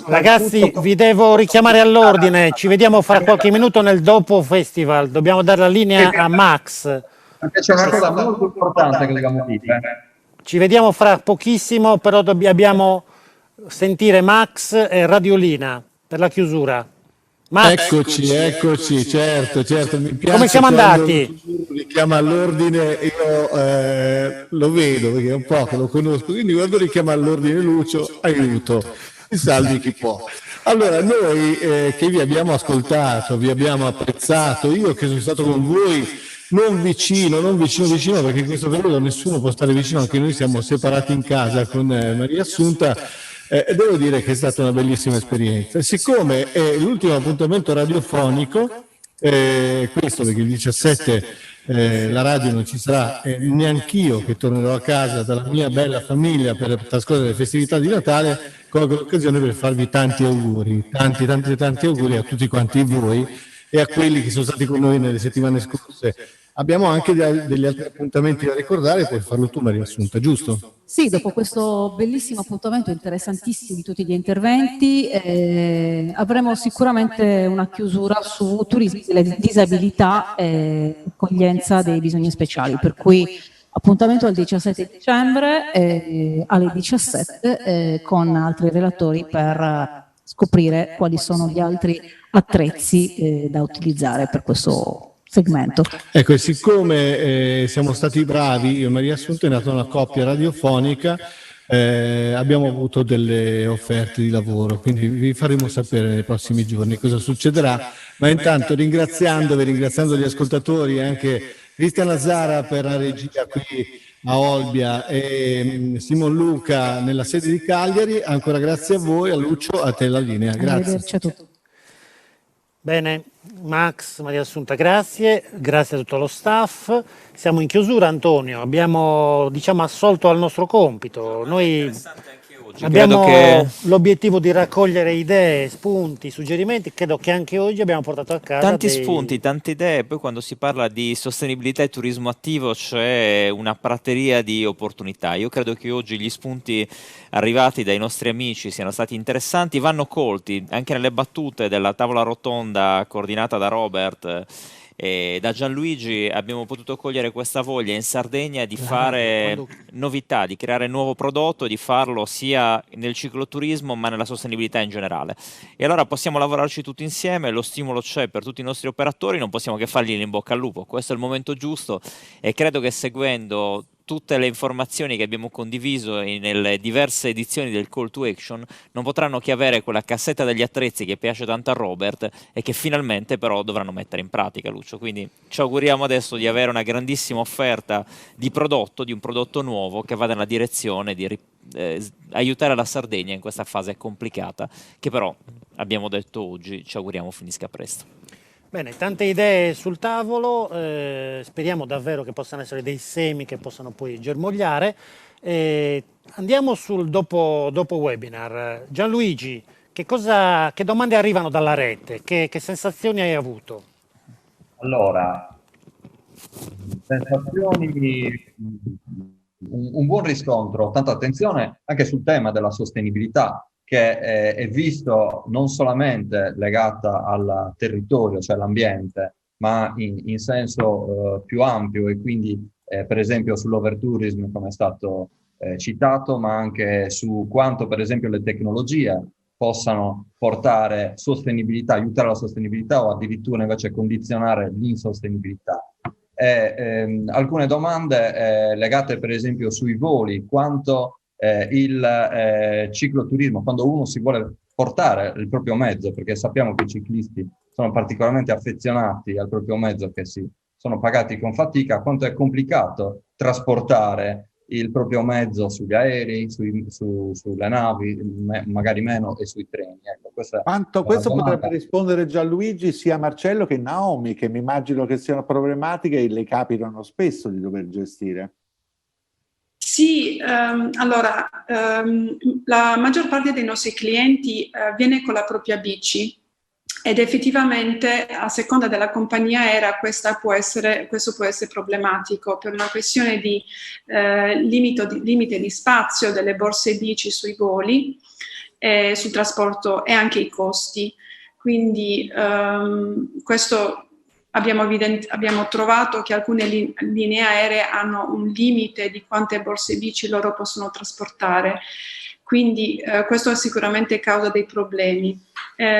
Ragazzi, vi devo richiamare all'ordine, ci vediamo fra qualche minuto nel dopo festival, dobbiamo dare la linea a Max. Perché c'è una cosa molto importante che dobbiamo dire. Ci vediamo fra pochissimo, però dobbiamo sentire Max e Radiolina per la chiusura. Max. Eccoci, certo, mi piace. Come siamo andati? Richiama all'ordine, io lo vedo perché è un po' che lo conosco, quindi quando richiama all'ordine Lucio, aiuto, si salvi chi può. Allora, noi che vi abbiamo ascoltato, vi abbiamo apprezzato, io che sono stato con voi non vicino, perché in questo periodo nessuno può stare vicino, anche noi siamo separati in casa con Maria Assunta. Devo dire che è stata una bellissima esperienza. Siccome è l'ultimo appuntamento radiofonico, questo perché il 17 la radio non ci sarà, neanch'io che tornerò a casa dalla mia bella famiglia per trascorrere le festività di Natale, colgo l'occasione per farvi tanti auguri, tanti auguri a tutti quanti voi e a quelli che sono stati con noi nelle settimane scorse. Abbiamo anche degli altri appuntamenti da ricordare, puoi farlo tu Maria Assunta, giusto? Sì, dopo questo bellissimo appuntamento interessantissimo di tutti gli interventi, avremo sicuramente una chiusura su turismo delle disabilità e accoglienza dei bisogni speciali, per cui appuntamento al 17 dicembre alle 17 con altri relatori per scoprire quali sono gli altri attrezzi da utilizzare per questo segmento. Ecco, e siccome siamo stati bravi, io e Maria Assunta è nata una coppia radiofonica, abbiamo avuto delle offerte di lavoro, quindi vi faremo sapere nei prossimi giorni cosa succederà, ma intanto ringraziando gli ascoltatori e anche Cristian Lazzara per la regia qui a Olbia e Simon Luca nella sede di Cagliari, ancora grazie a voi, a Lucio, a te la linea, grazie. Arrivederci a tutti. Bene, Max, Maria Assunta, grazie a tutto lo staff. Siamo in chiusura, Antonio, abbiamo assolto al nostro compito. Noi abbiamo l'obiettivo di raccogliere idee, spunti, suggerimenti, credo che anche oggi abbiamo portato a casa tanti spunti, tante idee. Poi quando si parla di sostenibilità e turismo attivo c'è una prateria di opportunità. Io credo che oggi gli spunti arrivati dai nostri amici siano stati interessanti, vanno colti anche nelle battute della tavola rotonda coordinata da Robert e da Gianluigi. Abbiamo potuto cogliere questa voglia in Sardegna di fare novità, di creare nuovo prodotto, di farlo sia nel cicloturismo ma nella sostenibilità in generale. E allora possiamo lavorarci tutti insieme, lo stimolo c'è per tutti i nostri operatori, non possiamo che fargli in bocca al lupo. Questo è il momento giusto e credo che seguendo tutte le informazioni che abbiamo condiviso nelle diverse edizioni del Call to Action non potranno che avere quella cassetta degli attrezzi che piace tanto a Robert e che finalmente però dovranno mettere in pratica, Lucio. Quindi ci auguriamo adesso di avere una grandissima offerta di prodotto, di un prodotto nuovo che vada nella direzione di aiutare la Sardegna in questa fase complicata che però abbiamo detto oggi ci auguriamo finisca presto. Bene, tante idee sul tavolo, speriamo davvero che possano essere dei semi che possano poi germogliare. Andiamo sul dopo webinar. Gianluigi, che domande arrivano dalla rete? Che sensazioni hai avuto? Allora, sensazioni, un buon riscontro, tanta attenzione anche sul tema della sostenibilità, che è visto non solamente legata al territorio, cioè all'ambiente, ma in senso più ampio e quindi per esempio sull'overtourism come è stato citato, ma anche su quanto per esempio le tecnologie possano portare sostenibilità, aiutare la sostenibilità o addirittura invece condizionare l'insostenibilità. Alcune domande legate per esempio sui voli, quanto il cicloturismo, quando uno si vuole portare il proprio mezzo, perché sappiamo che i ciclisti sono particolarmente affezionati al proprio mezzo che si sono pagati con fatica, quanto è complicato trasportare il proprio mezzo sugli aerei, sulle navi, magari meno, e sui treni. Ecco, quanto questo potrebbe rispondere Gianluigi sia Marcello che Naomi, che mi immagino che siano problematiche e le capitano spesso di dover gestire. Sì, allora, la maggior parte dei nostri clienti viene con la propria bici ed effettivamente a seconda della compagnia aerea questo può essere problematico per una questione di limite di spazio delle borse bici sui voli, sul trasporto e anche i costi. Quindi questo abbiamo trovato che alcune linee aeree hanno un limite di quante borse bici loro possono trasportare, quindi questo è sicuramente causa dei problemi.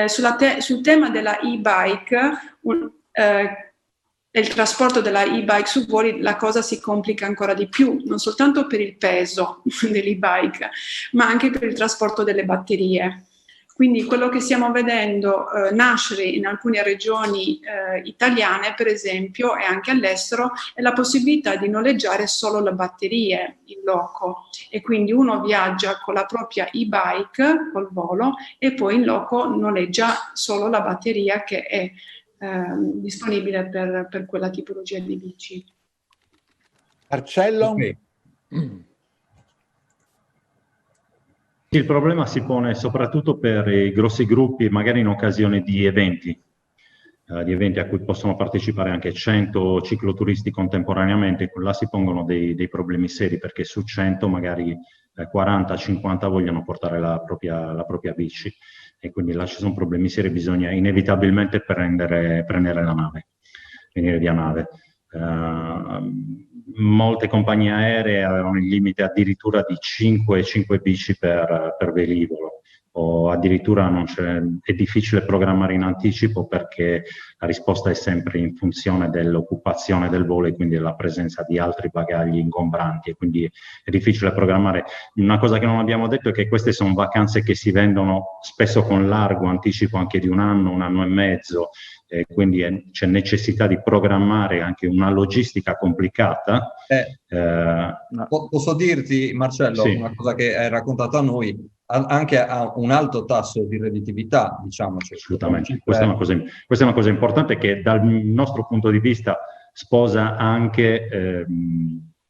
Sul tema della e-bike e il trasporto della e-bike su voli, la cosa si complica ancora di più, non soltanto per il peso dell'e-bike, ma anche per il trasporto delle batterie. Quindi quello che stiamo vedendo nascere in alcune regioni italiane, per esempio, e anche all'estero, è la possibilità di noleggiare solo le batterie in loco. E quindi uno viaggia con la propria e-bike, col volo, e poi in loco noleggia solo la batteria che è disponibile per quella tipologia di bici. Marcello? Okay. Il problema si pone soprattutto per i grossi gruppi, magari in occasione di eventi a cui possono partecipare anche 100 cicloturisti contemporaneamente. Là si pongono dei problemi seri, perché su 100 magari 40-50 vogliono portare la propria bici, e quindi là ci sono problemi seri, bisogna inevitabilmente prendere la nave, venire via nave. Molte compagnie aeree avevano il limite addirittura di 5 bici per velivolo, o addirittura è difficile programmare in anticipo, perché la risposta è sempre in funzione dell'occupazione del volo e quindi della presenza di altri bagagli ingombranti, e quindi è difficile programmare. Una cosa che non abbiamo detto è che queste sono vacanze che si vendono spesso con largo anticipo, anche di un anno e mezzo, quindi c'è necessità di programmare anche una logistica complicata. Posso dirti, Marcello, sì, una cosa che hai raccontato a noi, anche a un alto tasso di redditività, diciamo. Assolutamente, questa è una cosa importante, che dal nostro punto di vista sposa anche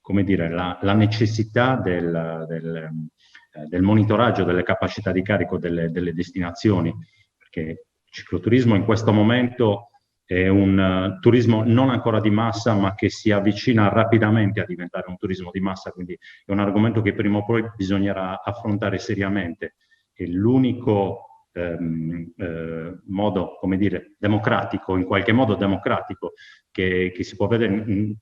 come dire, la necessità del monitoraggio delle capacità di carico delle destinazioni, perché il cicloturismo in questo momento è un turismo non ancora di massa, ma che si avvicina rapidamente a diventare un turismo di massa, quindi è un argomento che prima o poi bisognerà affrontare seriamente. E l'unico modo, come dire, democratico, in qualche modo democratico, che si può vedere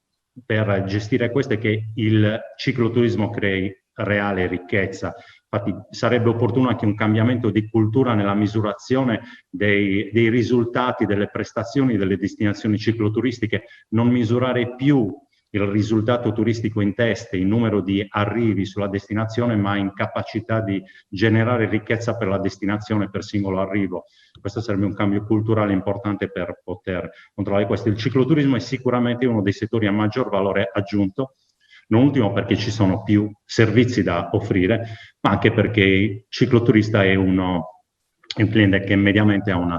per gestire questo è che il cicloturismo crei reale ricchezza. Infatti sarebbe opportuno anche un cambiamento di cultura nella misurazione dei risultati, delle prestazioni delle destinazioni cicloturistiche, non misurare più il risultato turistico in teste, in numero di arrivi sulla destinazione, ma in capacità di generare ricchezza per la destinazione, per singolo arrivo. Questo sarebbe un cambio culturale importante per poter controllare questo. Il cicloturismo è sicuramente uno dei settori a maggior valore aggiunto, non ultimo perché ci sono più servizi da offrire, ma anche perché il cicloturista è un cliente che mediamente ha una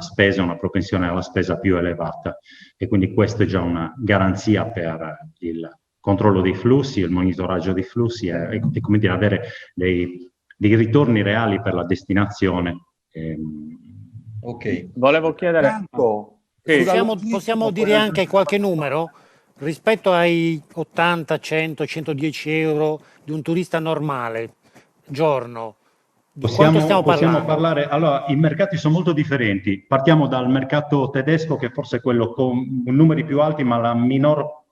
propensione alla spesa più elevata, e quindi questo è già una garanzia per il controllo dei flussi, il monitoraggio dei flussi e come dire, avere dei ritorni reali per la destinazione. Ok. Volevo chiedere... Possiamo dire anche qualche numero? Rispetto ai 80, 100, 110 euro di un turista normale, giorno, possiamo parlare? Allora, i mercati sono molto differenti. Partiamo dal mercato tedesco, che forse è quello con numeri più alti, ma la minor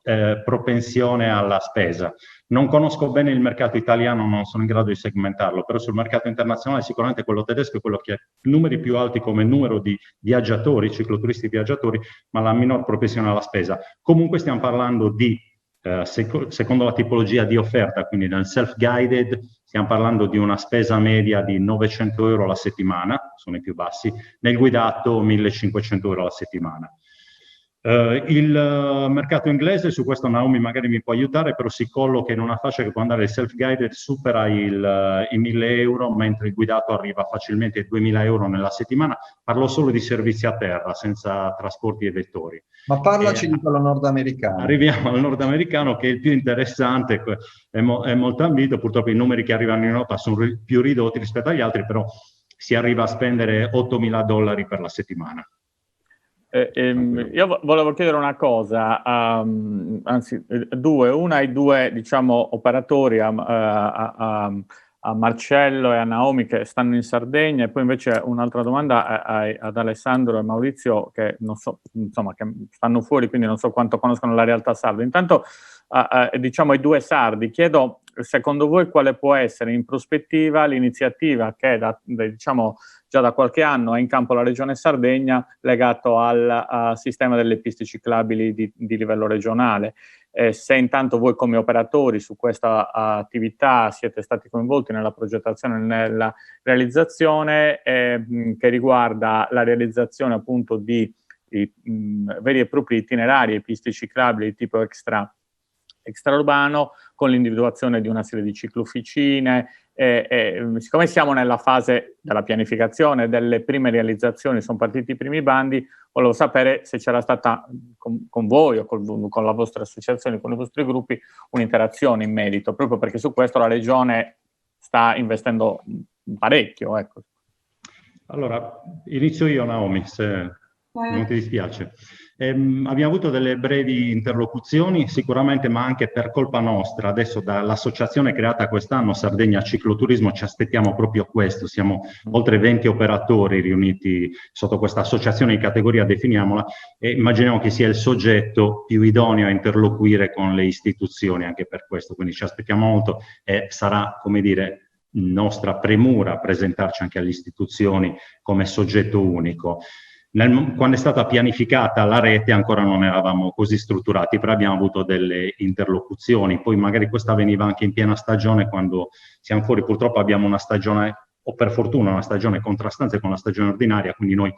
propensione alla spesa. Non conosco bene il mercato italiano, non sono in grado di segmentarlo, però sul mercato internazionale sicuramente quello tedesco è quello che ha numeri più alti come numero di viaggiatori, cicloturisti viaggiatori, ma la minor propensione alla spesa. Comunque stiamo parlando di, secondo la tipologia di offerta, quindi nel self-guided, stiamo parlando di una spesa media di 900 euro alla settimana, sono i più bassi, nel guidato 1500 euro alla settimana. Il mercato inglese, su questo Naomi magari mi può aiutare, però si colloca in una fascia che può andare, il self-guided supera i 1.000 euro, mentre il guidato arriva facilmente ai 2.000 euro nella settimana. Parlo solo di servizi a terra, senza trasporti e vettori. Ma parlaci di quello nordamericano. Arriviamo al nordamericano, che è il più interessante, è molto ambito, purtroppo i numeri che arrivano in Europa sono più ridotti rispetto agli altri, però si arriva a spendere $8.000 per la settimana. Io volevo chiedere una cosa, anzi due, una ai due, diciamo, operatori, a Marcello e a Naomi che stanno in Sardegna, e poi invece un'altra domanda ad Alessandro e Maurizio che non so, insomma, che stanno fuori, quindi non so quanto conoscono la realtà sarda. Intanto diciamo ai due sardi, chiedo secondo voi quale può essere in prospettiva l'iniziativa che diciamo già da qualche anno è in campo la Regione Sardegna legato al sistema delle piste ciclabili di livello regionale. Se intanto voi come operatori su questa attività siete stati coinvolti nella progettazione e nella realizzazione, che riguarda la realizzazione appunto di veri e propri itinerari e piste ciclabili tipo extraurbano, con l'individuazione di una serie di ciclofficine. Siccome siamo nella fase della pianificazione, delle prime realizzazioni, sono partiti i primi bandi, volevo sapere se c'era stata con voi o con la vostra associazione, con i vostri gruppi, un'interazione in merito, proprio perché su questo la Regione sta investendo parecchio. Ecco. Allora, inizio io, Naomi, se non ti dispiace. Abbiamo avuto delle brevi interlocuzioni, sicuramente, ma anche per colpa nostra. Adesso dall'associazione creata quest'anno, Sardegna Cicloturismo, ci aspettiamo proprio questo. Siamo oltre 20 operatori riuniti sotto questa associazione in categoria, definiamola, e immaginiamo che sia il soggetto più idoneo a interloquire con le istituzioni anche per questo. Quindi ci aspettiamo molto e sarà, come dire, nostra premura presentarci anche alle istituzioni come soggetto unico. Quando è stata pianificata la rete ancora non eravamo così strutturati, però abbiamo avuto delle interlocuzioni, poi magari questa veniva anche in piena stagione quando siamo fuori. Purtroppo abbiamo una stagione, o per fortuna una stagione contrastante con la stagione ordinaria, quindi noi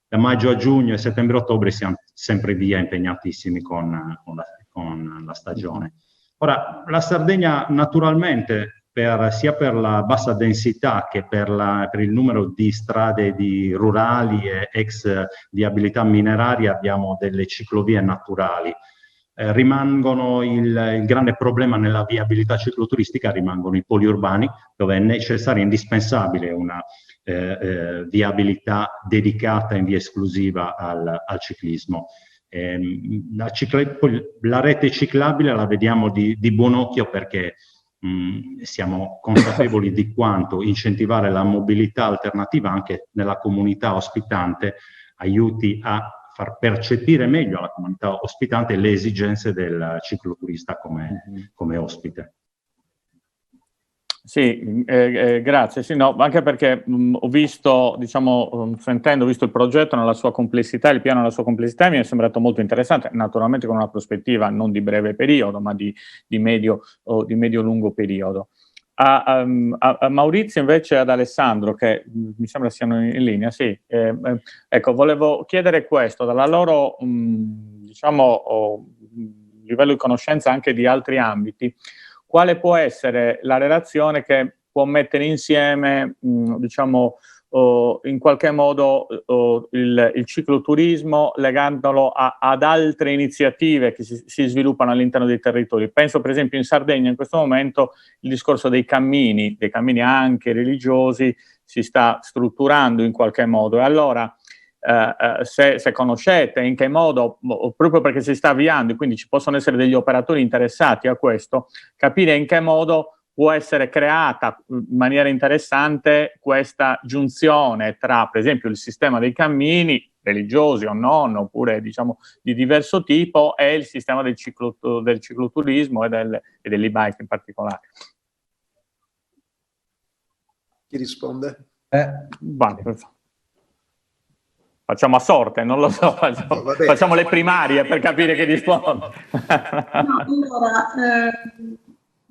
da maggio a giugno e settembre-ottobre siamo sempre via impegnatissimi con la stagione. Ora, la Sardegna naturalmente, sia per la bassa densità che per il numero di strade rurali e ex viabilità mineraria, abbiamo delle ciclovie naturali. Rimangono il grande problema nella viabilità cicloturistica, rimangono i poliurbani, dove è necessaria e indispensabile una viabilità dedicata in via esclusiva al ciclismo. La rete ciclabile la vediamo di buon occhio, perché siamo consapevoli di quanto incentivare la mobilità alternativa anche nella comunità ospitante aiuti a far percepire meglio alla comunità ospitante le esigenze del cicloturista come ospite. Sì, grazie. Sì, no, anche perché ho visto, diciamo, ho visto il progetto nella sua complessità, il piano nella sua complessità, e mi è sembrato molto interessante, naturalmente con una prospettiva non di breve periodo, ma di medio-lungo periodo. A Maurizio invece e ad Alessandro, che mi sembra siano in linea, sì. Ecco, volevo chiedere questo, dalla loro, diciamo, livello di conoscenza anche di altri ambiti, quale può essere la relazione che può mettere insieme, diciamo, in qualche modo il cicloturismo, legandolo ad altre iniziative che si sviluppano all'interno dei territori. Penso per esempio in Sardegna in questo momento il discorso dei cammini anche religiosi si sta strutturando in qualche modo, e allora se conoscete in che modo, proprio perché si sta avviando, quindi ci possono essere degli operatori interessati a questo, capire in che modo può essere creata in maniera interessante questa giunzione tra, per esempio, il sistema dei cammini religiosi o non, oppure diciamo di diverso tipo, e il sistema del cicloturismo e dell'e-bike in particolare. Chi risponde? Facciamo a sorte, non lo so, facciamo le primarie per capire chi risponde. No, allora,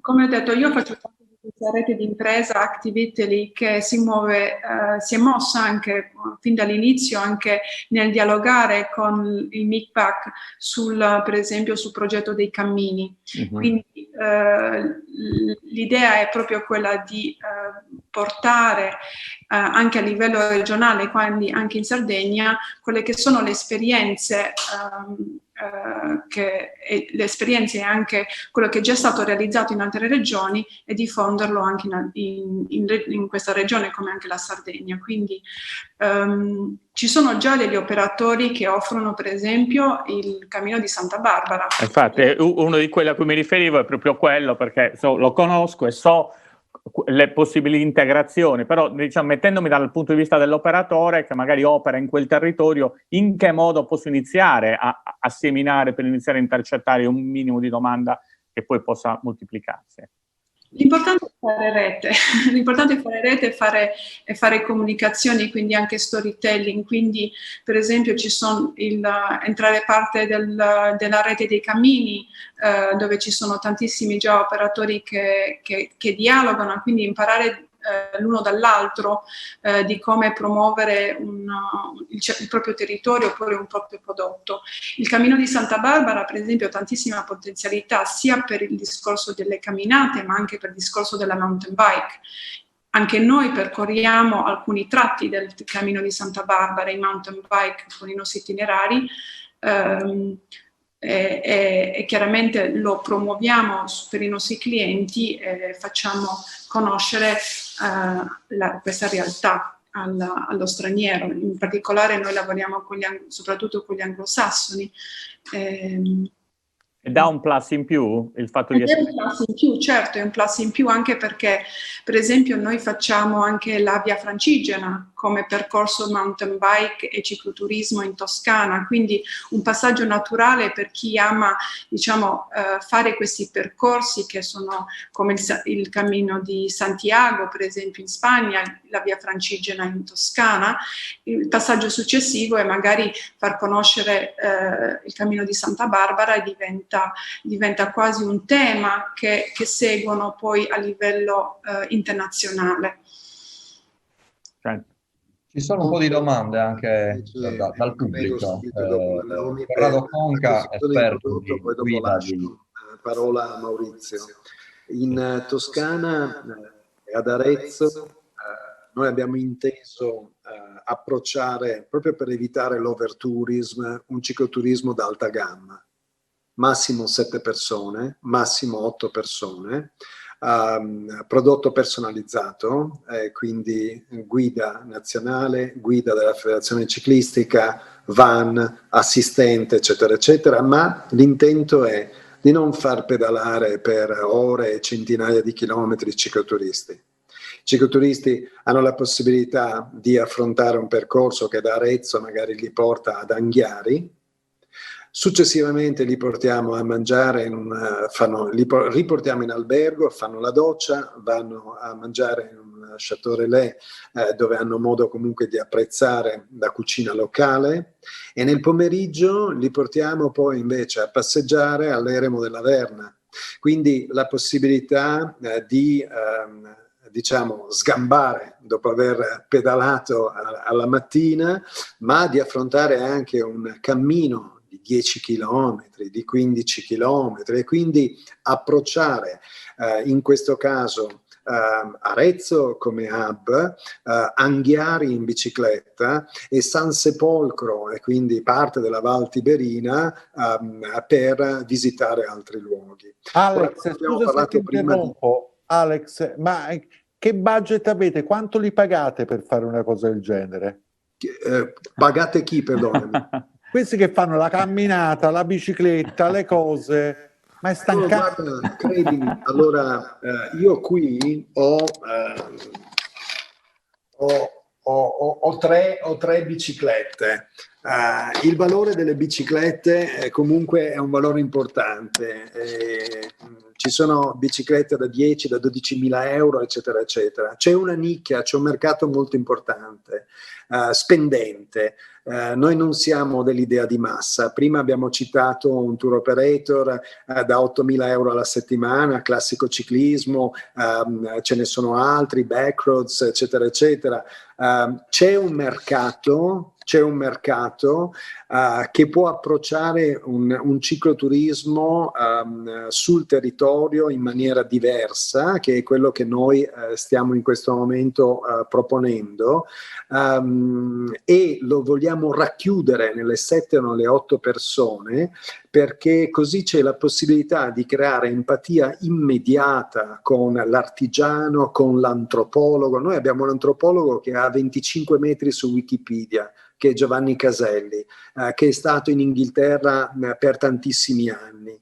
come ho detto, io faccio parte di questa rete di impresa Active Italy che si è mossa anche fin dall'inizio anche nel dialogare con il MICPAC per esempio sul progetto dei cammini. Quindi l'idea è proprio quella di portare anche a livello regionale, quindi anche in Sardegna, quelle che sono le esperienze le esperienze e anche quello che è già stato realizzato in altre regioni e diffonderlo anche in questa regione come anche la Sardegna. Quindi ci sono già degli operatori che offrono per esempio il Cammino di Santa Barbara. Infatti uno di quelli a cui mi riferivo è proprio quello, perché lo conosco e so le possibili integrazioni, però diciamo, mettendomi dal punto di vista dell'operatore che magari opera in quel territorio, in che modo posso iniziare a seminare per iniziare a intercettare un minimo di domanda che poi possa moltiplicarsi? L'importante è fare rete, l'importante è fare rete e fare comunicazioni, quindi anche storytelling. Quindi per esempio ci sono entrare parte della rete dei cammini, dove ci sono tantissimi già operatori che dialogano, quindi imparare l'uno dall'altro di come promuovere il proprio territorio oppure un proprio prodotto. Il Cammino di Santa Barbara, per esempio, ha tantissima potenzialità sia per il discorso delle camminate ma anche per il discorso della mountain bike. Anche noi percorriamo alcuni tratti del Cammino di Santa Barbara in mountain bike con i nostri itinerari e chiaramente lo promuoviamo per i nostri clienti e facciamo conoscere questa realtà allo straniero. In particolare noi lavoriamo soprattutto con gli anglosassoni. E dà un plus in più il fatto di essere... È un plus in più, certo, è un plus in più anche perché, per esempio, noi facciamo anche la Via Francigena come percorso mountain bike e cicloturismo in Toscana, quindi un passaggio naturale per chi ama, diciamo, fare questi percorsi che sono come il Cammino di Santiago, per esempio in Spagna, la Via Francigena in Toscana. Il passaggio successivo è magari far conoscere il Cammino di Santa Barbara e diventa quasi un tema che seguono poi a livello internazionale. Ci sono un po' di domande anche dal pubblico. Corrado Conca, esperto di guida di... Parola a Maurizio. In Toscana e ad Arezzo noi abbiamo inteso approcciare, proprio per evitare l'overtourism, un cicloturismo d'alta gamma. Massimo 7 persone, massimo 8 persone, prodotto personalizzato, quindi guida nazionale, guida della federazione ciclistica, van, assistente, eccetera, eccetera, ma l'intento è di non far pedalare per ore e centinaia di chilometri cicloturisti. I cicloturisti hanno la possibilità di affrontare un percorso che da Arezzo magari li porta ad Anghiari. Successivamente li portiamo a mangiare, li riportiamo in albergo, fanno la doccia, vanno a mangiare in un Chateau Relais dove hanno modo comunque di apprezzare la cucina locale, e nel pomeriggio li portiamo poi invece a passeggiare all'Eremo della Verna. Quindi la possibilità di diciamo sgambare dopo aver pedalato alla mattina, ma di affrontare anche un cammino di 10 km, di 15 km, e quindi approcciare in questo caso Arezzo come hub, Anghiari in bicicletta e San Sepolcro, e quindi parte della Val Tiberina, per visitare altri luoghi. Alex, scusa se ti interrompo, Alex, ma che budget avete? Quanto li pagate per fare una cosa del genere? Pagate chi, perdonami? Questi che fanno la camminata, la bicicletta, le cose, ma è stancato. Guarda, credimi, allora io qui ho tre biciclette. Il valore delle biciclette comunque è un valore importante. Ci sono biciclette da 10, da 12.000 euro, eccetera, eccetera. C'è una nicchia, c'è un mercato molto importante, spendente. Noi non siamo dell'idea di massa. Prima abbiamo citato un tour operator da 8.000 euro alla settimana, classico ciclismo, ce ne sono altri, Backroads, eccetera, eccetera. C'è un mercato che può approcciare un cicloturismo sul territorio in maniera diversa, che è quello che noi stiamo in questo momento proponendo, e lo vogliamo racchiudere nelle 7 o nelle 8 persone, perché così c'è la possibilità di creare empatia immediata con l'artigiano, con l'antropologo. Noi abbiamo un antropologo che ha 25 metri su Wikipedia, che è Giovanni Caselli, che è stato in Inghilterra per tantissimi anni.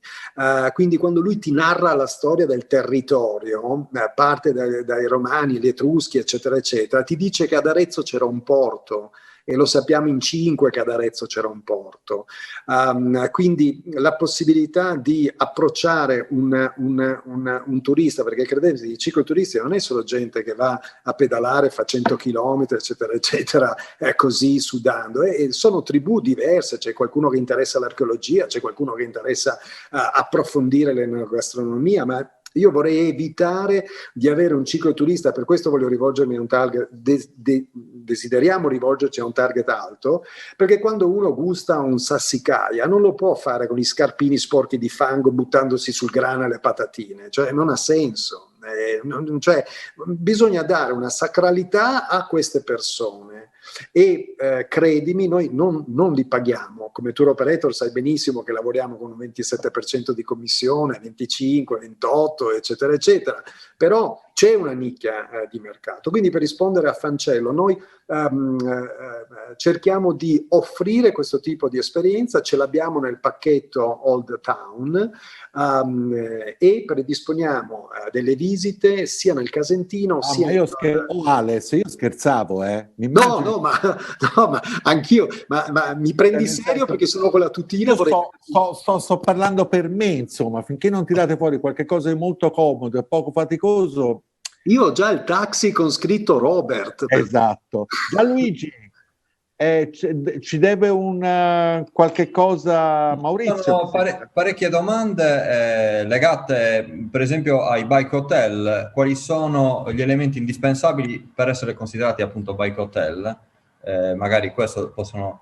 Quindi quando lui ti narra la storia del territorio, parte dai Romani, gli Etruschi, eccetera, eccetera, ti dice che ad Arezzo c'era un porto, e lo sappiamo in 5 che ad Arezzo c'era un porto. Quindi la possibilità di approcciare un turista, perché credete, i cicloturisti non è solo gente che va a pedalare, fa 100 km, eccetera, eccetera, così sudando, e sono tribù diverse, c'è qualcuno che interessa l'archeologia, c'è qualcuno che interessa approfondire l'enogastronomia, ma io vorrei evitare di avere un cicloturista, per questo voglio rivolgermi a un target, desideriamo rivolgerci a un target alto, perché quando uno gusta un sassicaia non lo può fare con gli scarpini sporchi di fango buttandosi sul grano e le patatine, cioè non ha senso. Cioè, bisogna dare una sacralità a queste persone e credimi, noi non li paghiamo. Come tour operator sai benissimo che lavoriamo con un 27% di commissione, 25, 28, eccetera, eccetera, però c'è una nicchia di mercato. Quindi, per rispondere a Fancello, noi cerchiamo di offrire questo tipo di esperienza, ce l'abbiamo nel pacchetto Old Town, e predisponiamo delle visite sia nel Casentino sia... Alex, io scherzavo, No, ma anch'io, ma mi prendi serio perché sono con la tutina. Sto parlando per me, insomma, finché non tirate fuori qualche cosa di molto comodo e poco faticoso. Io ho già il taxi con scritto Robert. Esatto. Gianluigi, ci deve qualche cosa Maurizio? Sono parecchie domande legate per esempio ai bike hotel. Quali sono gli elementi indispensabili per essere considerati appunto bike hotel? Magari questo possono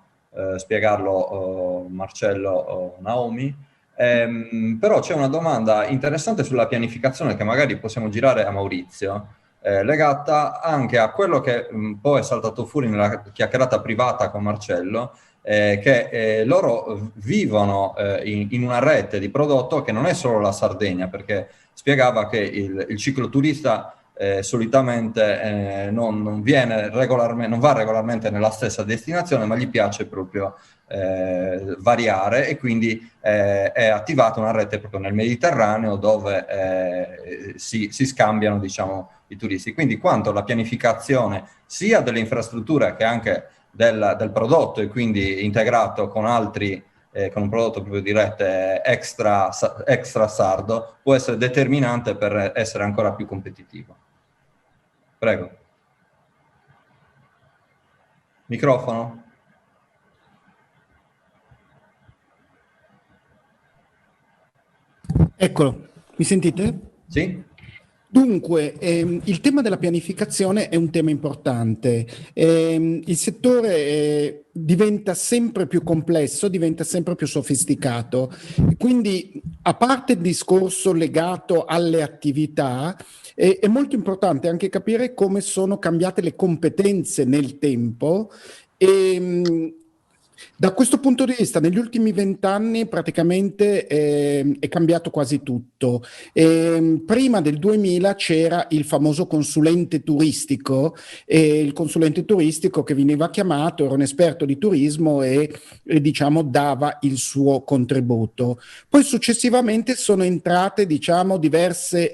spiegarlo Marcello o Naomi. Però c'è una domanda interessante sulla pianificazione che magari possiamo girare a Maurizio, legata anche a quello che poi è saltato fuori nella chiacchierata privata con Marcello, che loro vivono in una rete di prodotto che non è solo la Sardegna, perché spiegava che il cicloturista solitamente non va regolarmente nella stessa destinazione, ma gli piace proprio variare, e quindi è attivata una rete proprio nel Mediterraneo dove si scambiano, diciamo, i turisti. Quindi quanto alla pianificazione sia delle infrastrutture che anche del prodotto, e quindi integrato con altri, con un prodotto proprio di rete extra sardo, può essere determinante per essere ancora più competitivo. Prego. Microfono. Eccolo, mi sentite? Sì. Dunque, il tema della pianificazione è un tema importante. Il settore diventa sempre più complesso, diventa sempre più sofisticato. Quindi, a parte il discorso legato alle attività, è molto importante anche capire come sono cambiate le competenze nel tempo. Da questo punto di vista, negli ultimi 20 anni praticamente è cambiato quasi tutto. Prima del 2000 c'era il famoso consulente turistico, e il consulente turistico che veniva chiamato era un esperto di turismo e diciamo dava il suo contributo. Poi successivamente sono entrate, diciamo, diverse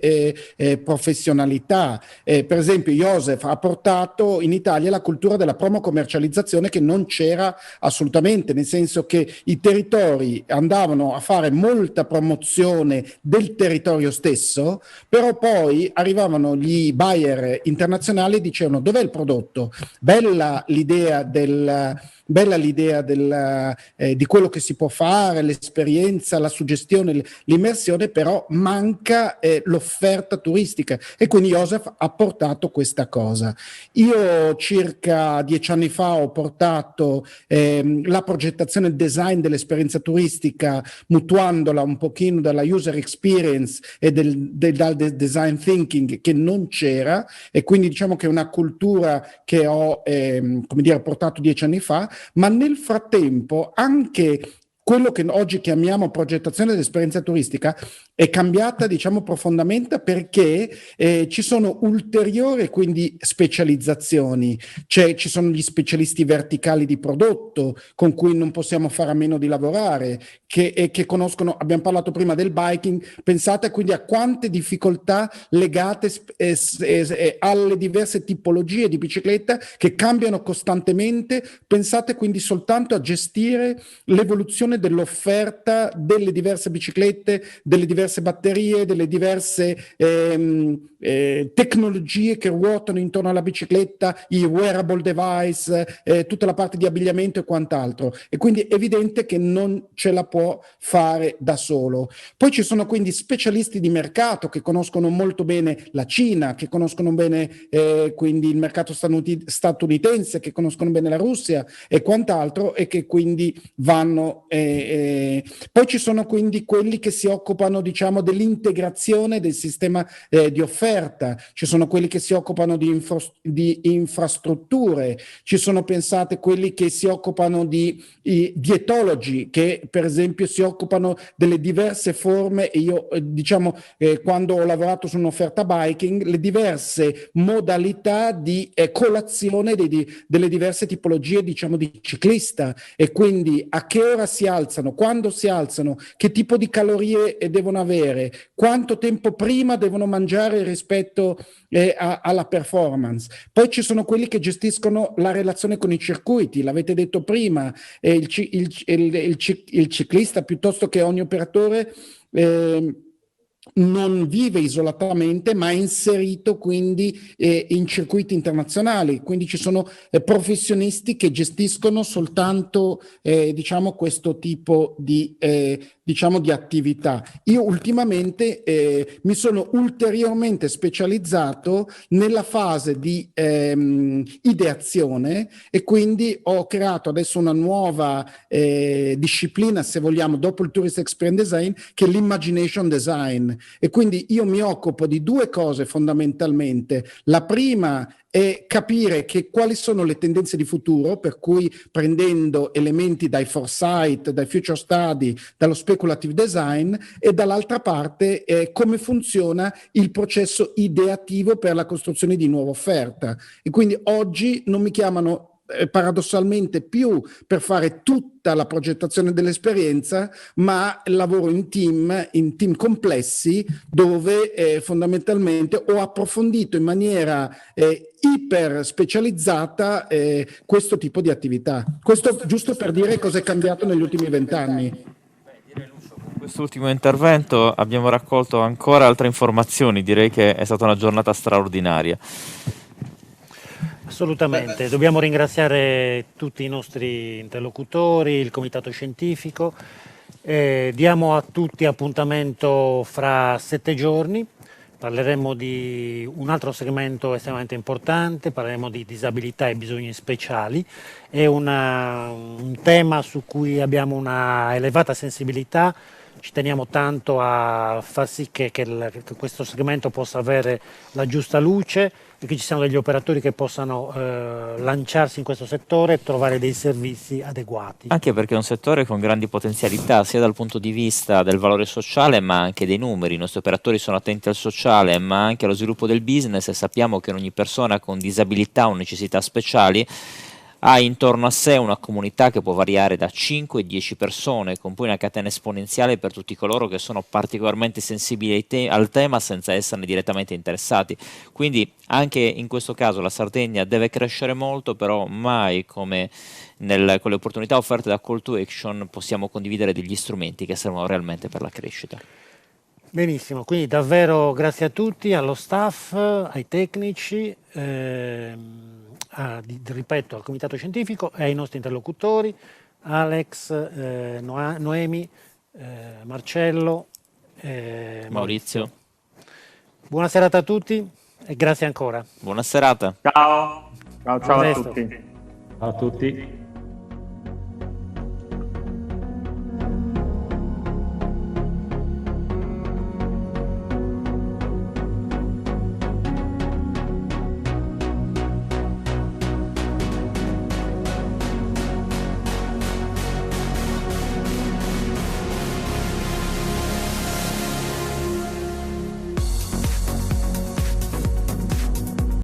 professionalità. Per esempio Joseph ha portato in Italia la cultura della promo commercializzazione che non c'era assolutamente esattamente, nel senso che i territori andavano a fare molta promozione del territorio stesso, però poi arrivavano gli buyer internazionali e dicevano: dov'è il prodotto? Bella l'idea di quello che si può fare, l'esperienza, la suggestione, l'immersione, però manca l'offerta turistica, e quindi Joseph ha portato questa cosa. Io circa 10 anni fa ho portato la progettazione e il design dell'esperienza turistica, mutuandola un pochino dalla user experience e dal design thinking che non c'era, e quindi diciamo che è una cultura che ho portato 10 anni fa. Ma nel frattempo anche quello che oggi chiamiamo progettazione dell'esperienza turistica è cambiata, diciamo, profondamente, perché ci sono ulteriori quindi specializzazioni, cioè ci sono gli specialisti verticali di prodotto con cui non possiamo fare a meno di lavorare, che conoscono, abbiamo parlato prima del biking, pensate quindi a quante difficoltà legate alle diverse tipologie di bicicletta che cambiano costantemente, pensate quindi soltanto a gestire l'evoluzione dell'offerta delle diverse biciclette, delle diverse batterie, delle diverse tecnologie che ruotano intorno alla bicicletta, i wearable device, tutta la parte di abbigliamento e quant'altro, e quindi è evidente che non ce la può fare da solo. Poi ci sono quindi specialisti di mercato che conoscono molto bene la Cina, che conoscono bene quindi il mercato statunitense, che conoscono bene la Russia e quant'altro, e che quindi vanno poi ci sono quindi quelli che si occupano, diciamo, dell'integrazione del sistema di offerta, ci sono quelli che si occupano di infrastrutture, ci sono, pensate, quelli che si occupano di dietologi, che per esempio si occupano delle diverse forme, e io diciamo quando ho lavorato su un'offerta biking, le diverse modalità di colazione delle diverse tipologie, diciamo, di ciclista, e quindi a che ora si alzano, quando si alzano, che tipo di calorie devono avere, quanto tempo prima devono mangiare rispetto alla performance. Poi ci sono quelli che gestiscono la relazione con i circuiti, l'avete detto prima, il ciclista piuttosto che ogni operatore non vive isolatamente, ma è inserito quindi in circuiti internazionali, quindi ci sono professionisti che gestiscono soltanto diciamo questo tipo di attività. Io ultimamente mi sono ulteriormente specializzato nella fase di ideazione, e quindi ho creato adesso una nuova disciplina, se vogliamo, dopo il Tourist Experience Design, che è l'imagination design. E quindi io mi occupo di due cose fondamentalmente. La prima è capire quali sono le tendenze di futuro, per cui prendendo elementi dai foresight, dai future study, dallo speculative design, e dall'altra parte come funziona il processo ideativo per la costruzione di nuova offerta. E quindi oggi non mi chiamano paradossalmente più per fare tutta la progettazione dell'esperienza, ma lavoro in team complessi, dove fondamentalmente ho approfondito in maniera iper specializzata questo tipo di attività. Questo giusto per dire cosa è cambiato negli ultimi 20 anni. Con quest'ultimo intervento abbiamo raccolto ancora altre informazioni, direi che è stata una giornata straordinaria. Assolutamente, dobbiamo ringraziare tutti i nostri interlocutori, il comitato scientifico, diamo a tutti appuntamento fra 7 giorni, parleremo di un altro segmento estremamente importante, parleremo di disabilità e bisogni speciali, è un tema su cui abbiamo una elevata sensibilità, ci teniamo tanto a far sì che questo segmento possa avere la giusta luce e che ci siano degli operatori che possano lanciarsi in questo settore e trovare dei servizi adeguati. Anche perché è un settore con grandi potenzialità, sia dal punto di vista del valore sociale ma anche dei numeri. I nostri operatori sono attenti al sociale ma anche allo sviluppo del business, e sappiamo che ogni persona con disabilità o necessità speciali ha intorno a sé una comunità che può variare da 5 a 10 persone, con poi una catena esponenziale per tutti coloro che sono particolarmente sensibili al tema senza esserne direttamente interessati. Quindi anche in questo caso la Sardegna deve crescere molto, però mai come con le opportunità offerte da Call to Action possiamo condividere degli strumenti che servono realmente per la crescita. Benissimo, quindi davvero grazie a tutti, allo staff, ai tecnici, ripeto, al comitato scientifico e ai nostri interlocutori, Alex, Noemi, Marcello, Maurizio. Buona serata a tutti e grazie ancora. Buona serata. Ciao a tutti. Ciao a tutti.